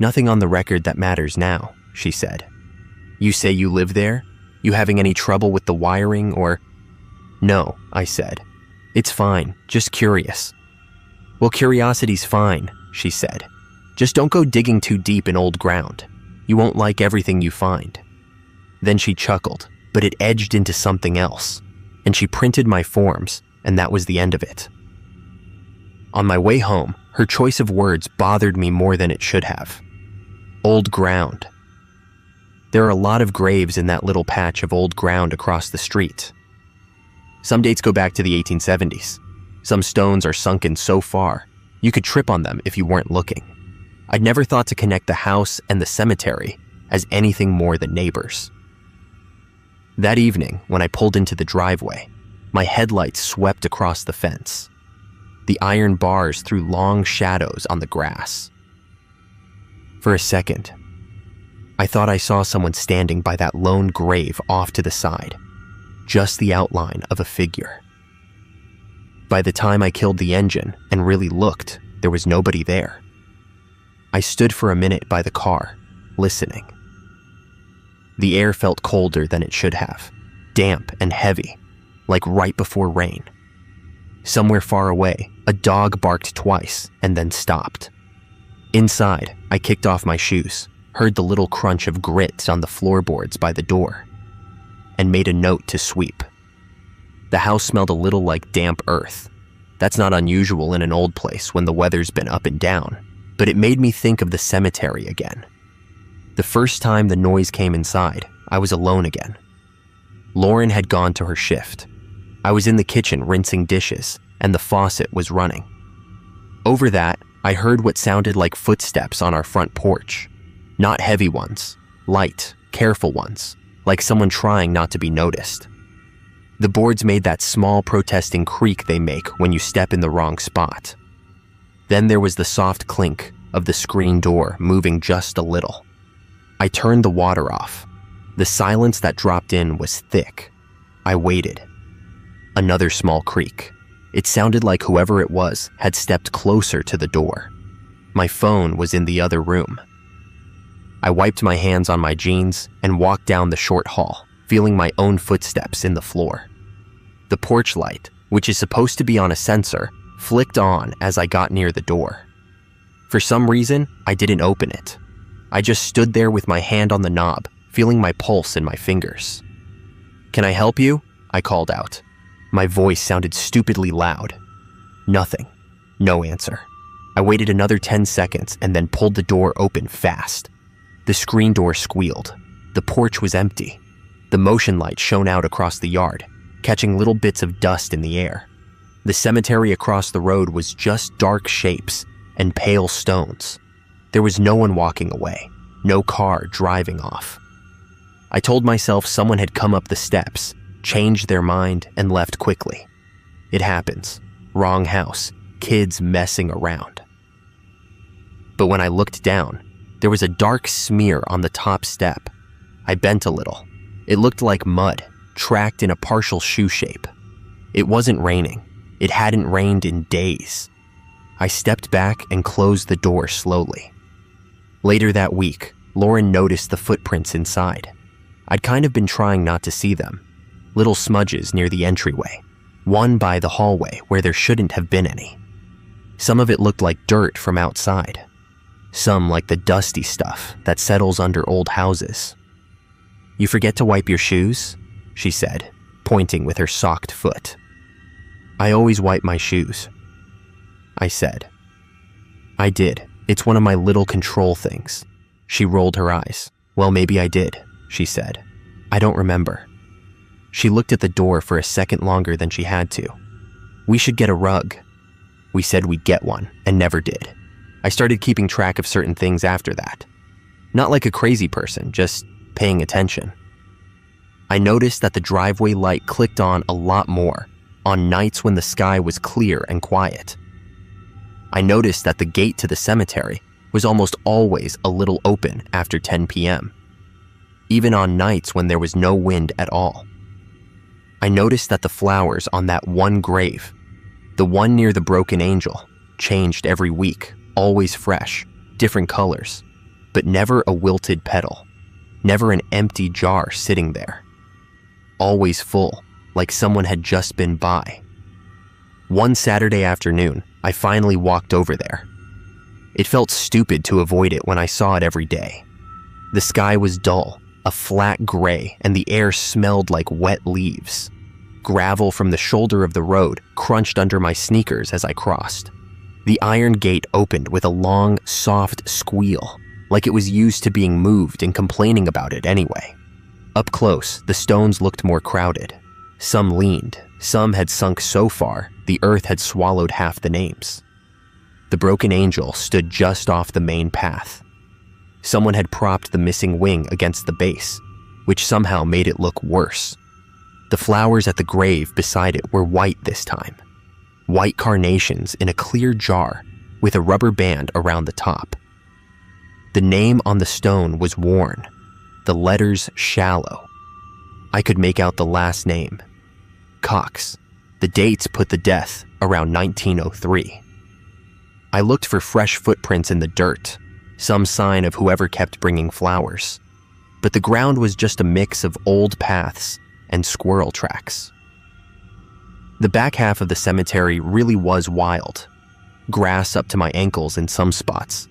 Nothing on the record that matters now, she said. You say you live there? You having any trouble with the wiring or... No, I said. It's fine, just curious. Well, curiosity's fine, she said. Just don't go digging too deep in old ground. You won't like everything you find." Then she chuckled, but it edged into something else, and she printed my forms, and that was the end of it. On my way home, her choice of words bothered me more than it should have. Old ground. There are a lot of graves in that little patch of old ground across the street. Some dates go back to the 1870s. Some stones are sunken so far, you could trip on them if you weren't looking. I'd never thought to connect the house and the cemetery as anything more than neighbors. That evening, when I pulled into the driveway, my headlights swept across the fence. The iron bars threw long shadows on the grass. For a second, I thought I saw someone standing by that lone grave off to the side, just the outline of a figure. By the time I killed the engine and really looked, there was nobody there. I stood for a minute by the car, listening. The air felt colder than it should have, damp and heavy, like right before rain. Somewhere far away, a dog barked twice and then stopped. Inside, I kicked off my shoes, heard the little crunch of grit on the floorboards by the door, and made a note to sweep. The house smelled a little like damp earth. That's not unusual in an old place when the weather's been up and down, but it made me think of the cemetery again. The first time the noise came inside, I was alone again. Lauren had gone to her shift. I was in the kitchen rinsing dishes, and the faucet was running. Over that, I heard what sounded like footsteps on our front porch. Not heavy ones, light, careful ones, like someone trying not to be noticed. The boards made that small protesting creak they make when you step in the wrong spot. Then there was the soft clink of the screen door moving just a little. I turned the water off. The silence that dropped in was thick. I waited. Another small creak. It sounded like whoever it was had stepped closer to the door. My phone was in the other room. I wiped my hands on my jeans and walked down the short hall, feeling my own footsteps in the floor. The porch light, which is supposed to be on a sensor, flicked on as I got near the door. For some reason, I didn't open it. I just stood there with my hand on the knob, feeling my pulse in my fingers. "Can I help you?" I called out. My voice sounded stupidly loud. Nothing. No answer. I waited another 10 seconds and then pulled the door open fast. The screen door squealed. The porch was empty. The motion light shone out across the yard, catching little bits of dust in the air. The cemetery across the road was just dark shapes and pale stones. There was no one walking away, no car driving off. I told myself someone had come up the steps, changed their mind, and left quickly. It happens. Wrong house, kids messing around. But when I looked down, there was a dark smear on the top step. I bent a little. It looked like mud, tracked in a partial shoe shape. It wasn't raining. It hadn't rained in days. I stepped back and closed the door slowly. Later that week, Lauren noticed the footprints inside. I'd kind of been trying not to see them. Little smudges near the entryway, one by the hallway where there shouldn't have been any. Some of it looked like dirt from outside. Some like the dusty stuff that settles under old houses. "You forget to wipe your shoes?" she said, pointing with her socked foot. "I always wipe my shoes," I said. "I did. It's one of my little control things." She rolled her eyes. "Well, maybe I did," she said. "I don't remember." She looked at the door for a second longer than she had to. "We should get a rug." We said we'd get one, and never did. I started keeping track of certain things after that. Not like a crazy person, just paying attention. I noticed that the driveway light clicked on a lot more on nights when the sky was clear and quiet. I noticed that the gate to the cemetery was almost always a little open after 10 p.m., even on nights when there was no wind at all. I noticed that the flowers on that one grave, the one near the broken angel, changed every week, always fresh, different colors, but never a wilted petal, never an empty jar sitting there. Always full, like someone had just been by. One Saturday afternoon, I finally walked over there. It felt stupid to avoid it when I saw it every day. The sky was dull, a flat gray, and the air smelled like wet leaves. Gravel from the shoulder of the road crunched under my sneakers as I crossed. The iron gate opened with a long, soft squeal, like it was used to being moved and complaining about it anyway. Up close, the stones looked more crowded. Some leaned, some had sunk so far the earth had swallowed half the names. The broken angel stood just off the main path. Someone had propped the missing wing against the base, which somehow made it look worse. The flowers at the grave beside it were white this time. White carnations in a clear jar with a rubber band around the top. The name on the stone was worn, the letters shallow. I could make out the last name, Cox. The dates put the death around 1903. I looked for fresh footprints in the dirt, some sign of whoever kept bringing flowers. But the ground was just a mix of old paths and squirrel tracks. The back half of the cemetery really was wild. Grass up to my ankles in some spots,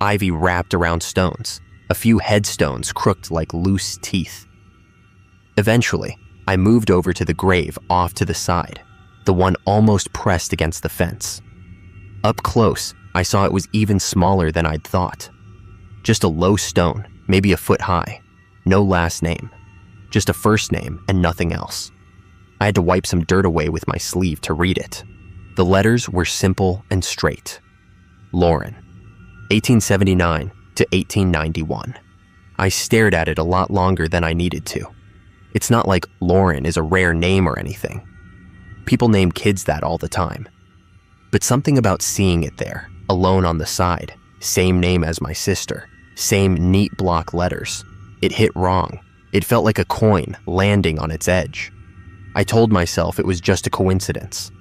ivy wrapped around stones, a few headstones crooked like loose teeth. Eventually, I moved over to the grave off to the side, the one almost pressed against the fence. Up close, I saw it was even smaller than I'd thought. Just a low stone, maybe a foot high. No last name. Just a first name and nothing else. I had to wipe some dirt away with my sleeve to read it. The letters were simple and straight. Lauren, 1879 to 1891. I stared at it a lot longer than I needed to. It's not like Lauren is a rare name or anything. People name kids that all the time. But something about seeing it there, alone on the side, same name as my sister, same neat block letters, it hit wrong. It felt like a coin landing on its edge. I told myself it was just a coincidence.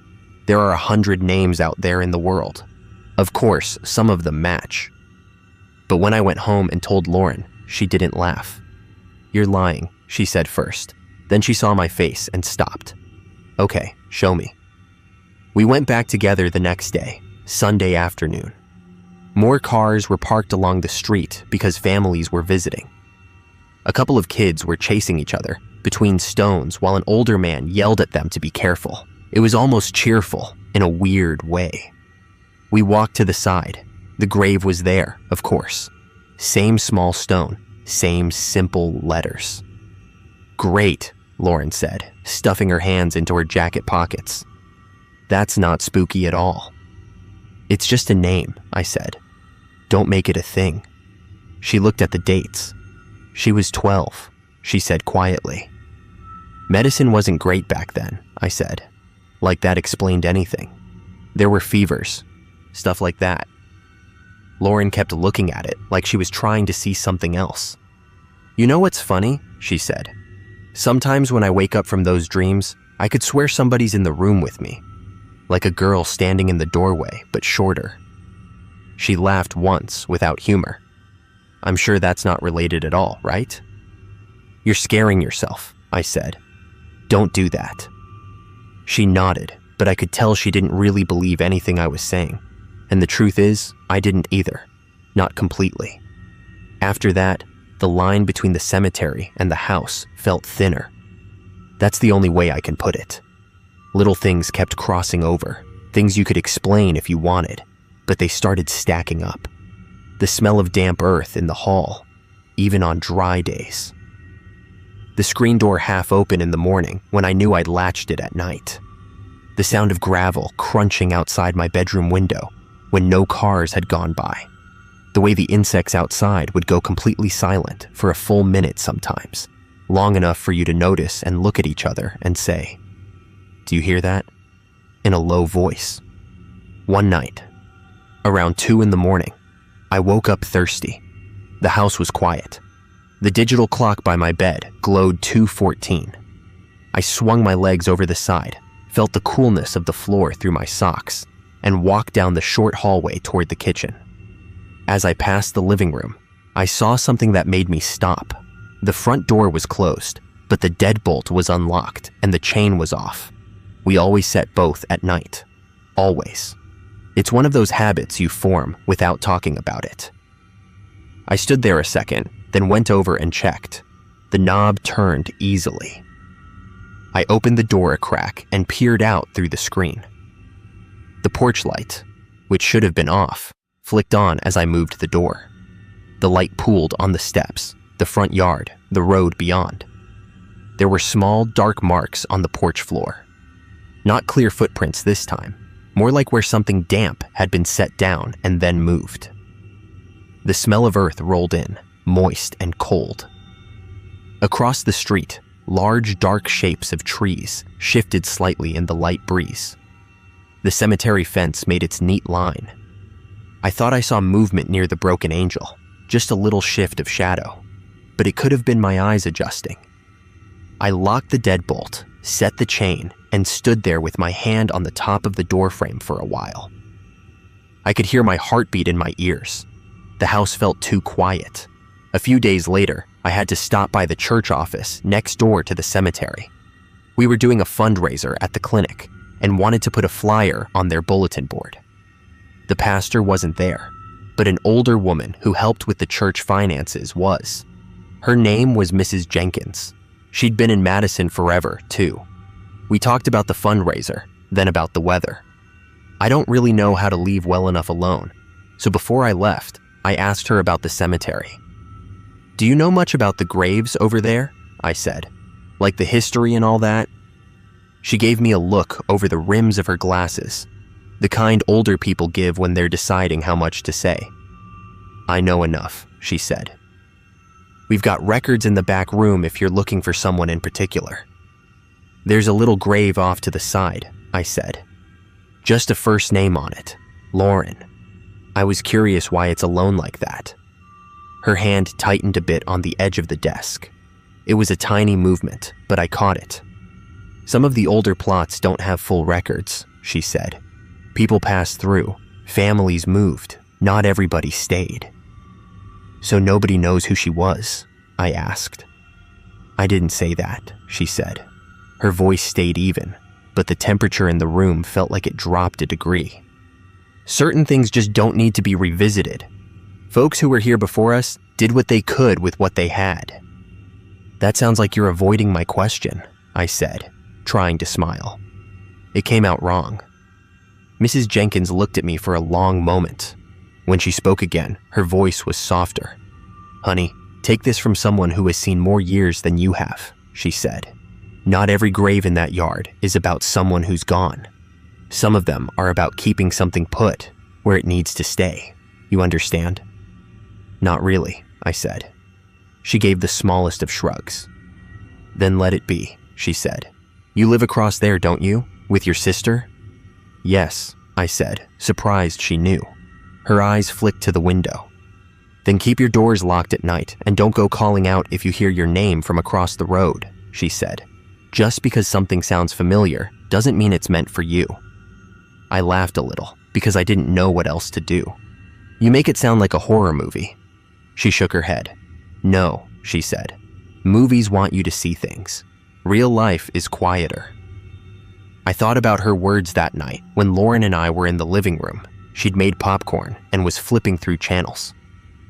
There are 100 names out there in the world. Of course, some of them match. But when I went home and told Lauren, she didn't laugh. "You're lying," she said first. Then she saw my face and stopped. "Okay, show me." We went back together the next day, Sunday afternoon. More cars were parked along the street because families were visiting. A couple of kids were chasing each other between stones while an older man yelled at them to be careful. It was almost cheerful in a weird way. We walked to the side. The grave was there, of course. Same small stone, same simple letters. "Great," Lauren said, stuffing her hands into her jacket pockets. "That's not spooky at all." "It's just a name," I said. "Don't make it a thing." She looked at the dates. She was 12, she said quietly. "Medicine wasn't great back then," I said. Like that explained anything. There were fevers, stuff like that. Lauren kept looking at it like she was trying to see something else. "You know what's funny?" she said. "Sometimes when I wake up from those dreams, I could swear somebody's in the room with me. Like a girl standing in the doorway, but shorter." She laughed once without humor. "I'm sure that's not related at all, right?" "You're scaring yourself," I said. "Don't do that." She nodded, but I could tell she didn't really believe anything I was saying. And the truth is, I didn't either. Not completely. After that, the line between the cemetery and the house felt thinner. That's the only way I can put it. Little things kept crossing over, things you could explain if you wanted, but they started stacking up. The smell of damp earth in the hall, even on dry days. The screen door half open in the morning when I knew I'd latched it at night. The sound of gravel crunching outside my bedroom window when no cars had gone by. The way the insects outside would go completely silent for a full minute sometimes, long enough for you to notice and look at each other and say, "Do you hear that?" in a low voice. One night, around 2 in the morning, I woke up thirsty. The house was quiet. The digital clock by my bed glowed 2:14. I swung my legs over the side, felt the coolness of the floor through my socks, and walked down the short hallway toward the kitchen. As I passed the living room, I saw something that made me stop. The front door was closed, but the deadbolt was unlocked and the chain was off. We always set both at night. Always. It's one of those habits you form without talking about it. I stood there a second, then went over and checked. The knob turned easily. I opened the door a crack and peered out through the screen. The porch light, which should have been off, flicked on as I moved the door. The light pooled on the steps, the front yard, the road beyond. There were small, dark marks on the porch floor. Not clear footprints this time, more like where something damp had been set down and then moved. The smell of earth rolled in, moist and cold. Across the street, large, dark shapes of trees shifted slightly in the light breeze. The cemetery fence made its neat line. I thought I saw movement near the broken angel, just a little shift of shadow, but it could have been my eyes adjusting. I locked the deadbolt, set the chain, and stood there with my hand on the top of the doorframe for a while. I could hear my heartbeat in my ears. The house felt too quiet. A few days later, I had to stop by the church office next door to the cemetery. We were doing a fundraiser at the clinic and wanted to put a flyer on their bulletin board. The pastor wasn't there, but an older woman who helped with the church finances was. Her name was Mrs. Jenkins. She'd been in Madison forever, too. We talked about the fundraiser, then about the weather. I don't really know how to leave well enough alone, so before I left, I asked her about the cemetery. "Do you know much about the graves over there?" I said. "Like the history and all that?" She gave me a look over the rims of her glasses, the kind older people give when they're deciding how much to say. "I know enough," she said. "We've got records in the back room if you're looking for someone in particular." "There's a little grave off to the side," I said. "Just a first name on it, Lauren." I was curious why it's alone like that. Her hand tightened a bit on the edge of the desk. It was a tiny movement, but I caught it. "Some of the older plots don't have full records," she said. "People passed through, families moved, not everybody stayed." "So nobody knows who she was?" I asked. "I didn't say that," she said. Her voice stayed even, but the temperature in the room felt like it dropped a degree. "Certain things just don't need to be revisited. Folks who were here before us did what they could with what they had." "That sounds like you're avoiding my question," I said, trying to smile. It came out wrong. Mrs. Jenkins looked at me for a long moment. When she spoke again, her voice was softer. "Honey, take this from someone who has seen more years than you have," she said. "Not every grave in that yard is about someone who's gone. Some of them are about keeping something put where it needs to stay. You understand?" "Not really," I said. She gave the smallest of shrugs. "Then let it be," she said. "You live across there, don't you? With your sister?" "Yes," I said, surprised she knew. Her eyes flicked to the window. "Then keep your doors locked at night and don't go calling out if you hear your name from across the road," she said. "Just because something sounds familiar doesn't mean it's meant for you." I laughed a little because I didn't know what else to do. "You make it sound like a horror movie." She shook her head. "No," she said. "Movies want you to see things. Real life is quieter." I thought about her words that night when Lauren and I were in the living room. She'd made popcorn and was flipping through channels.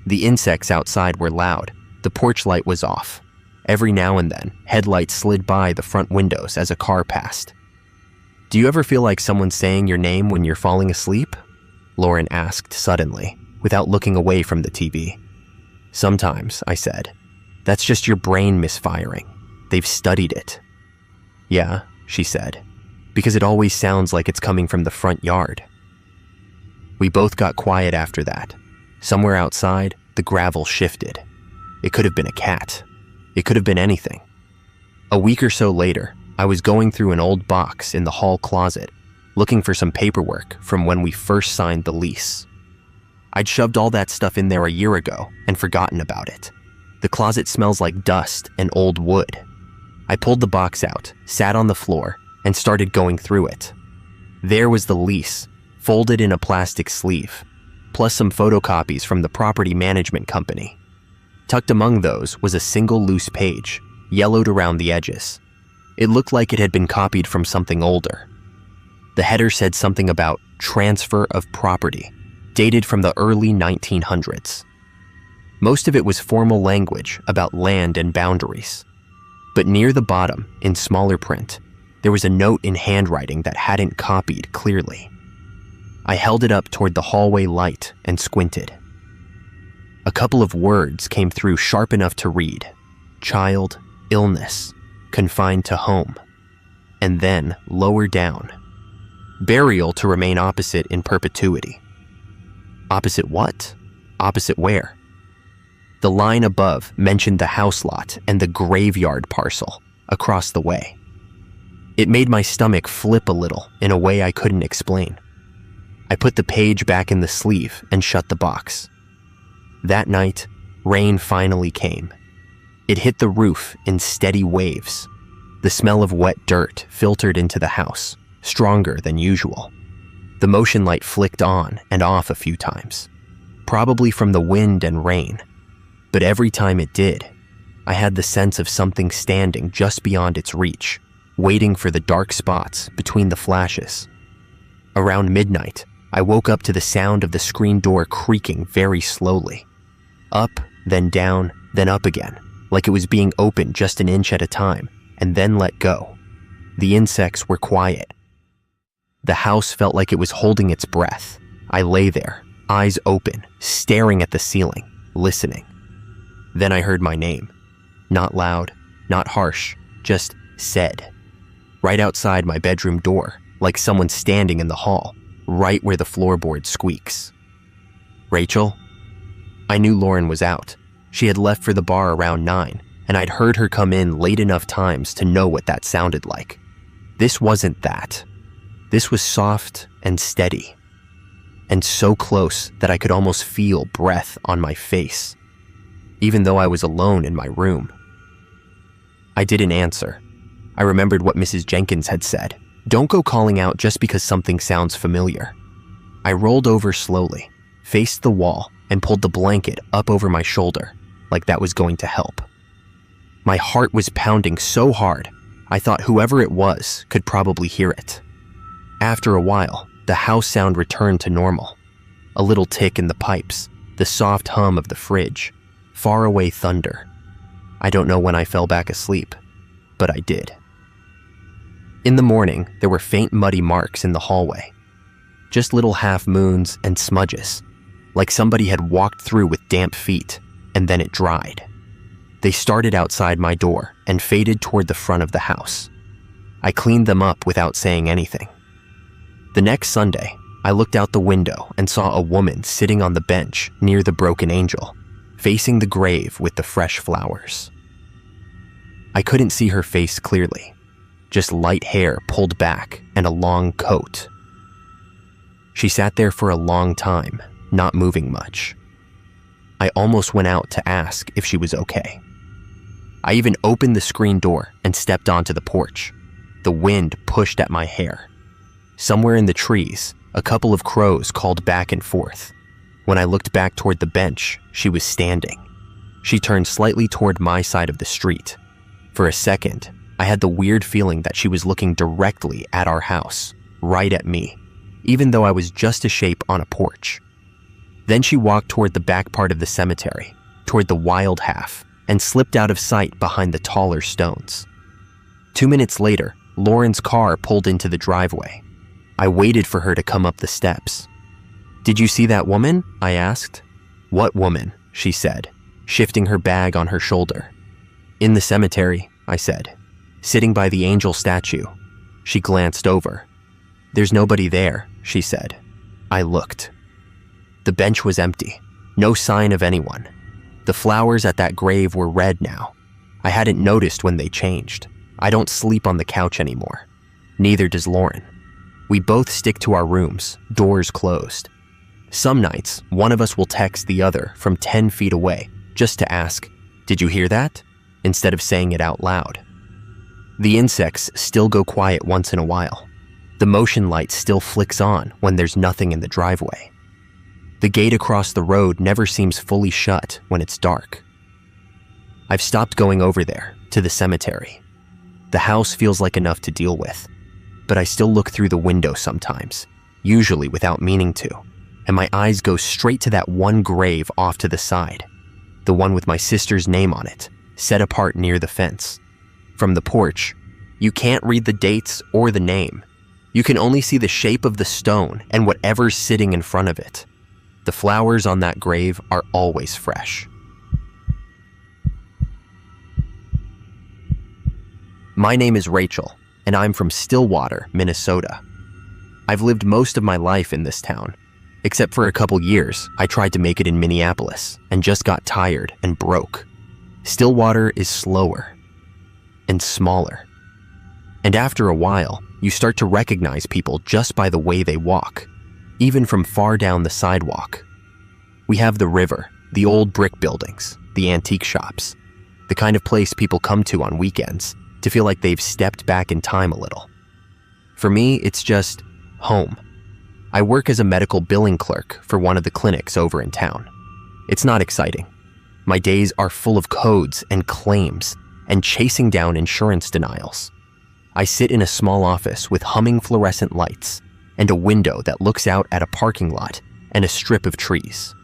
The insects outside were loud. The porch light was off. Every now and then, headlights slid by the front windows as a car passed. "Do you ever feel like someone's saying your name when you're falling asleep?" Lauren asked suddenly, without looking away from the TV. "Sometimes," I said. "That's just your brain misfiring. They've studied it." "Yeah," she said, "because it always sounds like it's coming from the front yard." We both got quiet after that. Somewhere outside, the gravel shifted. It could have been a cat. It could have been anything. A week or so later, I was going through an old box in the hall closet, looking for some paperwork from when we first signed the lease. I'd shoved all that stuff in there a year ago and forgotten about it. The closet smells like dust and old wood. I pulled the box out, sat on the floor, and started going through it. There was the lease, folded in a plastic sleeve, plus some photocopies from the property management company. Tucked among those was a single loose page, yellowed around the edges. It looked like it had been copied from something older. The header said something about transfer of property, dated from the early 1900s. Most of it was formal language about land and boundaries. But near the bottom, in smaller print, there was a note in handwriting that hadn't copied clearly. I held it up toward the hallway light and squinted. A couple of words came through sharp enough to read: child, illness, confined to home. And then, lower down, burial to remain opposite in perpetuity. Opposite what? Opposite where? The line above mentioned the house lot and the graveyard parcel across the way. It made my stomach flip a little in a way I couldn't explain. I put the page back in the sleeve and shut the box. That night, rain finally came. It hit the roof in steady waves. The smell of wet dirt filtered into the house, stronger than usual. The motion light flicked on and off a few times, probably from the wind and rain. But every time it did, I had the sense of something standing just beyond its reach, waiting for the dark spots between the flashes. Around midnight, I woke up to the sound of the screen door creaking very slowly. Up, then down, then up again, like it was being opened just an inch at a time, and then let go. The insects were quiet. The house felt like it was holding its breath. I lay there, eyes open, staring at the ceiling, listening. Then I heard my name. Not loud, not harsh, just said. Right outside my bedroom door, like someone standing in the hall, right where the floorboard squeaks. Rachel? I knew Lauren was out. She had left for the bar around 9, and I'd heard her come in late enough times to know what that sounded like. This wasn't that. This was soft and steady, and so close that I could almost feel breath on my face, even though I was alone in my room. I didn't answer. I remembered what Mrs. Jenkins had said. Don't go calling out just because something sounds familiar. I rolled over slowly, faced the wall, and pulled the blanket up over my shoulder, like that was going to help. My heart was pounding so hard, I thought whoever it was could probably hear it. After a while, the house sound returned to normal. A little tick in the pipes, the soft hum of the fridge, faraway thunder. I don't know when I fell back asleep, but I did. In the morning, there were faint muddy marks in the hallway. Just little half moons and smudges, like somebody had walked through with damp feet, and then it dried. They started outside my door and faded toward the front of the house. I cleaned them up without saying anything. The next Sunday, I looked out the window and saw a woman sitting on the bench near the broken angel, facing the grave with the fresh flowers. I couldn't see her face clearly, just light hair pulled back and a long coat. She sat there for a long time, not moving much. I almost went out to ask if she was okay. I even opened the screen door and stepped onto the porch. The wind pushed at my hair. Somewhere in the trees, a couple of crows called back and forth. When I looked back toward the bench, she was standing. She turned slightly toward my side of the street. For a second, I had the weird feeling that she was looking directly at our house, right at me, even though I was just a shape on a porch. Then she walked toward the back part of the cemetery, toward the wild half, and slipped out of sight behind the taller stones. 2 minutes later, Lauren's car pulled into the driveway. I waited for her to come up the steps. "Did you see that woman?" I asked. "What woman?" she said, shifting her bag on her shoulder. "In the cemetery," I said, "sitting by the angel statue." She glanced over. "There's nobody there," she said. I looked. The bench was empty, no sign of anyone. The flowers at that grave were red now. I hadn't noticed when they changed. I don't sleep on the couch anymore. Neither does Lauren. We both stick to our rooms, doors closed. Some nights, one of us will text the other from 10 feet away just to ask, "Did you hear that?" instead of saying it out loud. The insects still go quiet once in a while. The motion light still flicks on when there's nothing in the driveway. The gate across the road never seems fully shut when it's dark. I've stopped going over there, to the cemetery. The house feels like enough to deal with, but I still look through the window sometimes, usually without meaning to, and my eyes go straight to that one grave off to the side, the one with my sister's name on it, set apart near the fence. From the porch, you can't read the dates or the name. You can only see the shape of the stone and whatever's sitting in front of it. The flowers on that grave are always fresh. My name is Rachel, and I'm from Stillwater, Minnesota. I've lived most of my life in this town, except for a couple years I tried to make it in Minneapolis and just got tired and broke. Stillwater is slower and smaller. And after a while, you start to recognize people just by the way they walk, even from far down the sidewalk. We have the river, the old brick buildings, the antique shops, the kind of place people come to on weekends to feel like they've stepped back in time a little. For me, it's just home. I work as a medical billing clerk for one of the clinics over in town. It's not exciting. My days are full of codes and claims and chasing down insurance denials. I sit in a small office with humming fluorescent lights and a window that looks out at a parking lot and a strip of trees.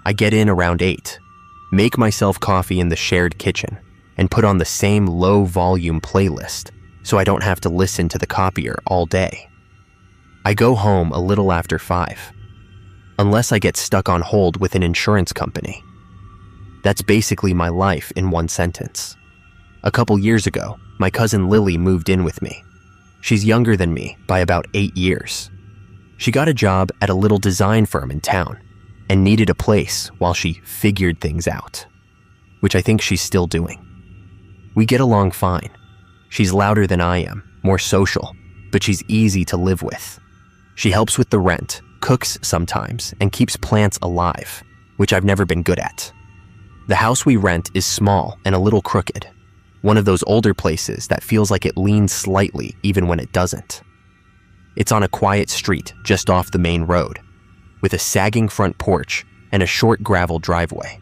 I get in around 8, make myself coffee in the shared kitchen, and put on the same low-volume playlist so I don't have to listen to the copier all day. I go home a little after 5, unless I get stuck on hold with an insurance company. That's basically my life in one sentence. A couple years ago, my cousin Lily moved in with me. She's younger than me by about 8 years. She got a job at a little design firm in town and needed a place while she figured things out, which I think she's still doing. We get along fine. She's louder than I am, more social, but she's easy to live with. She helps with the rent, cooks sometimes, and keeps plants alive, which I've never been good at. The house we rent is small and a little crooked. One of those older places that feels like it leans slightly even when it doesn't. It's on a quiet street just off the main road, with a sagging front porch and a short gravel driveway.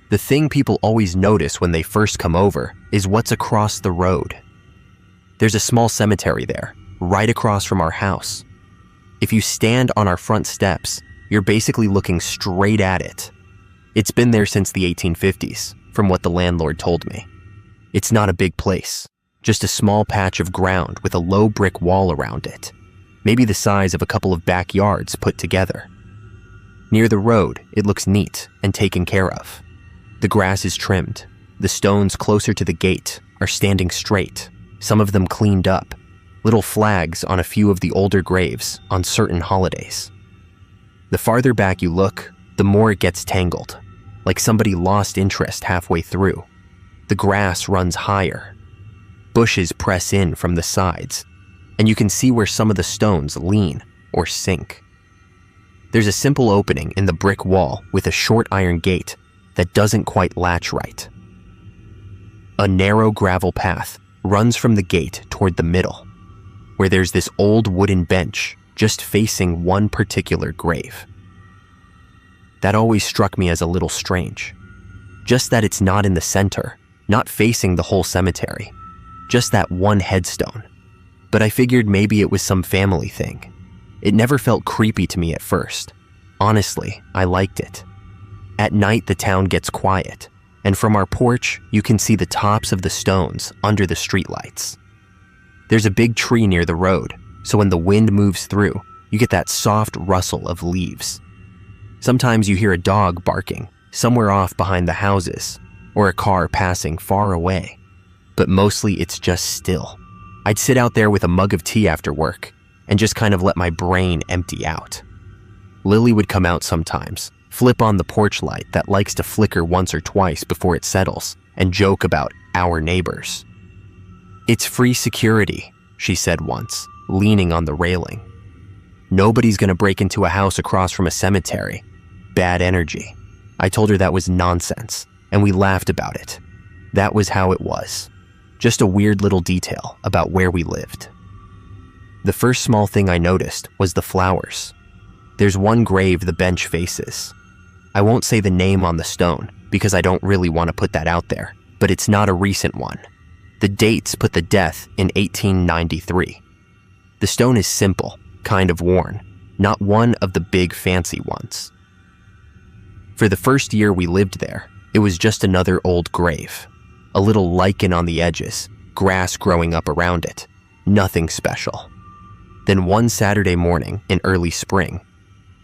The thing people always notice when they first come over is what's across the road. There's a small cemetery there, right across from our house. If you stand on our front steps, you're basically looking straight at it. It's been there since the 1850s, from what the landlord told me. It's not a big place, just a small patch of ground with a low brick wall around it, maybe the size of a couple of backyards put together. Near the road, it looks neat and taken care of. The grass is trimmed. The stones closer to the gate are standing straight, some of them cleaned up, little flags on a few of the older graves on certain holidays. The farther back you look, the more it gets tangled, like somebody lost interest halfway through. The grass runs higher. Bushes press in from the sides, and you can see where some of the stones lean or sink. There's a simple opening in the brick wall with a short iron gate that doesn't quite latch right. A narrow gravel path runs from the gate toward the middle, where there's this old wooden bench just facing one particular grave. That always struck me as a little strange. Just that it's not in the center, not facing the whole cemetery, just that one headstone. But I figured maybe it was some family thing. It never felt creepy to me at first. Honestly, I liked it. At night, the town gets quiet, and from our porch, you can see the tops of the stones under the streetlights. There's a big tree near the road, so when the wind moves through, you get that soft rustle of leaves. Sometimes you hear a dog barking somewhere off behind the houses, or a car passing far away, but mostly it's just still. I'd sit out there with a mug of tea after work and just kind of let my brain empty out. Lily would come out sometimes, flip on the porch light that likes to flicker once or twice before it settles, and joke about our neighbors. "It's free security," she said once, leaning on the railing. "Nobody's gonna break into a house across from a cemetery. Bad energy." I told her that was nonsense, and we laughed about it. That was how it was. Just a weird little detail about where we lived. The first small thing I noticed was the flowers. There's one grave the bench faces. I won't say the name on the stone because I don't really want to put that out there, but it's not a recent one. The dates put the death in 1893. The stone is simple, kind of worn, not one of the big fancy ones. For the first year we lived there, it was just another old grave. A little lichen on the edges, grass growing up around it. Nothing special. Then one Saturday morning in early spring,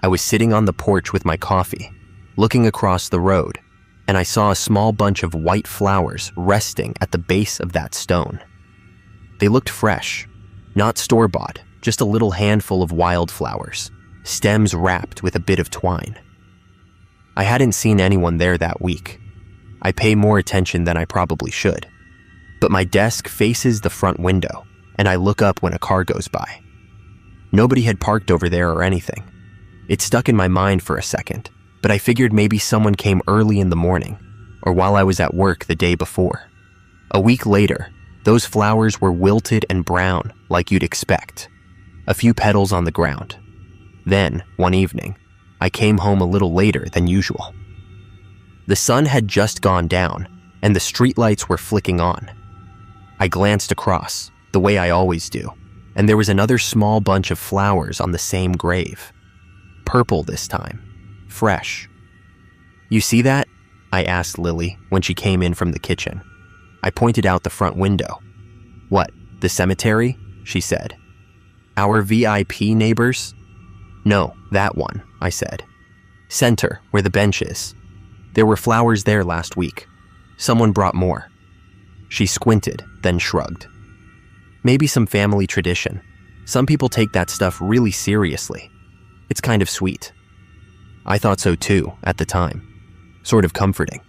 I was sitting on the porch with my coffee, looking across the road, and I saw a small bunch of white flowers resting at the base of that stone. They looked fresh, not store-bought, just a little handful of wildflowers, stems wrapped with a bit of twine. I hadn't seen anyone there that week. I pay more attention than I probably should. But my desk faces the front window, and I look up when a car goes by. Nobody had parked over there or anything. It stuck in my mind for a second, but I figured maybe someone came early in the morning, or while I was at work the day before. A week later, those flowers were wilted and brown like you'd expect. A few petals on the ground. Then, one evening, I came home a little later than usual. The sun had just gone down, and the streetlights were flicking on. I glanced across, the way I always do, and there was another small bunch of flowers on the same grave. Purple this time. Fresh. "You see that?" I asked Lily when she came in from the kitchen. I pointed out the front window. "What, the cemetery?" she said. "Our VIP neighbors?" "No, that one," I said. "Center, where the bench is. There were flowers there last week. Someone brought more." She squinted, then shrugged. "Maybe some family tradition. Some people take that stuff really seriously. It's kind of sweet." I thought so too, at the time. Sort of comforting.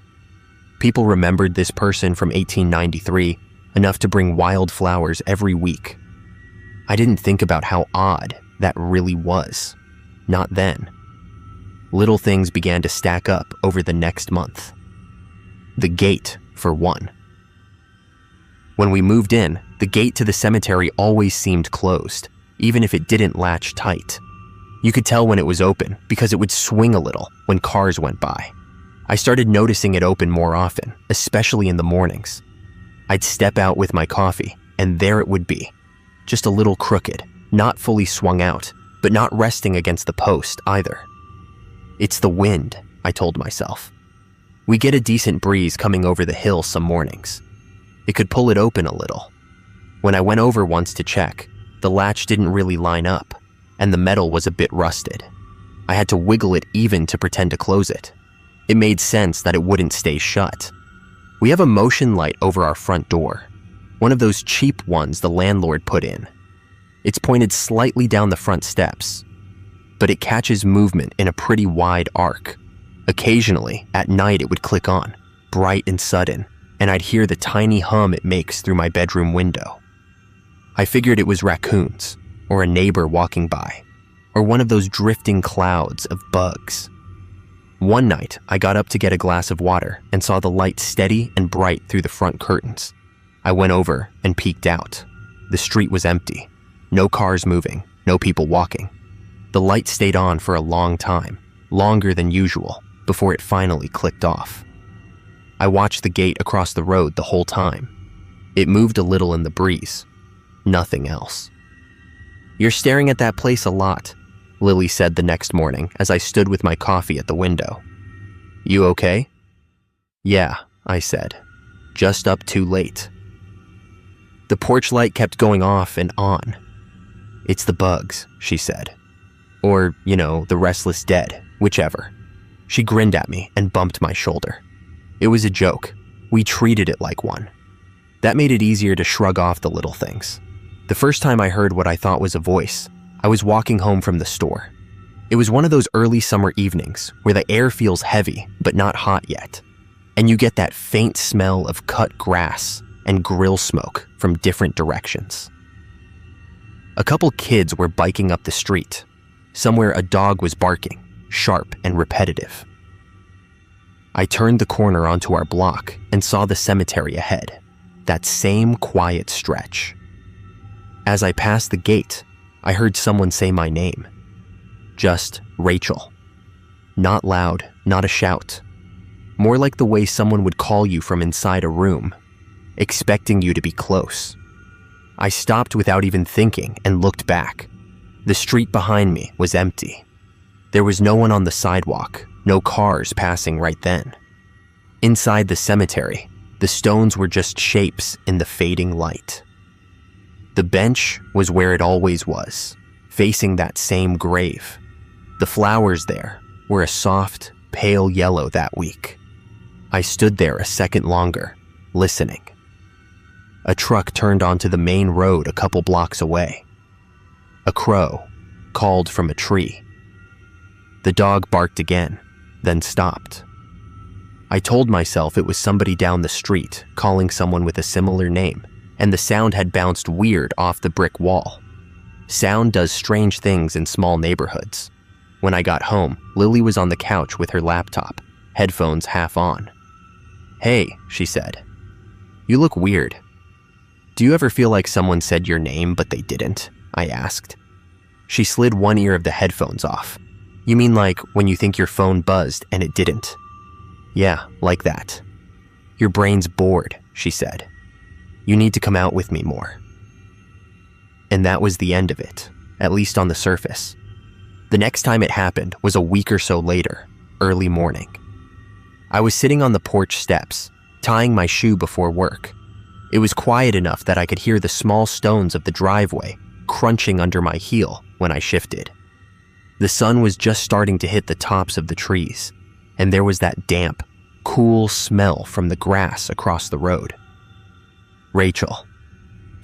People remembered this person from 1893 enough to bring wildflowers every week. I didn't think about how odd that really was. Not then. Little things began to stack up over the next month. The gate, for one. When we moved in, the gate to the cemetery always seemed closed, even if it didn't latch tight. You could tell when it was open because it would swing a little when cars went by. I started noticing it open more often, especially in the mornings. I'd step out with my coffee, and there it would be. Just a little crooked, not fully swung out, but not resting against the post either. "It's the wind," I told myself. "We get a decent breeze coming over the hill some mornings. It could pull it open a little." When I went over once to check, the latch didn't really line up, and the metal was a bit rusted. I had to wiggle it even to pretend to close it. It made sense that it wouldn't stay shut. We have a motion light over our front door, one of those cheap ones the landlord put in. It's pointed slightly down the front steps, but it catches movement in a pretty wide arc. Occasionally, at night it would click on, bright and sudden, and I'd hear the tiny hum it makes through my bedroom window. I figured it was raccoons, or a neighbor walking by, or one of those drifting clouds of bugs. One night, I got up to get a glass of water and saw the light steady and bright through the front curtains. I went over and peeked out. The street was empty. No cars moving, no people walking. The light stayed on for a long time, longer than usual, before it finally clicked off. I watched the gate across the road the whole time. It moved a little in the breeze. Nothing else. "You're staring at that place a lot," Lily said the next morning as I stood with my coffee at the window. "You okay?" "Yeah," I said. "Just up too late." The porch light kept going off and on. "It's the bugs," she said. Or, the restless dead, whichever. She grinned at me and bumped my shoulder. It was a joke. We treated it like one. That made it easier to shrug off the little things. The first time I heard what I thought was a voice, I was walking home from the store. It was one of those early summer evenings where the air feels heavy but not hot yet, and you get that faint smell of cut grass and grill smoke from different directions. A couple kids were biking up the street. Somewhere a dog was barking, sharp and repetitive. I turned the corner onto our block and saw the cemetery ahead, that same quiet stretch. As I passed the gate, I heard someone say my name. Just Rachel. Not loud, not a shout. More like the way someone would call you from inside a room, expecting you to be close. I stopped without even thinking and looked back. The street behind me was empty. There was no one on the sidewalk, no cars passing right then. Inside the cemetery, the stones were just shapes in the fading light. The bench was where it always was, facing that same grave. The flowers there were a soft, pale yellow that week. I stood there a second longer, listening. A truck turned onto the main road a couple blocks away. A crow called from a tree. The dog barked again, then stopped. I told myself it was somebody down the street calling someone with a similar name, and the sound had bounced weird off the brick wall. Sound does strange things in small neighborhoods. When I got home, Lily was on the couch with her laptop, headphones half on. "Hey," she said. "You look weird." "Do you ever feel like someone said your name but they didn't?" I asked. She slid one ear of the headphones off. "You mean like when you think your phone buzzed and it didn't?" "Yeah, like that." "Your brain's bored," she said. "You need to come out with me more." And that was the end of it, at least on the surface. The next time it happened was a week or so later, early morning. I was sitting on the porch steps, tying my shoe before work. It was quiet enough that I could hear the small stones of the driveway crunching under my heel when I shifted. The sun was just starting to hit the tops of the trees, and there was that damp, cool smell from the grass across the road. Rachel.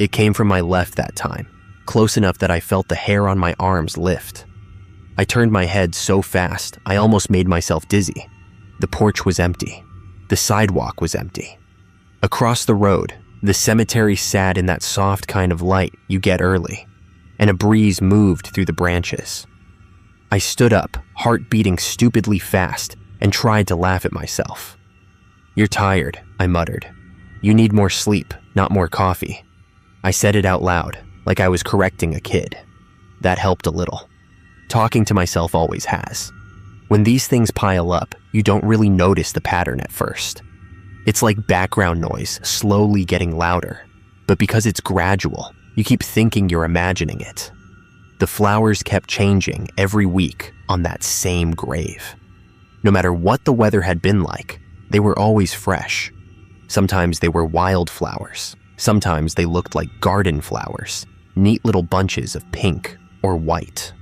It came from my left that time, close enough that I felt the hair on my arms lift. I turned my head so fast, I almost made myself dizzy. The porch was empty. The sidewalk was empty. Across the road, the cemetery sat in that soft kind of light you get early, and a breeze moved through the branches. I stood up, heart beating stupidly fast, and tried to laugh at myself. "You're tired," I muttered. "You need more sleep, not more coffee." I said it out loud, like I was correcting a kid. That helped a little. Talking to myself always has. When these things pile up, you don't really notice the pattern at first. It's like background noise slowly getting louder, but because it's gradual, you keep thinking you're imagining it. The flowers kept changing every week on that same grave. No matter what the weather had been like, they were always fresh. Sometimes they were wildflowers. Sometimes they looked like garden flowers, neat little bunches of pink or white.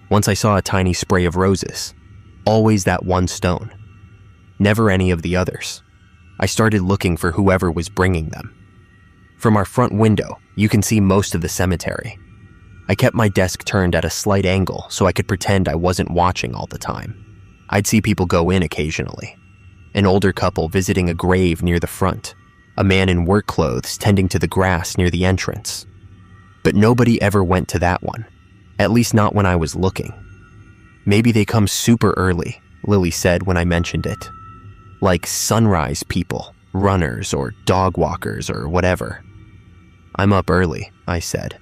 Once I saw a tiny spray of roses, always that one stone. Never any of the others. I started looking for whoever was bringing them. From our front window, you can see most of the cemetery. I kept my desk turned at a slight angle so I could pretend I wasn't watching all the time. I'd see people go in occasionally. An older couple visiting a grave near the front, a man in work clothes tending to the grass near the entrance. But nobody ever went to that one, at least not when I was looking. "Maybe they come super early," Lily said when I mentioned it. "Like sunrise people, runners or dog walkers or whatever." "I'm up early," I said.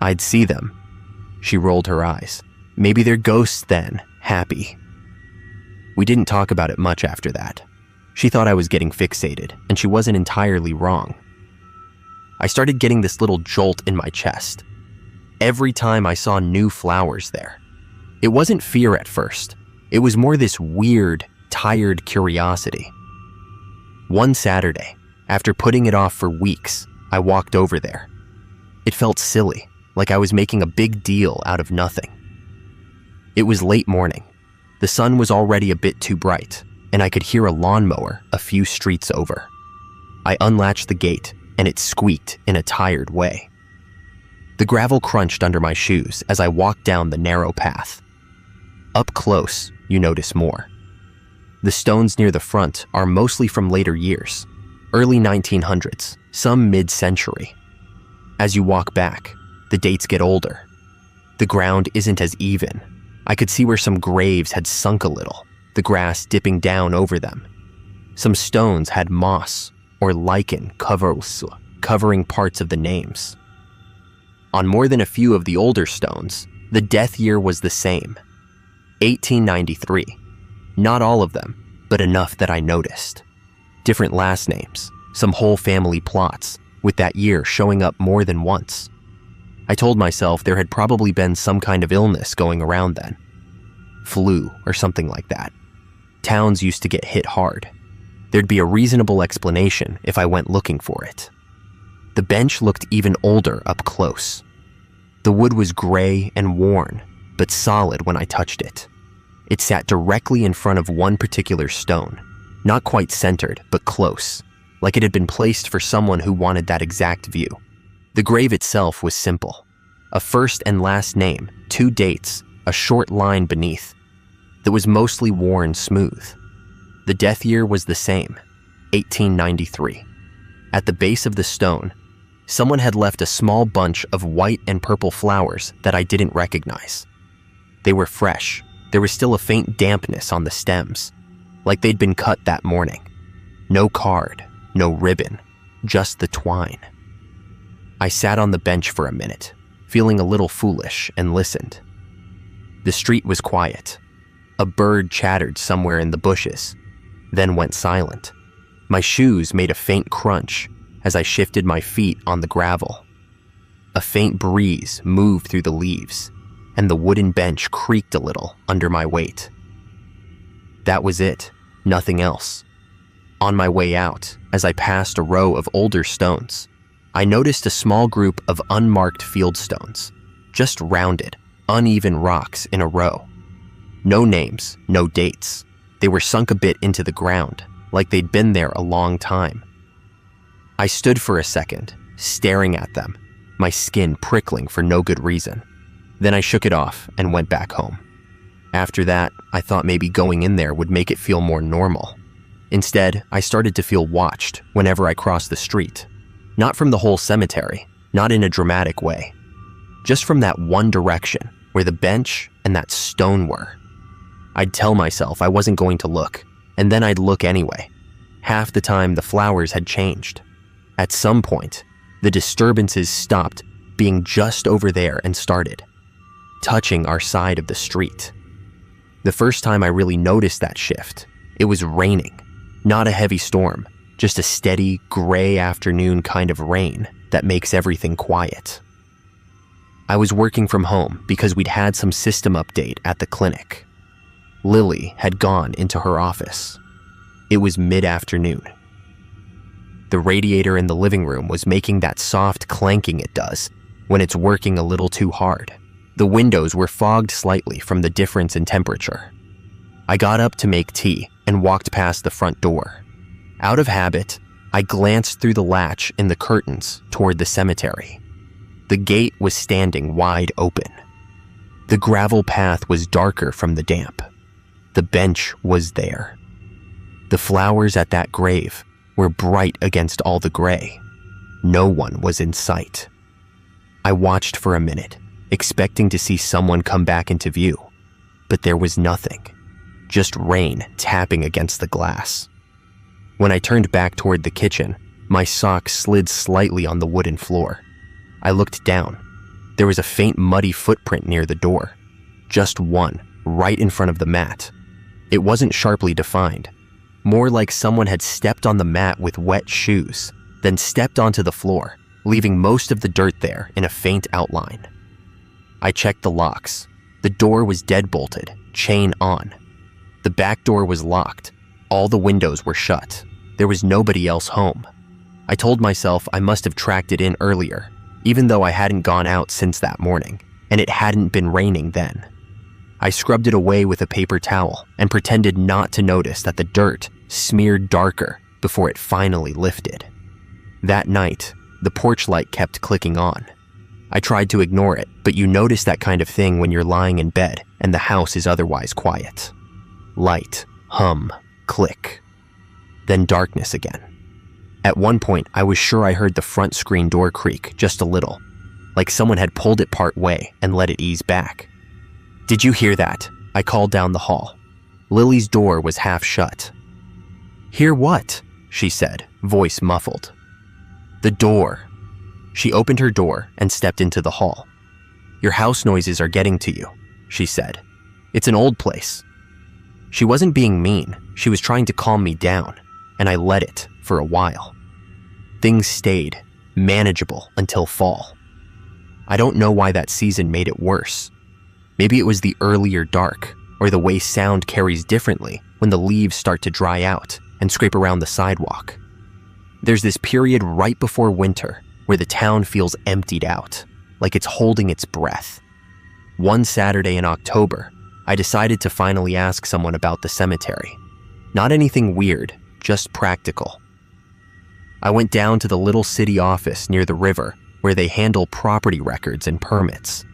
"I'd see them." She rolled her eyes. "Maybe they're ghosts then, happy." We didn't talk about it much after that. She thought I was getting fixated, and she wasn't entirely wrong. I started getting this little jolt in my chest. Every time I saw new flowers there. It wasn't fear at first. It was more this weird, tired curiosity. One Saturday, after putting it off for weeks, I walked over there. It felt silly, like I was making a big deal out of nothing. It was late morning. The sun was already a bit too bright, and I could hear a lawnmower a few streets over. I unlatched the gate, and it squeaked in a tired way. The gravel crunched under my shoes as I walked down the narrow path. Up close, you notice more. The stones near the front are mostly from later years, early 1900s, some mid-century. As you walk back, the dates get older. The ground isn't as even. I could see where some graves had sunk a little, the grass dipping down over them. Some stones had moss or lichen covering parts of the names. On more than a few of the older stones, the death year was the same, 1893. Not all of them, but enough that I noticed. Different last names, some whole family plots, with that year showing up more than once. I told myself there had probably been some kind of illness going around then. Flu or something like that. Towns used to get hit hard. There'd be a reasonable explanation if I went looking for it. The bench looked even older up close. The wood was gray and worn, but solid when I touched it. It sat directly in front of one particular stone, not quite centered, but close, like it had been placed for someone who wanted that exact view. The grave itself was simple. A first and last name, 2 dates, a short line beneath, that was mostly worn smooth. The death year was the same, 1893. At the base of the stone, someone had left a small bunch of white and purple flowers that I didn't recognize. They were fresh. There was still a faint dampness on the stems, like they'd been cut that morning. No card, no ribbon, just the twine. I sat on the bench for a minute, feeling a little foolish, and listened. The street was quiet. A bird chattered somewhere in the bushes, then went silent. My shoes made a faint crunch as I shifted my feet on the gravel. A faint breeze moved through the leaves, and the wooden bench creaked a little under my weight. That was it, nothing else. On my way out, as I passed a row of older stones, I noticed a small group of unmarked fieldstones, just rounded, uneven rocks in a row. No names, no dates. They were sunk a bit into the ground, like they'd been there a long time. I stood for a second, staring at them, my skin prickling for no good reason. Then I shook it off and went back home. After that, I thought maybe going in there would make it feel more normal. Instead, I started to feel watched whenever I crossed the street. Not from the whole cemetery, not in a dramatic way. Just from that one direction where the bench and that stone were. I'd tell myself I wasn't going to look, and then I'd look anyway. Half the time, the flowers had changed. At some point, the disturbances stopped being just over there and started touching our side of the street. The first time I really noticed that shift, it was raining. Not a heavy storm, just a steady, gray afternoon kind of rain that makes everything quiet. I was working from home because we'd had some system update at the clinic. Lily had gone into her office. It was mid-afternoon. The radiator in the living room was making that soft clanking it does when it's working a little too hard. The windows were fogged slightly from the difference in temperature. I got up to make tea and walked past the front door. Out of habit, I glanced through the latch in the curtains toward the cemetery. The gate was standing wide open. The gravel path was darker from the damp. The bench was there. The flowers at that grave were bright against all the gray. No one was in sight. I watched for a minute, expecting to see someone come back into view, but there was nothing, just rain tapping against the glass. When I turned back toward the kitchen, my socks slid slightly on the wooden floor. I looked down. There was a faint muddy footprint near the door, just one, right in front of the mat. It wasn't sharply defined, more like someone had stepped on the mat with wet shoes, then stepped onto the floor, leaving most of the dirt there in a faint outline. I checked the locks. The door was deadbolted, chain on. The back door was locked. All the windows were shut. There was nobody else home. I told myself I must have tracked it in earlier, even though I hadn't gone out since that morning, and it hadn't been raining then. I scrubbed it away with a paper towel and pretended not to notice that the dirt smeared darker before it finally lifted. That night, the porch light kept clicking on. I tried to ignore it, but you notice that kind of thing when you're lying in bed and the house is otherwise quiet. Light, hum, click. Then darkness again. At one point, I was sure I heard the front screen door creak just a little, like someone had pulled it part way and let it ease back. "Did you hear that?" I called down the hall. Lily's door was half shut. "Hear what?" she said, voice muffled. "The door." She opened her door and stepped into the hall. "Your house noises are getting to you," she said. "It's an old place." She wasn't being mean. She was trying to calm me down, and I let it for a while. Things stayed manageable until fall. I don't know why that season made it worse. Maybe it was the earlier dark, or the way sound carries differently when the leaves start to dry out and scrape around the sidewalk. There's this period right before winter where the town feels emptied out, like it's holding its breath. One Saturday in October, I decided to finally ask someone about the cemetery. Not anything weird, just practical. I went down to the little city office near the river where they handle property records and permits.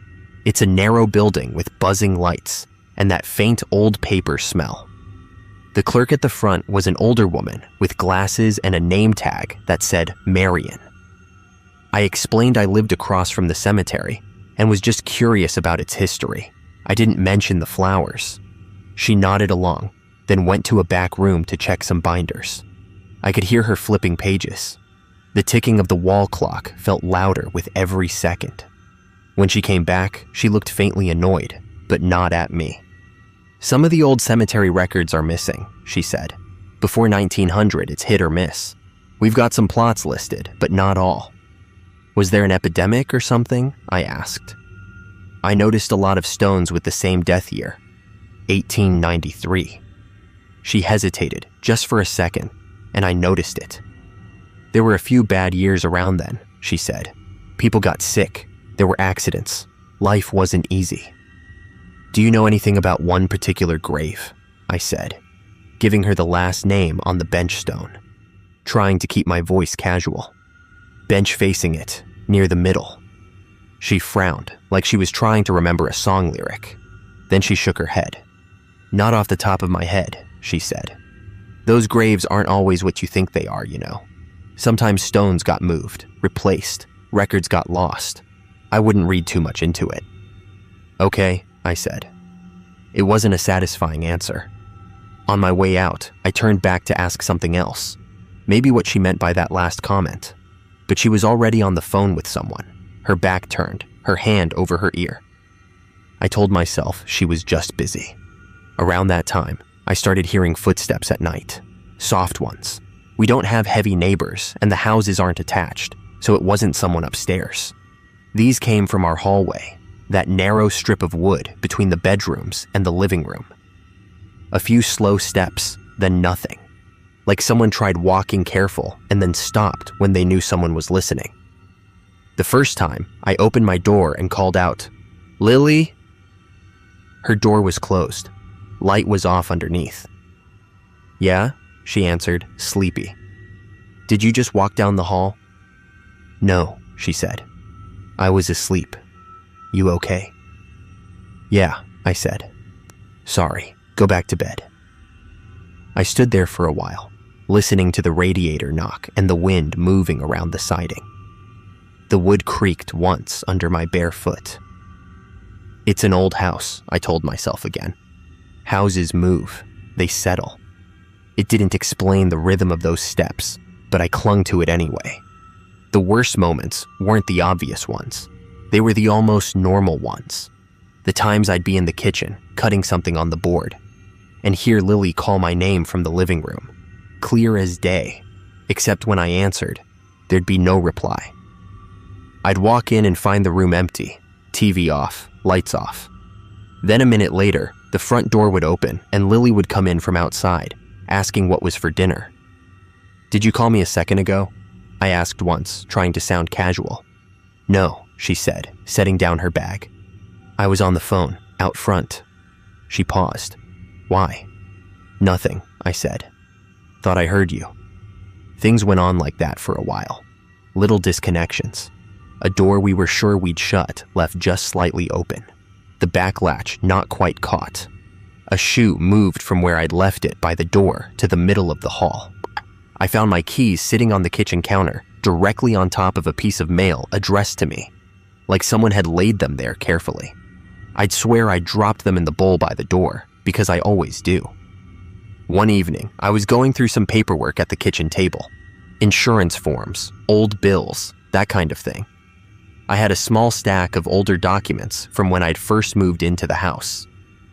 It's a narrow building with buzzing lights and that faint old paper smell. The clerk at the front was an older woman with glasses and a name tag that said Marion. I explained I lived across from the cemetery and was just curious about its history. I didn't mention the flowers. She nodded along, then went to a back room to check some binders. I could hear her flipping pages. The ticking of the wall clock felt louder with every second. When she came back, she looked faintly annoyed, but not at me. "Some of the old cemetery records are missing," she said. "Before 1900, it's hit or miss. We've got some plots listed, but not all." "Was there an epidemic or something?" I asked. "I noticed a lot of stones with the same death year, 1893. She hesitated just for a second, and I noticed it. "There were a few bad years around then," she said. "People got sick, there were accidents, life wasn't easy." "Do you know anything about one particular grave?" I said, giving her the last name on the bench stone, trying to keep my voice casual. "Bench facing it, near the middle." She frowned, like she was trying to remember a song lyric. Then she shook her head. "Not off the top of my head," she said. "Those graves aren't always what you think they are, you know. Sometimes stones got moved, replaced, records got lost. I wouldn't read too much into it." "Okay," I said. It wasn't a satisfying answer. On my way out, I turned back to ask something else, maybe what she meant by that last comment. But she was already on the phone with someone, her back turned, her hand over her ear. I told myself she was just busy. Around that time, I started hearing footsteps at night, soft ones. We don't have heavy neighbors, and the houses aren't attached, so it wasn't someone upstairs. These came from our hallway, that narrow strip of wood between the bedrooms and the living room. A few slow steps, then nothing. Like someone tried walking careful and then stopped when they knew someone was listening. The first time, I opened my door and called out, "Lily?" Her door was closed. Light was off underneath. "Yeah?" she answered, sleepy. "Did you just walk down the hall?" "No," she said. "I was asleep. You okay?" "Yeah," I said. "Sorry, go back to bed." I stood there for a while, listening to the radiator knock and the wind moving around the siding. The wood creaked once under my bare foot. It's an old house, I told myself again. Houses move, they settle. It didn't explain the rhythm of those steps, but I clung to it anyway. The worst moments weren't the obvious ones. They were the almost normal ones. The times I'd be in the kitchen, cutting something on the board, and hear Lily call my name from the living room, clear as day, except when I answered, there'd be no reply. I'd walk in and find the room empty, TV off, lights off. Then a minute later, the front door would open and Lily would come in from outside, asking what was for dinner. "Did you call me a second ago?" I asked once, trying to sound casual. "No," she said, setting down her bag. "I was on the phone, out front." She paused. "Why?" "Nothing," I said. "Thought I heard you." Things went on like that for a while. Little disconnections. A door we were sure we'd shut left just slightly open. The back latch not quite caught. A shoe moved from where I'd left it by the door to the middle of the hall. I found my keys sitting on the kitchen counter, directly on top of a piece of mail addressed to me, like someone had laid them there carefully. I'd swear I dropped them in the bowl by the door, because I always do. One evening, I was going through some paperwork at the kitchen table. Insurance forms, old bills, that kind of thing. I had a small stack of older documents from when I'd first moved into the house.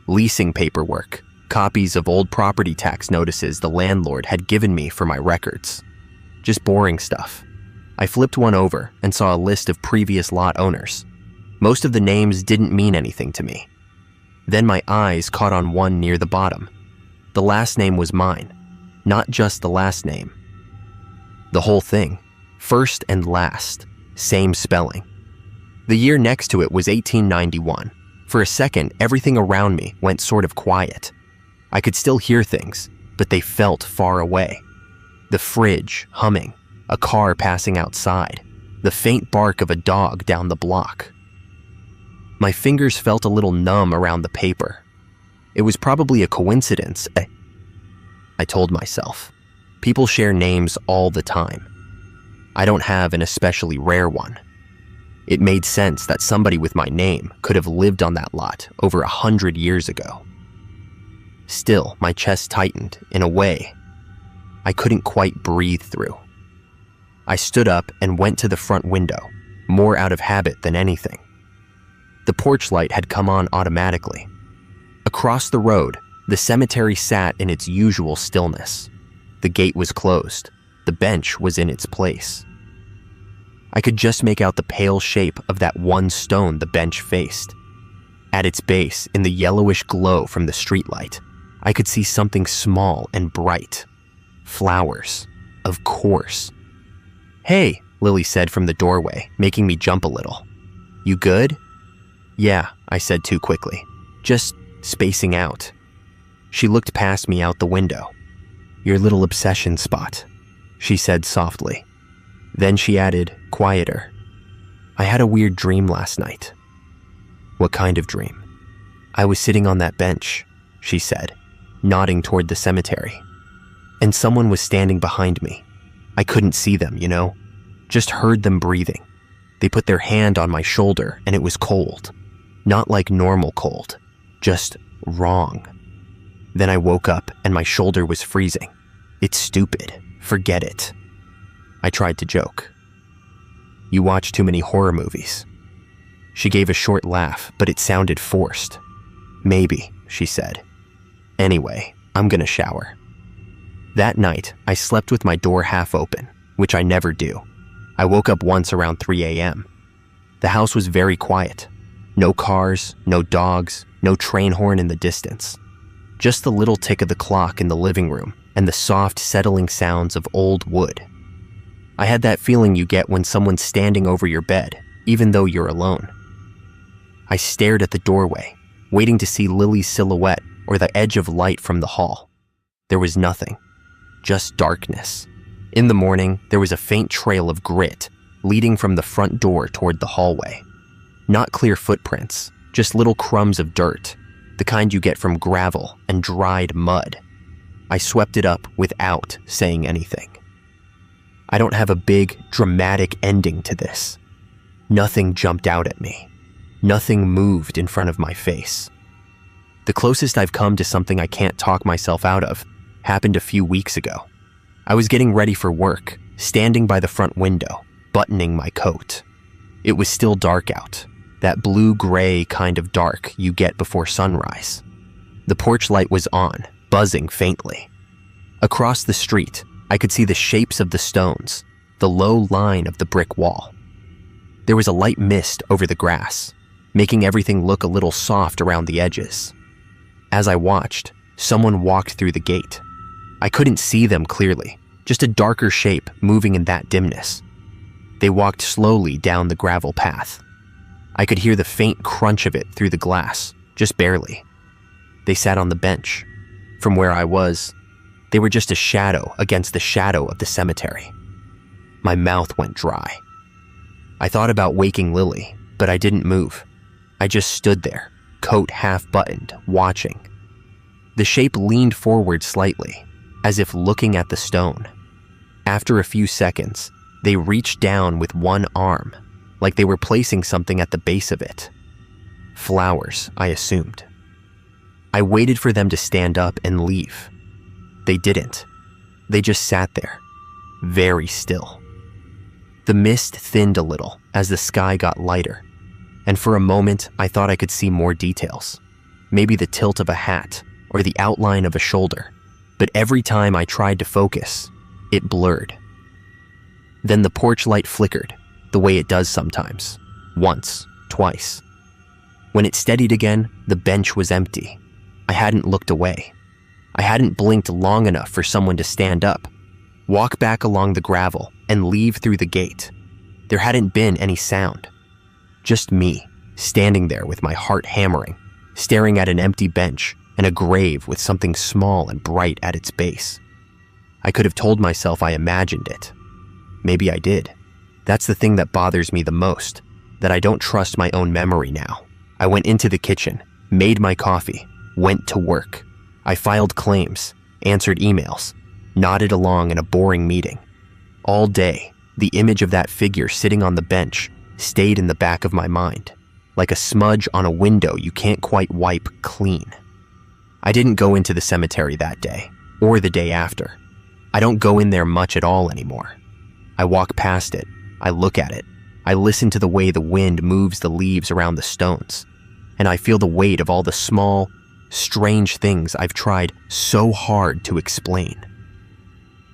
Leasing paperwork, copies of old property tax notices the landlord had given me for my records. Just boring stuff. I flipped one over and saw a list of previous lot owners. Most of the names didn't mean anything to me. Then my eyes caught on one near the bottom. The last name was mine, not just the last name. The whole thing, first and last, same spelling. The year next to it was 1891. For a second, everything around me went sort of quiet. I could still hear things, but they felt far away. The fridge humming, a car passing outside, the faint bark of a dog down the block. My fingers felt a little numb around the paper. It was probably a coincidence, I told myself. People share names all the time. I don't have an especially rare one. It made sense that somebody with my name could have lived on that lot over 100 years ago. Still, my chest tightened in a way I couldn't quite breathe through. I stood up and went to the front window, more out of habit than anything. The porch light had come on automatically. Across the road, the cemetery sat in its usual stillness. The gate was closed. The bench was in its place. I could just make out the pale shape of that one stone the bench faced. At its base, in the yellowish glow from the streetlight, I could see something small and bright. Flowers, of course. "Hey," Lily said from the doorway, making me jump a little. "You good?" "Yeah," I said too quickly. "Just spacing out." She looked past me out the window. "Your little obsession spot," she said softly. Then she added, quieter, "I had a weird dream last night." "What kind of dream?" "I was sitting on that bench," she said, nodding toward the cemetery. "And someone was standing behind me. I couldn't see them, just heard them breathing. They put their hand on my shoulder and it was cold. Not like normal cold, just wrong. Then I woke up and my shoulder was freezing. It's stupid. Forget it." I tried to joke. "You watch too many horror movies." She gave a short laugh, but it sounded forced. "Maybe," she said. "Anyway, I'm gonna shower." That night, I slept with my door half open, which I never do. I woke up once around 3 a.m. The house was very quiet. No cars, no dogs, no train horn in the distance. Just the little tick of the clock in the living room and the soft, settling sounds of old wood. I had that feeling you get when someone's standing over your bed, even though you're alone. I stared at the doorway, waiting to see Lily's silhouette or the edge of light from the hall. There was nothing, just darkness. In the morning, there was a faint trail of grit leading from the front door toward the hallway. Not clear footprints, just little crumbs of dirt, the kind you get from gravel and dried mud. I swept it up without saying anything. I don't have a big, dramatic ending to this. Nothing jumped out at me. Nothing moved in front of my face. The closest I've come to something I can't talk myself out of happened a few weeks ago. I was getting ready for work, standing by the front window, buttoning my coat. It was still dark out, that blue-gray kind of dark you get before sunrise. The porch light was on, buzzing faintly. Across the street, I could see the shapes of the stones, the low line of the brick wall. There was a light mist over the grass, making everything look a little soft around the edges. As I watched, someone walked through the gate. I couldn't see them clearly, just a darker shape moving in that dimness. They walked slowly down the gravel path. I could hear the faint crunch of it through the glass, just barely. They sat on the bench. From where I was, they were just a shadow against the shadow of the cemetery. My mouth went dry. I thought about waking Lily, but I didn't move. I just stood there, coat half buttoned, watching. The shape leaned forward slightly, as if looking at the stone. After a few seconds, they reached down with one arm, like they were placing something at the base of it. Flowers, I assumed. I waited for them to stand up and leave. They didn't. They just sat there, very still. The mist thinned a little as the sky got lighter, and for a moment I thought I could see more details. Maybe the tilt of a hat or the outline of a shoulder, but every time I tried to focus, it blurred. Then the porch light flickered, the way it does sometimes, once, twice. When it steadied again, the bench was empty. I hadn't looked away. I hadn't blinked long enough for someone to stand up, walk back along the gravel, and leave through the gate. There hadn't been any sound. Just me, standing there with my heart hammering, staring at an empty bench and a grave with something small and bright at its base. I could have told myself I imagined it. Maybe I did. That's the thing that bothers me the most, that I don't trust my own memory now. I went into the kitchen, made my coffee, went to work. I filed claims, answered emails, nodded along in a boring meeting. All day, the image of that figure sitting on the bench stayed in the back of my mind, like a smudge on a window you can't quite wipe clean. I didn't go into the cemetery that day, or the day after. I don't go in there much at all anymore. I walk past it, I look at it, I listen to the way the wind moves the leaves around the stones, and I feel the weight of all the small, strange things I've tried so hard to explain.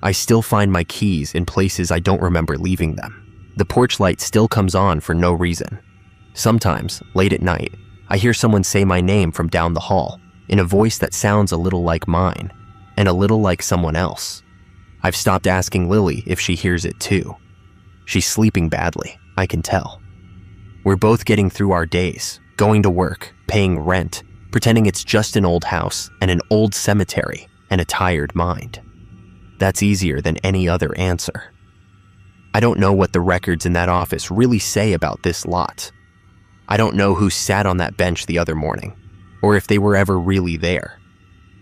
I still find my keys in places I don't remember leaving them. The porch light still comes on for no reason. Sometimes, late at night, I hear someone say my name from down the hall in a voice that sounds a little like mine and a little like someone else. I've stopped asking Lily if she hears it too. She's sleeping badly, I can tell. We're both getting through our days, going to work, paying rent, pretending it's just an old house and an old cemetery and a tired mind. That's easier than any other answer. I don't know what the records in that office really say about this lot. I don't know who sat on that bench the other morning, or if they were ever really there.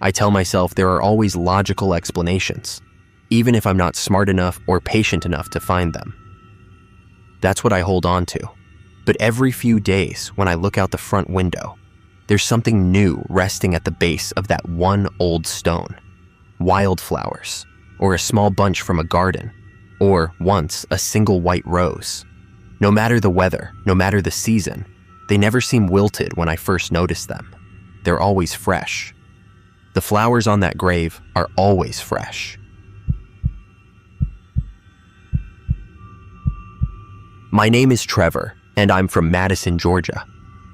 I tell myself there are always logical explanations, even if I'm not smart enough or patient enough to find them. That's what I hold on to. But every few days, when I look out the front window, there's something new resting at the base of that one old stone. Wildflowers, or a small bunch from a garden, or once a single white rose. No matter the weather, no matter the season, they never seem wilted when I first notice them. They're always fresh. The flowers on that grave are always fresh. My name is Trevor, and I'm from Madison, Georgia.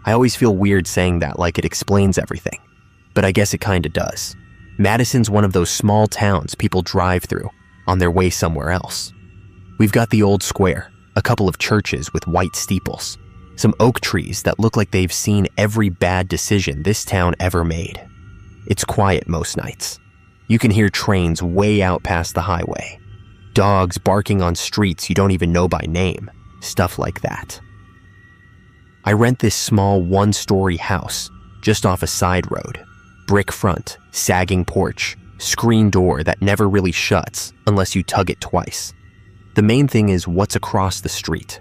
I always feel weird saying that like it explains everything, but I guess it kinda does. Madison's one of those small towns people drive through on their way somewhere else. We've got the old square, a couple of churches with white steeples, some oak trees that look like they've seen every bad decision this town ever made. It's quiet most nights. You can hear trains way out past the highway, dogs barking on streets you don't even know by name, stuff like that. I rent this small one-story house just off a side road. Brick front, sagging porch, screen door that never really shuts unless you tug it twice. The main thing is what's across the street.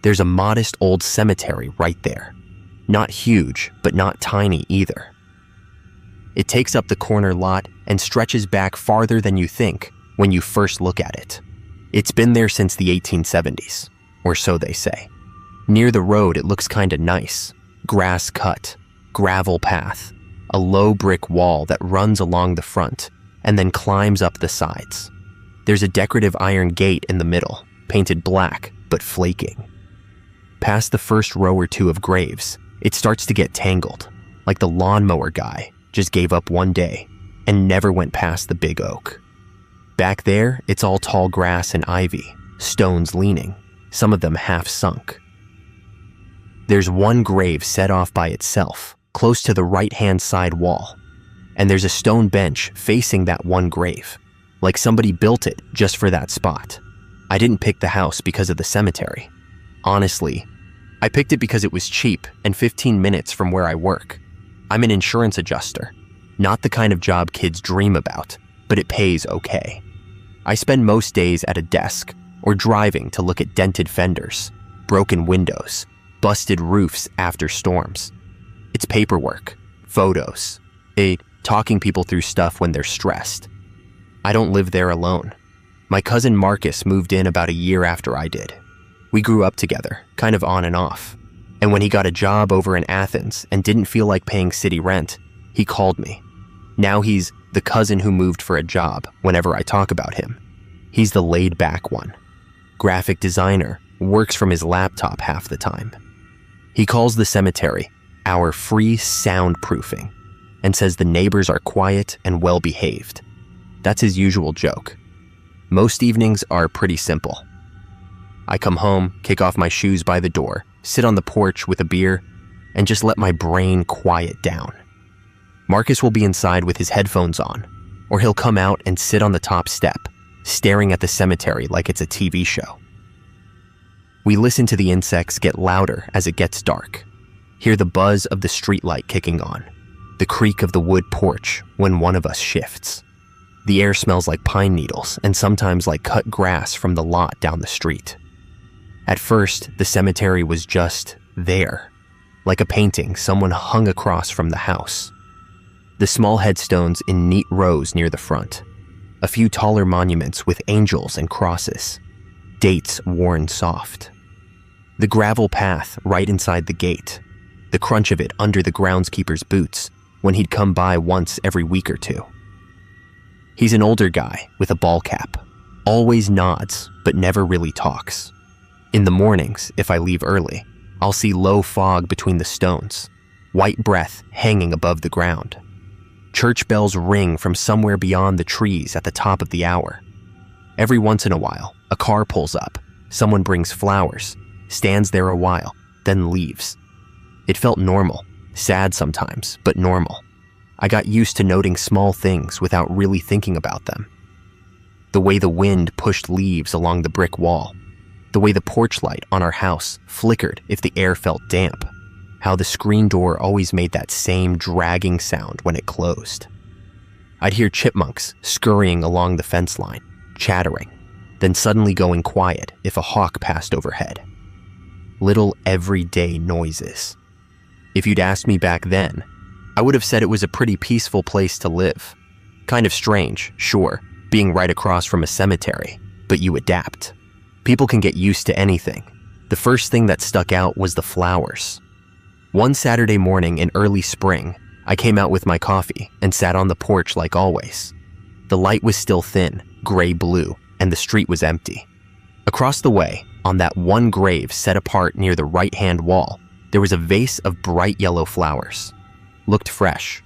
There's a modest old cemetery right there. Not huge, but not tiny either. It takes up the corner lot and stretches back farther than you think when you first look at it. It's been there since the 1870s, or so they say. Near the road, it looks kinda nice. Grass cut, gravel path, a low brick wall that runs along the front and then climbs up the sides. There's a decorative iron gate in the middle, painted black but flaking. Past the first row or two of graves, it starts to get tangled, like the lawnmower guy just gave up one day and never went past the big oak. Back there, it's all tall grass and ivy, stones leaning, some of them half sunk. There's one grave set off by itself, close to the right-hand side wall, and there's a stone bench facing that one grave, like somebody built it just for that spot. I didn't pick the house because of the cemetery. Honestly, I picked it because it was cheap and 15 minutes from where I work. I'm an insurance adjuster, not the kind of job kids dream about, but it pays okay. I spend most days at a desk or driving to look at dented fenders, broken windows, busted roofs after storms. It's paperwork, photos, talking people through stuff when they're stressed. I don't live there alone. My cousin Marcus moved in about a year after I did. We grew up together, kind of on and off. And when he got a job over in Athens and didn't feel like paying city rent, he called me. Now he's the cousin who moved for a job whenever I talk about him. He's the laid-back one. Graphic designer, works from his laptop half the time. He calls the cemetery our free soundproofing and says the neighbors are quiet and well-behaved. That's his usual joke. Most evenings are pretty simple. I come home, kick off my shoes by the door, sit on the porch with a beer, and just let my brain quiet down. Marcus will be inside with his headphones on, or he'll come out and sit on the top step, staring at the cemetery like it's a TV show. We listen to the insects get louder as it gets dark, hear the buzz of the streetlight kicking on, the creak of the wood porch when one of us shifts. The air smells like pine needles and sometimes like cut grass from the lot down the street. At first, the cemetery was just there, like a painting someone hung across from the house. The small headstones in neat rows near the front, a few taller monuments with angels and crosses, dates worn soft. The gravel path right inside the gate, the crunch of it under the groundskeeper's boots when he'd come by once every week or two. He's an older guy with a ball cap, always nods but never really talks. In the mornings, if I leave early, I'll see low fog between the stones, white breath hanging above the ground. Church bells ring from somewhere beyond the trees at the top of the hour. Every once in a while, a car pulls up, someone brings flowers, stands there a while, then leaves. It felt normal, sad sometimes, but normal. I got used to noting small things without really thinking about them. The way the wind pushed leaves along the brick wall, the way the porch light on our house flickered if the air felt damp, how the screen door always made that same dragging sound when it closed. I'd hear chipmunks scurrying along the fence line, chattering, then suddenly going quiet if a hawk passed overhead. Little everyday noises. If you'd asked me back then, I would have said it was a pretty peaceful place to live. Kind of strange, sure, being right across from a cemetery, but you adapt. People can get used to anything. The first thing that stuck out was the flowers. One Saturday morning in early spring, I came out with my coffee and sat on the porch like always. The light was still thin, gray-blue, and the street was empty. Across the way, on that one grave set apart near the right-hand wall, there was a vase of bright yellow flowers. Looked fresh.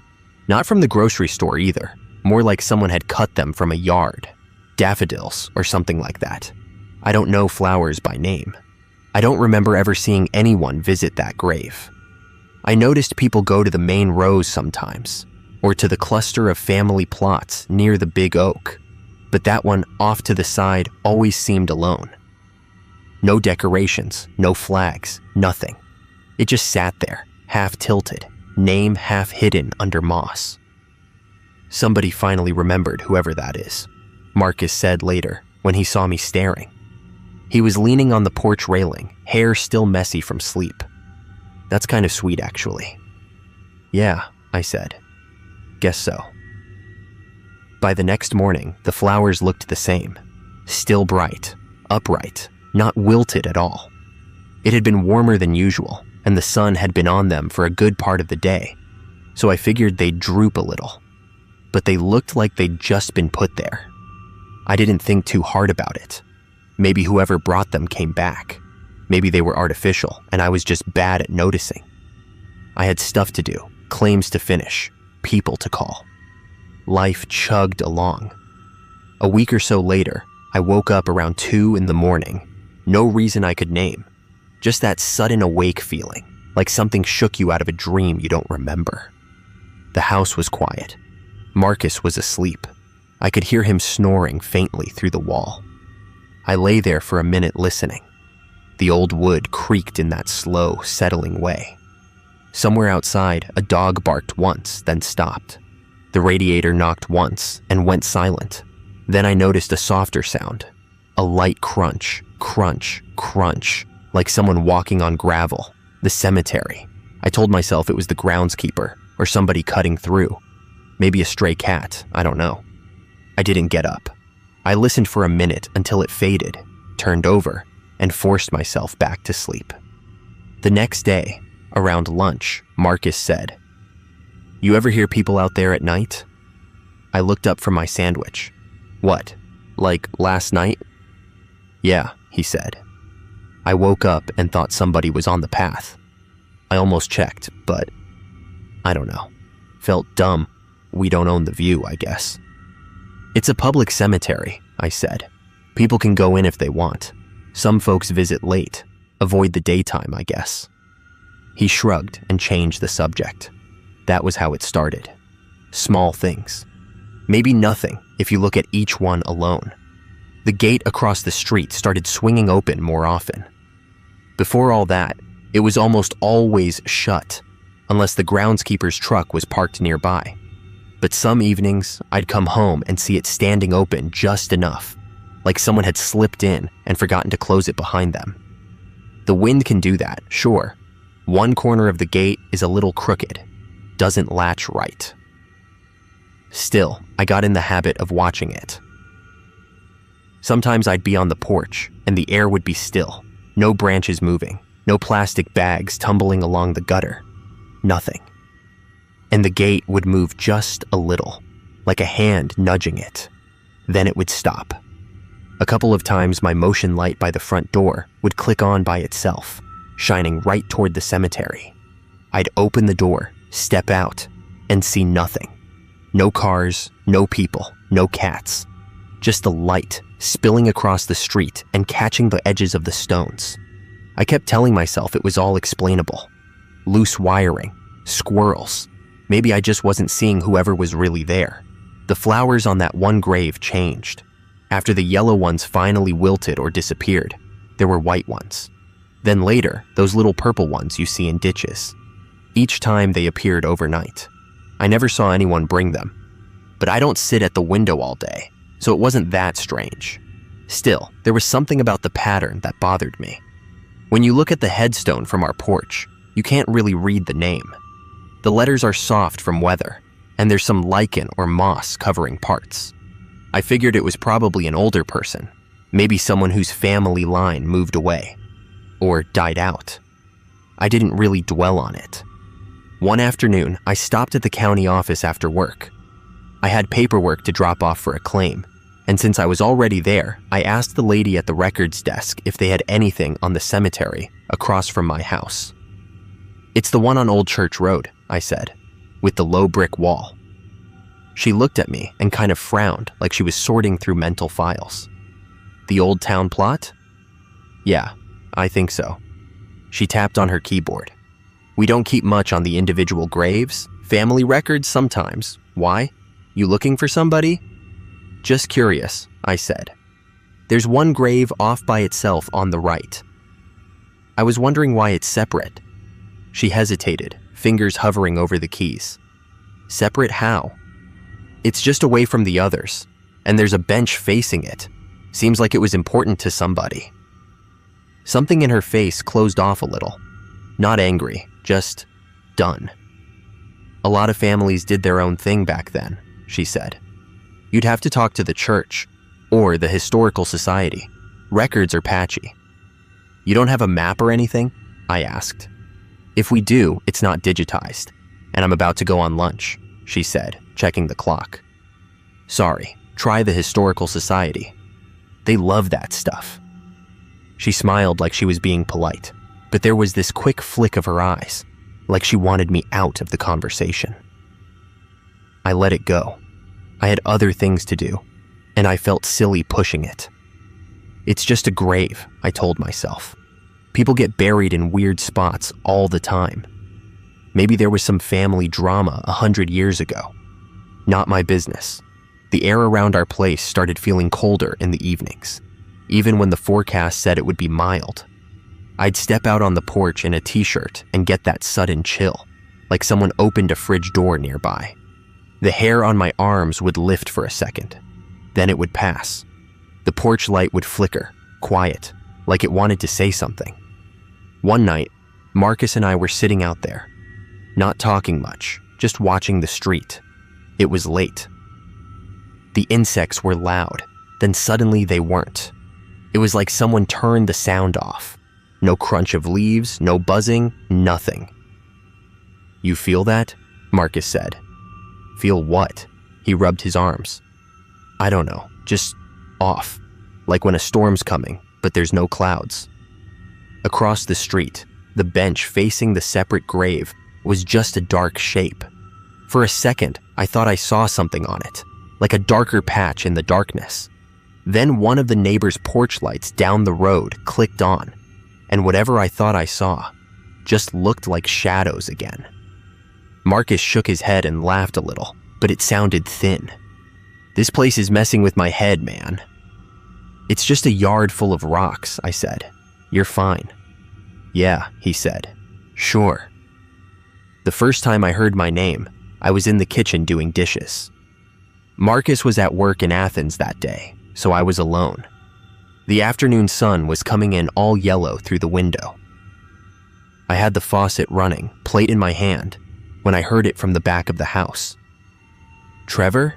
Not from the grocery store either, more like someone had cut them from a yard. Daffodils or something like that. I don't know flowers by name. I don't remember ever seeing anyone visit that grave. I noticed people go to the main rows sometimes, or to the cluster of family plots near the big oak, but that one off to the side always seemed alone. No decorations, no flags, nothing. It just sat there, half tilted, name half hidden under moss. Somebody finally remembered whoever that is, Marcus said later when he saw me staring. He was leaning on the porch railing, hair still messy from sleep. That's kind of sweet, actually. Yeah, I said. Guess so. By the next morning, the flowers looked the same. Still bright, upright, not wilted at all. It had been warmer than usual, and the sun had been on them for a good part of the day, so I figured they'd droop a little. But they looked like they'd just been put there. I didn't think too hard about it. Maybe whoever brought them came back. Maybe they were artificial, and I was just bad at noticing. I had stuff to do, claims to finish, people to call. Life chugged along. A week or so later, I woke up around 2 in the morning. No reason I could name. Just that sudden awake feeling, like something shook you out of a dream you don't remember. The house was quiet. Marcus was asleep. I could hear him snoring faintly through the wall. I lay there for a minute listening. The old wood creaked in that slow, settling way. Somewhere outside, a dog barked once, then stopped. The radiator knocked once and went silent. Then I noticed a softer sound. A light crunch, crunch, crunch, like someone walking on gravel. The cemetery. I told myself it was the groundskeeper or somebody cutting through. Maybe a stray cat, I don't know. I didn't get up. I listened for a minute until it faded, turned over, and forced myself back to sleep. The next day, around lunch, Marcus said, "You ever hear people out there at night?" I looked up from my sandwich. "What, like last night?" "Yeah," he said. I woke up and thought somebody was on the path. I almost checked, but I don't know. Felt dumb. We don't own the view, I guess. It's a public cemetery, I said. People can go in if they want. Some folks visit late. Avoid the daytime, I guess. He shrugged and changed the subject. That was how it started. Small things. Maybe nothing if you look at each one alone. The gate across the street started swinging open more often. Before all that, it was almost always shut, unless the groundskeeper's truck was parked nearby. But some evenings, I'd come home and see it standing open just enough, like someone had slipped in and forgotten to close it behind them. The wind can do that, sure. One corner of the gate is a little crooked, doesn't latch right. Still, I got in the habit of watching it. Sometimes I'd be on the porch, and the air would be still. No branches moving, no plastic bags tumbling along the gutter. Nothing. And the gate would move just a little, like a hand nudging it. Then it would stop. A couple of times my motion light by the front door would click on by itself, shining right toward the cemetery. I'd open the door, step out, and see nothing. No cars, no people, no cats. Just the light spilling across the street and catching the edges of the stones. I kept telling myself it was all explainable. Loose wiring, squirrels. Maybe I just wasn't seeing whoever was really there. The flowers on that one grave changed. After the yellow ones finally wilted or disappeared, there were white ones. Then later, those little purple ones you see in ditches. Each time they appeared overnight. I never saw anyone bring them. But I don't sit at the window all day, so it wasn't that strange. Still, there was something about the pattern that bothered me. When you look at the headstone from our porch, you can't really read the name. The letters are soft from weather, and there's some lichen or moss covering parts. I figured it was probably an older person, maybe someone whose family line moved away, or died out. I didn't really dwell on it. One afternoon, I stopped at the county office after work. I had paperwork to drop off for a claim, and since I was already there, I asked the lady at the records desk if they had anything on the cemetery across from my house. "It's the one on Old Church Road," I said, "with the low brick wall." She looked at me and kind of frowned like she was sorting through mental files. "The old town plot?" "Yeah, I think so." She tapped on her keyboard. "We don't keep much on the individual graves. Family records sometimes. Why? You looking for somebody?" "Just curious," I said. "There's one grave off by itself on the right." I was wondering why it's separate. She hesitated, fingers hovering over the keys. "Separate how?" "It's just away from the others, and there's a bench facing it. Seems like it was important to somebody." Something in her face closed off a little. Not angry, just done. "A lot of families did their own thing back then," she said. "You'd have to talk to the church or the historical society. Records are patchy." "You don't have a map or anything?" I asked. "If we do, it's not digitized, and I'm about to go on lunch," she said, checking the clock. "Sorry, try the historical society. They love that stuff." She smiled like she was being polite, but there was this quick flick of her eyes, like she wanted me out of the conversation. I let it go. I had other things to do, and I felt silly pushing it. "It's just a grave," I told myself. "People get buried in weird spots all the time. Maybe there was some family drama 100 years ago. Not my business." The air around our place started feeling colder in the evenings, even when the forecast said it would be mild. I'd step out on the porch in a t-shirt and get that sudden chill, like someone opened a fridge door nearby. The hair on my arms would lift for a second. Then it would pass. The porch light would flicker, quiet, like it wanted to say something. One night, Marcus and I were sitting out there, not talking much, just watching the street. It was late. The insects were loud, then suddenly they weren't. It was like someone turned the sound off. No crunch of leaves, no buzzing, nothing. "You feel that?" Marcus said. "Feel what?" He rubbed his arms. "I don't know, just off. Like when a storm's coming, but there's no clouds." Across the street, the bench facing the separate grave was just a dark shape. For a second, I thought I saw something on it, like a darker patch in the darkness. Then one of the neighbor's porch lights down the road clicked on, and whatever I thought I saw just looked like shadows again. Marcus shook his head and laughed a little, but it sounded thin. "This place is messing with my head, man." "It's just a yard full of rocks," I said. "You're fine." "Yeah," he said. "Sure." The first time I heard my name, I was in the kitchen doing dishes. Marcus was at work in Athens that day, so I was alone. The afternoon sun was coming in all yellow through the window. I had the faucet running, plate in my hand, when I heard it from the back of the house. "Trevor?"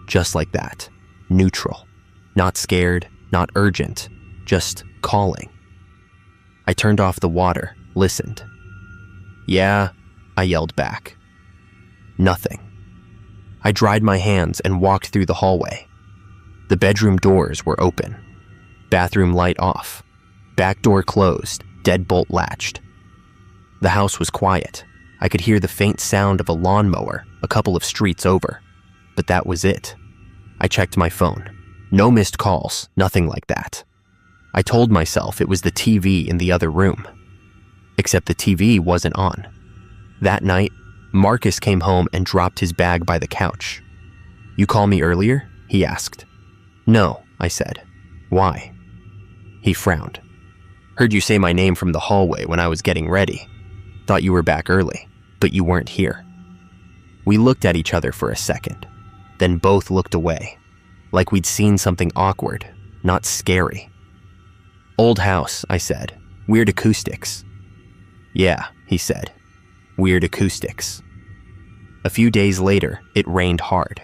Just like that. Neutral. Not scared, not urgent, just calling. I turned off the water, listened. "Yeah," I yelled back. Nothing. I dried my hands and walked through the hallway. The bedroom doors were open. Bathroom light off. Back door closed, deadbolt latched. The house was quiet. I could hear the faint sound of a lawnmower a couple of streets over, but that was it. I checked my phone. No missed calls, nothing like that. I told myself it was the TV in the other room. Except the TV wasn't on. That night, Marcus came home and dropped his bag by the couch. "You call me earlier?" he asked. "No," I said. "Why?" He frowned. "Heard you say my name from the hallway when I was getting ready. Thought you were back early, but you weren't here." We looked at each other for a second, then both looked away, like we'd seen something awkward, not scary. "Old house," I said. "Weird acoustics." "Yeah," he said. "Weird acoustics." A few days later, it rained hard.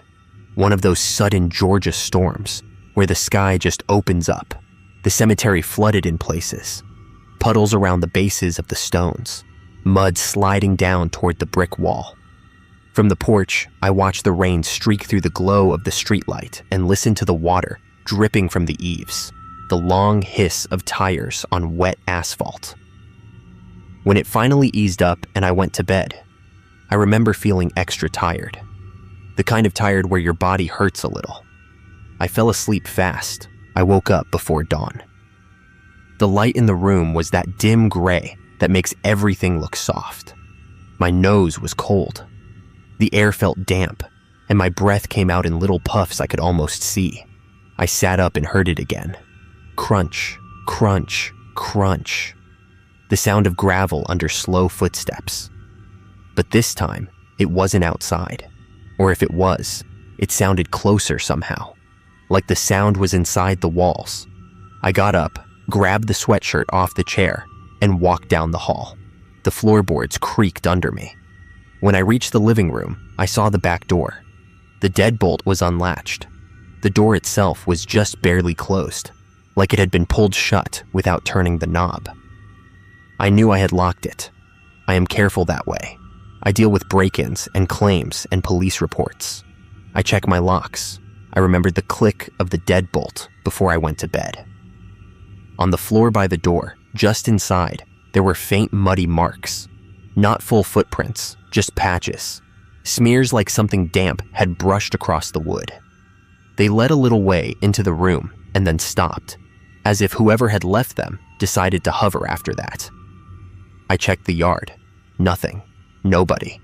One of those sudden Georgia storms, where the sky just opens up. The cemetery flooded in places. Puddles around the bases of the stones. Mud sliding down toward the brick wall. From the porch, I watched the rain streak through the glow of the streetlight and listened to the water dripping from the eaves, the long hiss of tires on wet asphalt. When it finally eased up and I went to bed, I remember feeling extra tired. The kind of tired where your body hurts a little. I fell asleep fast. I woke up before dawn. The light in the room was that dim gray that makes everything look soft. My nose was cold. The air felt damp, and my breath came out in little puffs I could almost see. I sat up and heard it again. Crunch, crunch, crunch. The sound of gravel under slow footsteps. But this time, it wasn't outside. Or if it was, it sounded closer somehow. Like the sound was inside the walls. I got up, grabbed the sweatshirt off the chair, and walked down the hall. The floorboards creaked under me. When I reached the living room, I saw the back door. The deadbolt was unlatched. The door itself was just barely closed, like it had been pulled shut without turning the knob. I knew I had locked it. I am careful that way. I deal with break-ins and claims and police reports. I check my locks. I remembered the click of the deadbolt before I went to bed. On the floor by the door, just inside, there were faint muddy marks. Not full footprints, just patches. Smears like something damp had brushed across the wood. They led a little way into the room and then stopped, as if whoever had left them decided to hover after that. I checked the yard. Nothing. Nobody.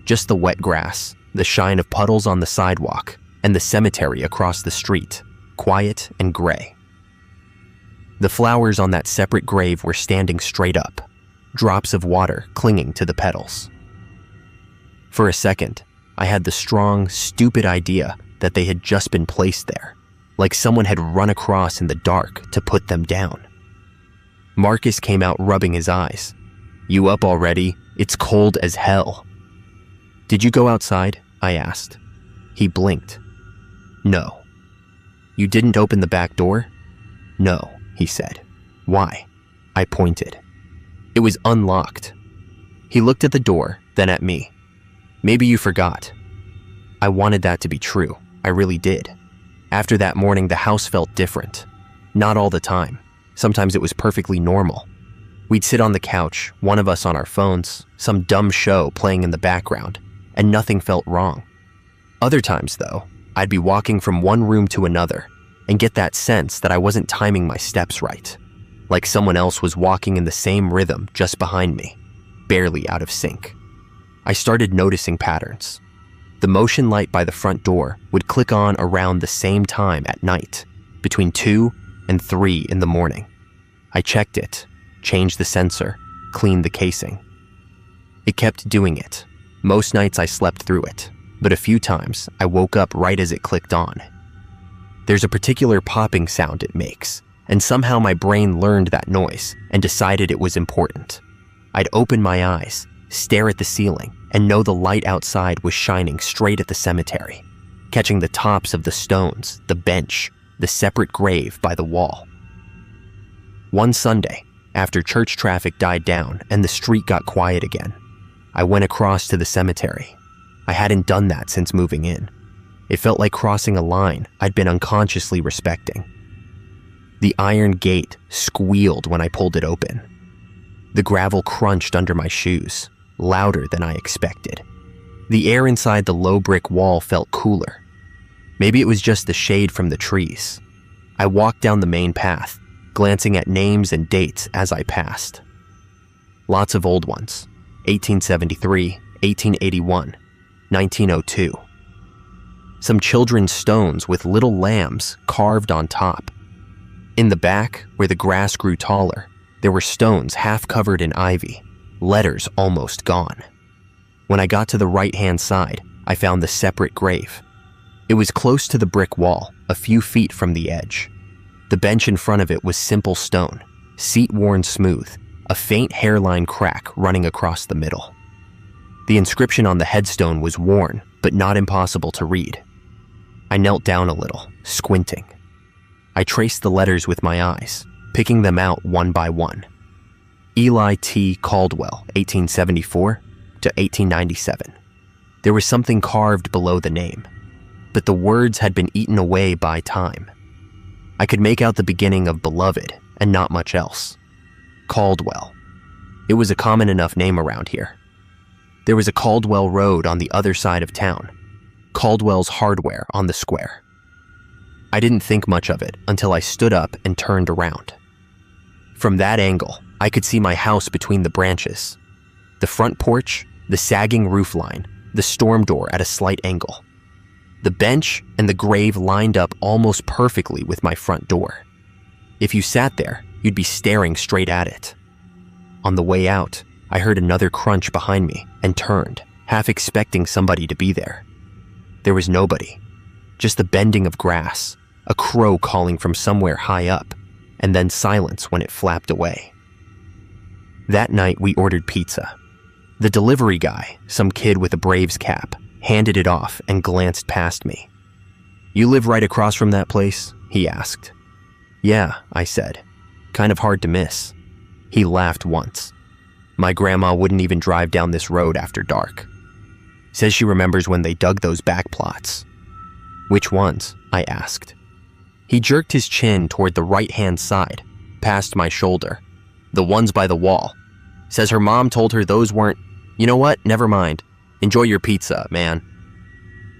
Just the wet grass, the shine of puddles on the sidewalk, and the cemetery across the street, quiet and gray. The flowers on that separate grave were standing straight up, drops of water clinging to the petals. For a second, I had the strong, stupid idea that they had just been placed there, like someone had run across in the dark to put them down. Marcus came out rubbing his eyes. "You up already? It's cold as hell." "Did you go outside?" I asked. He blinked. "No." "You didn't open the back door?" "No," he said. "Why?" I pointed. It was unlocked. He looked at the door, then at me. "Maybe you forgot." I wanted that to be true. I really did. After that morning, the house felt different. Not all the time. Sometimes it was perfectly normal. We'd sit on the couch, one of us on our phones, some dumb show playing in the background, and nothing felt wrong. Other times, though, I'd be walking from one room to another and get that sense that I wasn't timing my steps right, like someone else was walking in the same rhythm just behind me, barely out of sync. I started noticing patterns. The motion light by the front door would click on around the same time at night, between 2 and 3 in the morning. I checked it, changed the sensor, cleaned the casing. It kept doing it. Most nights I slept through it, but a few times I woke up right as it clicked on. There's a particular popping sound it makes, and somehow my brain learned that noise and decided it was important. I'd open my eyes, stare at the ceiling, and know the light outside was shining straight at the cemetery, catching the tops of the stones, the bench, the separate grave by the wall. One Sunday, after church traffic died down and the street got quiet again, I went across to the cemetery. I hadn't done that since moving in. It felt like crossing a line I'd been unconsciously respecting. The iron gate squealed when I pulled it open. The gravel crunched under my shoes, louder than I expected. The air inside the low brick wall felt cooler. Maybe it was just the shade from the trees. I walked down the main path, glancing at names and dates as I passed. Lots of old ones: 1873, 1881, 1902. Some children's stones with little lambs carved on top. In the back, where the grass grew taller, there were stones half covered in ivy, letters almost gone. When I got to the right-hand side, I found the separate grave. It was close to the brick wall, a few feet from the edge. The bench in front of it was simple stone, seat-worn smooth, a faint hairline crack running across the middle. The inscription on the headstone was worn, but not impossible to read. I knelt down a little, squinting. I traced the letters with my eyes, picking them out one by one. Eli T. Caldwell, 1874 to 1897. There was something carved below the name, but the words had been eaten away by time. I could make out the beginning of beloved and not much else. Caldwell. It was a common enough name around here. There was a Caldwell Road on the other side of town, Caldwell's Hardware on the square. I didn't think much of it until I stood up and turned around. From that angle, I could see my house between the branches. The front porch, the sagging roofline, the storm door at a slight angle. The bench and the grave lined up almost perfectly with my front door. If you sat there, you'd be staring straight at it. On the way out, I heard another crunch behind me and turned, half expecting somebody to be there. There was nobody, just the bending of grass, a crow calling from somewhere high up, and then silence when it flapped away. That night, we ordered pizza. The delivery guy, some kid with a Braves cap, handed it off and glanced past me. "You live right across from that place?" he asked. "Yeah," I said. "Kind of hard to miss." He laughed once. "My grandma wouldn't even drive down this road after dark. Says she remembers when they dug those back plots." "Which ones?" I asked. He jerked his chin toward the right-hand side, past my shoulder. "The ones by the wall. Says her mom told her those weren't... You know what? Never mind. Enjoy your pizza, man."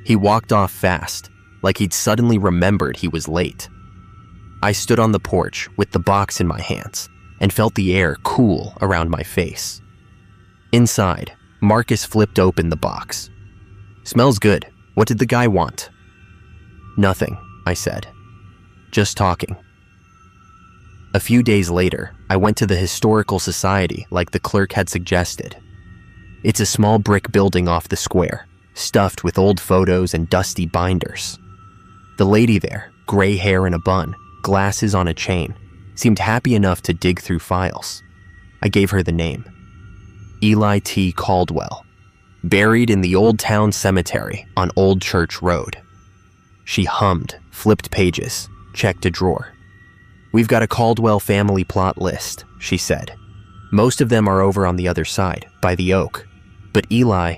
He walked off fast, like he'd suddenly remembered he was late. I stood on the porch with the box in my hands and felt the air cool around my face. Inside, Marcus flipped open the box. "Smells good. What did the guy want?" "Nothing," I said. "Just talking." A few days later, I went to the Historical Society like the clerk had suggested. It's a small brick building off the square, stuffed with old photos and dusty binders. The lady there, gray hair in a bun, glasses on a chain, seemed happy enough to dig through files. I gave her the name. Eli T. Caldwell, buried in the Old Town Cemetery on Old Church Road. She hummed, flipped pages, checked a drawer. "We've got a Caldwell family plot list," she said. "Most of them are over on the other side, by the oak. But Eli..."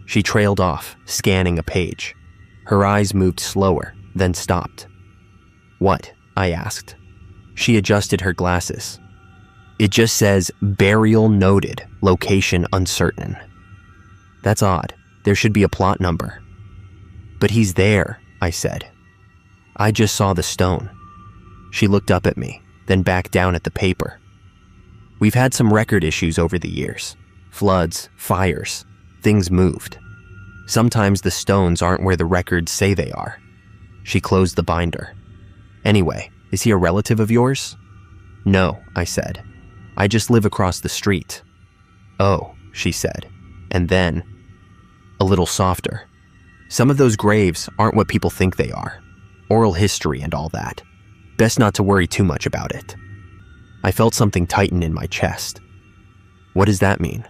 She trailed off, scanning a page. Her eyes moved slower, then stopped. "What?" I asked. She adjusted her glasses. It just says, burial noted, location uncertain. That's odd. There should be a plot number. But he's there, I said. I just saw the stone. She looked up at me, then back down at the paper. We've had some record issues over the years. Floods, fires, things moved. Sometimes the stones aren't where the records say they are. She closed the binder. Anyway, is he a relative of yours? No, I said. I just live across the street. Oh, she said, and then, a little softer. Some of those graves aren't what people think they are. Oral history and all that. Best not to worry too much about it. I felt something tighten in my chest. What does that mean?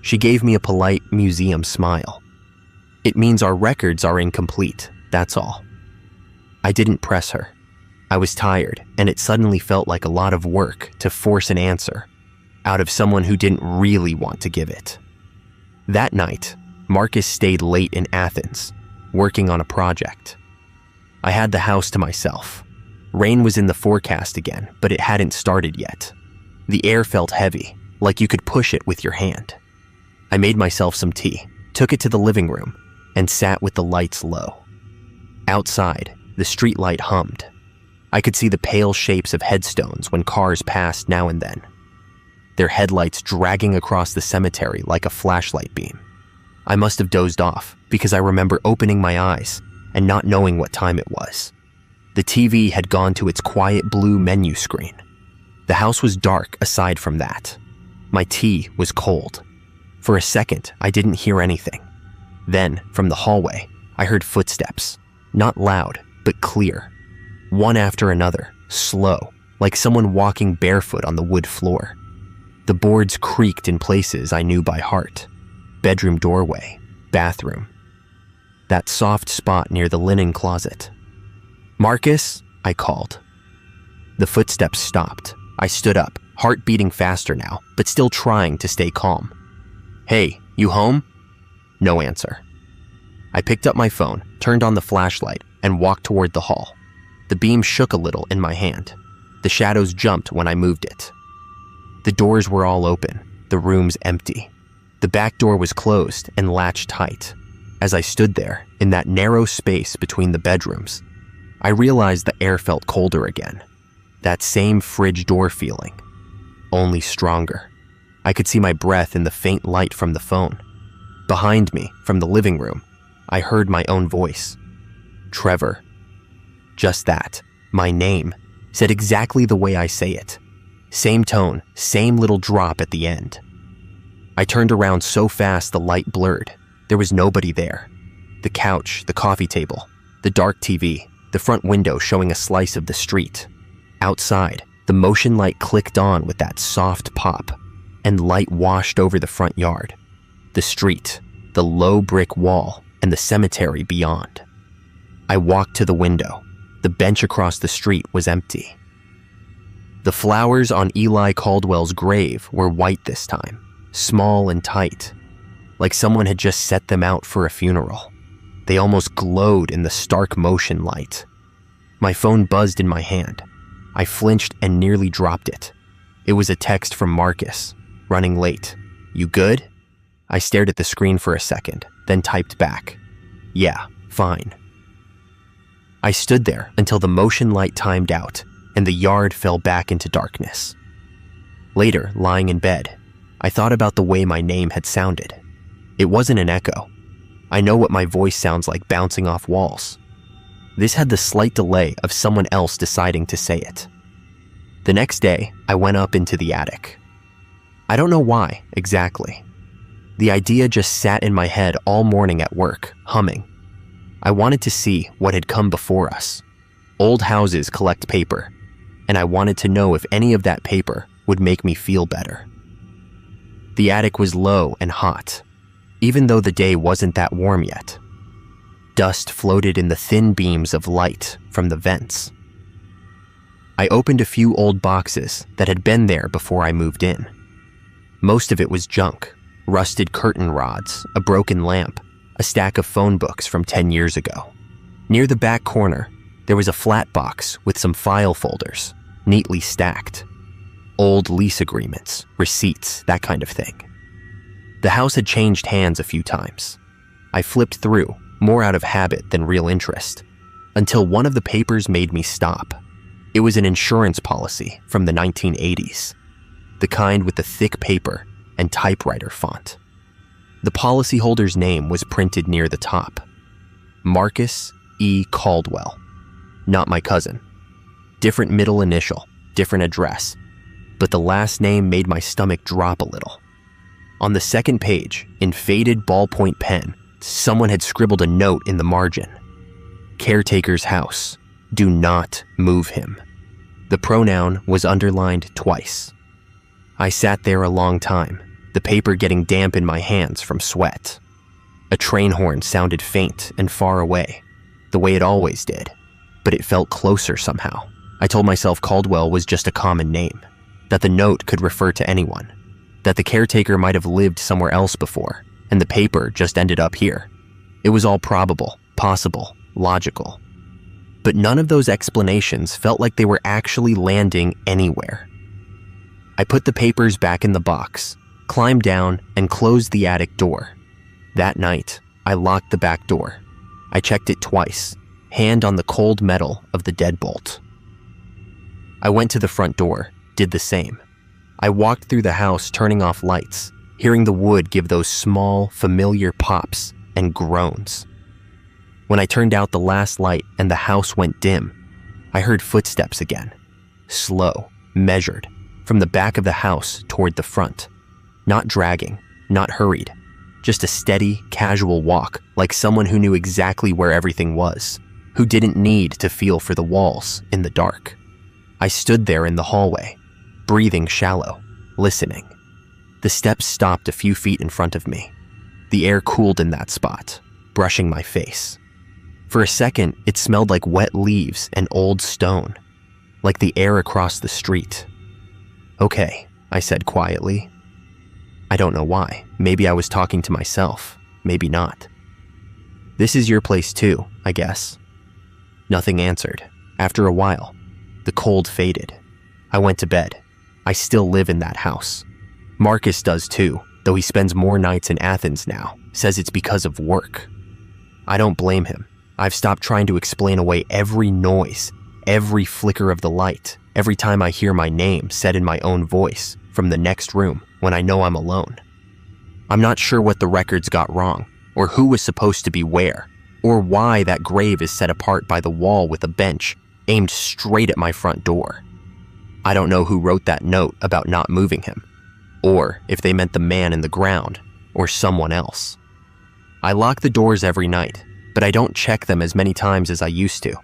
She gave me a polite museum smile. It means our records are incomplete, that's all. I didn't press her. I was tired, and it suddenly felt like a lot of work to force an answer out of someone who didn't really want to give it. That night, Marcus stayed late in Athens, working on a project. I had the house to myself. Rain was in the forecast again, but it hadn't started yet. The air felt heavy, like you could push it with your hand. I made myself some tea, took it to the living room, and sat with the lights low. Outside, the streetlight hummed. I could see the pale shapes of headstones when cars passed now and then, their headlights dragging across the cemetery like a flashlight beam. I must have dozed off because I remember opening my eyes and not knowing what time it was. The TV had gone to its quiet blue menu screen. The house was dark aside from that. My tea was cold. For a second, I didn't hear anything. Then, from the hallway, I heard footsteps. Not loud, but clear. One after another, slow, like someone walking barefoot on the wood floor. The boards creaked in places I knew by heart. Bedroom doorway, bathroom. That soft spot near the linen closet. Marcus, I called. The footsteps stopped. I stood up, heart beating faster now, but still trying to stay calm. Hey, you home? No answer. I picked up my phone, turned on the flashlight, and walked toward the hall. The beam shook a little in my hand. The shadows jumped when I moved it. The doors were all open, the rooms empty. The back door was closed and latched tight. As I stood there, in that narrow space between the bedrooms, I realized the air felt colder again. That same fridge door feeling, only stronger. I could see my breath in the faint light from the phone. Behind me, from the living room, I heard my own voice. Trevor. Just that, my name, said exactly the way I say it. Same tone, same little drop at the end. I turned around so fast the light blurred. There was nobody there. The couch, the coffee table, the dark TV, the front window showing a slice of the street. Outside, the motion light clicked on with that soft pop, and light washed over the front yard, the street, the low brick wall, and the cemetery beyond. I walked to the window. The bench across the street was empty. The flowers on Eli Caldwell's grave were white this time, small and tight, like someone had just set them out for a funeral. They almost glowed in the stark motion light. My phone buzzed in my hand. I flinched and nearly dropped it. It was a text from Marcus, running late. You good? I stared at the screen for a second, then typed back. Yeah, fine. I stood there until the motion light timed out and the yard fell back into darkness. Later, lying in bed, I thought about the way my name had sounded. It wasn't an echo. I know what my voice sounds like bouncing off walls. This had the slight delay of someone else deciding to say it. The next day, I went up into the attic. I don't know why, exactly. The idea just sat in my head all morning at work, humming. I wanted to see what had come before us. Old houses collect paper, and I wanted to know if any of that paper would make me feel better. The attic was low and hot, even though the day wasn't that warm yet. Dust floated in the thin beams of light from the vents. I opened a few old boxes that had been there before I moved in. Most of it was junk, rusted curtain rods, a broken lamp, a stack of phone books from 10 years ago. Near the back corner, there was a flat box with some file folders, neatly stacked. Old lease agreements, receipts, that kind of thing. The house had changed hands a few times. I flipped through, more out of habit than real interest, until one of the papers made me stop. It was an insurance policy from the 1980s, the kind with the thick paper and typewriter font. The policyholder's name was printed near the top. Marcus E. Caldwell. Not my cousin. Different middle initial, different address, but the last name made my stomach drop a little. On the second page, in faded ballpoint pen, someone had scribbled a note in the margin. Caretaker's house. Do not move him. The pronoun was underlined twice. I sat there a long time, the paper getting damp in my hands from sweat. A train horn sounded faint and far away, the way it always did, but it felt closer somehow. I told myself Caldwell was just a common name, that the note could refer to anyone, that the caretaker might have lived somewhere else before, and the paper just ended up here. It was all probable, possible, logical. But none of those explanations felt like they were actually landing anywhere. I put the papers back in the box, climbed down, and closed the attic door. That night, I locked the back door. I checked it twice, hand on the cold metal of the deadbolt. I went to the front door, did the same. I walked through the house, turning off lights, hearing the wood give those small, familiar pops and groans. When I turned out the last light and the house went dim, I heard footsteps again. Slow, measured, from the back of the house toward the front. Not dragging, not hurried, just a steady, casual walk, like someone who knew exactly where everything was, who didn't need to feel for the walls in the dark. I stood there in the hallway, breathing shallow, listening. The steps stopped a few feet in front of me. The air cooled in that spot, brushing my face. For a second, it smelled like wet leaves and old stone, like the air across the street. Okay, I said quietly. I don't know why. Maybe I was talking to myself, maybe not. This is your place too, I guess. Nothing answered. After a while, the cold faded. I went to bed. I still live in that house. Marcus does too, though he spends more nights in Athens now, says it's because of work. I don't blame him. I've stopped trying to explain away every noise, every flicker of the light, every time I hear my name said in my own voice from the next room when I know I'm alone. I'm not sure what the records got wrong, or who was supposed to be where, or why that grave is set apart by the wall with a bench aimed straight at my front door. I don't know who wrote that note about not moving him, or if they meant the man in the ground, or someone else. I lock the doors every night, but I don't check them as many times as I used to.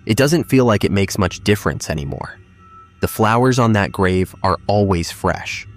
It doesn't feel like it makes much difference anymore. The flowers on that grave are always fresh,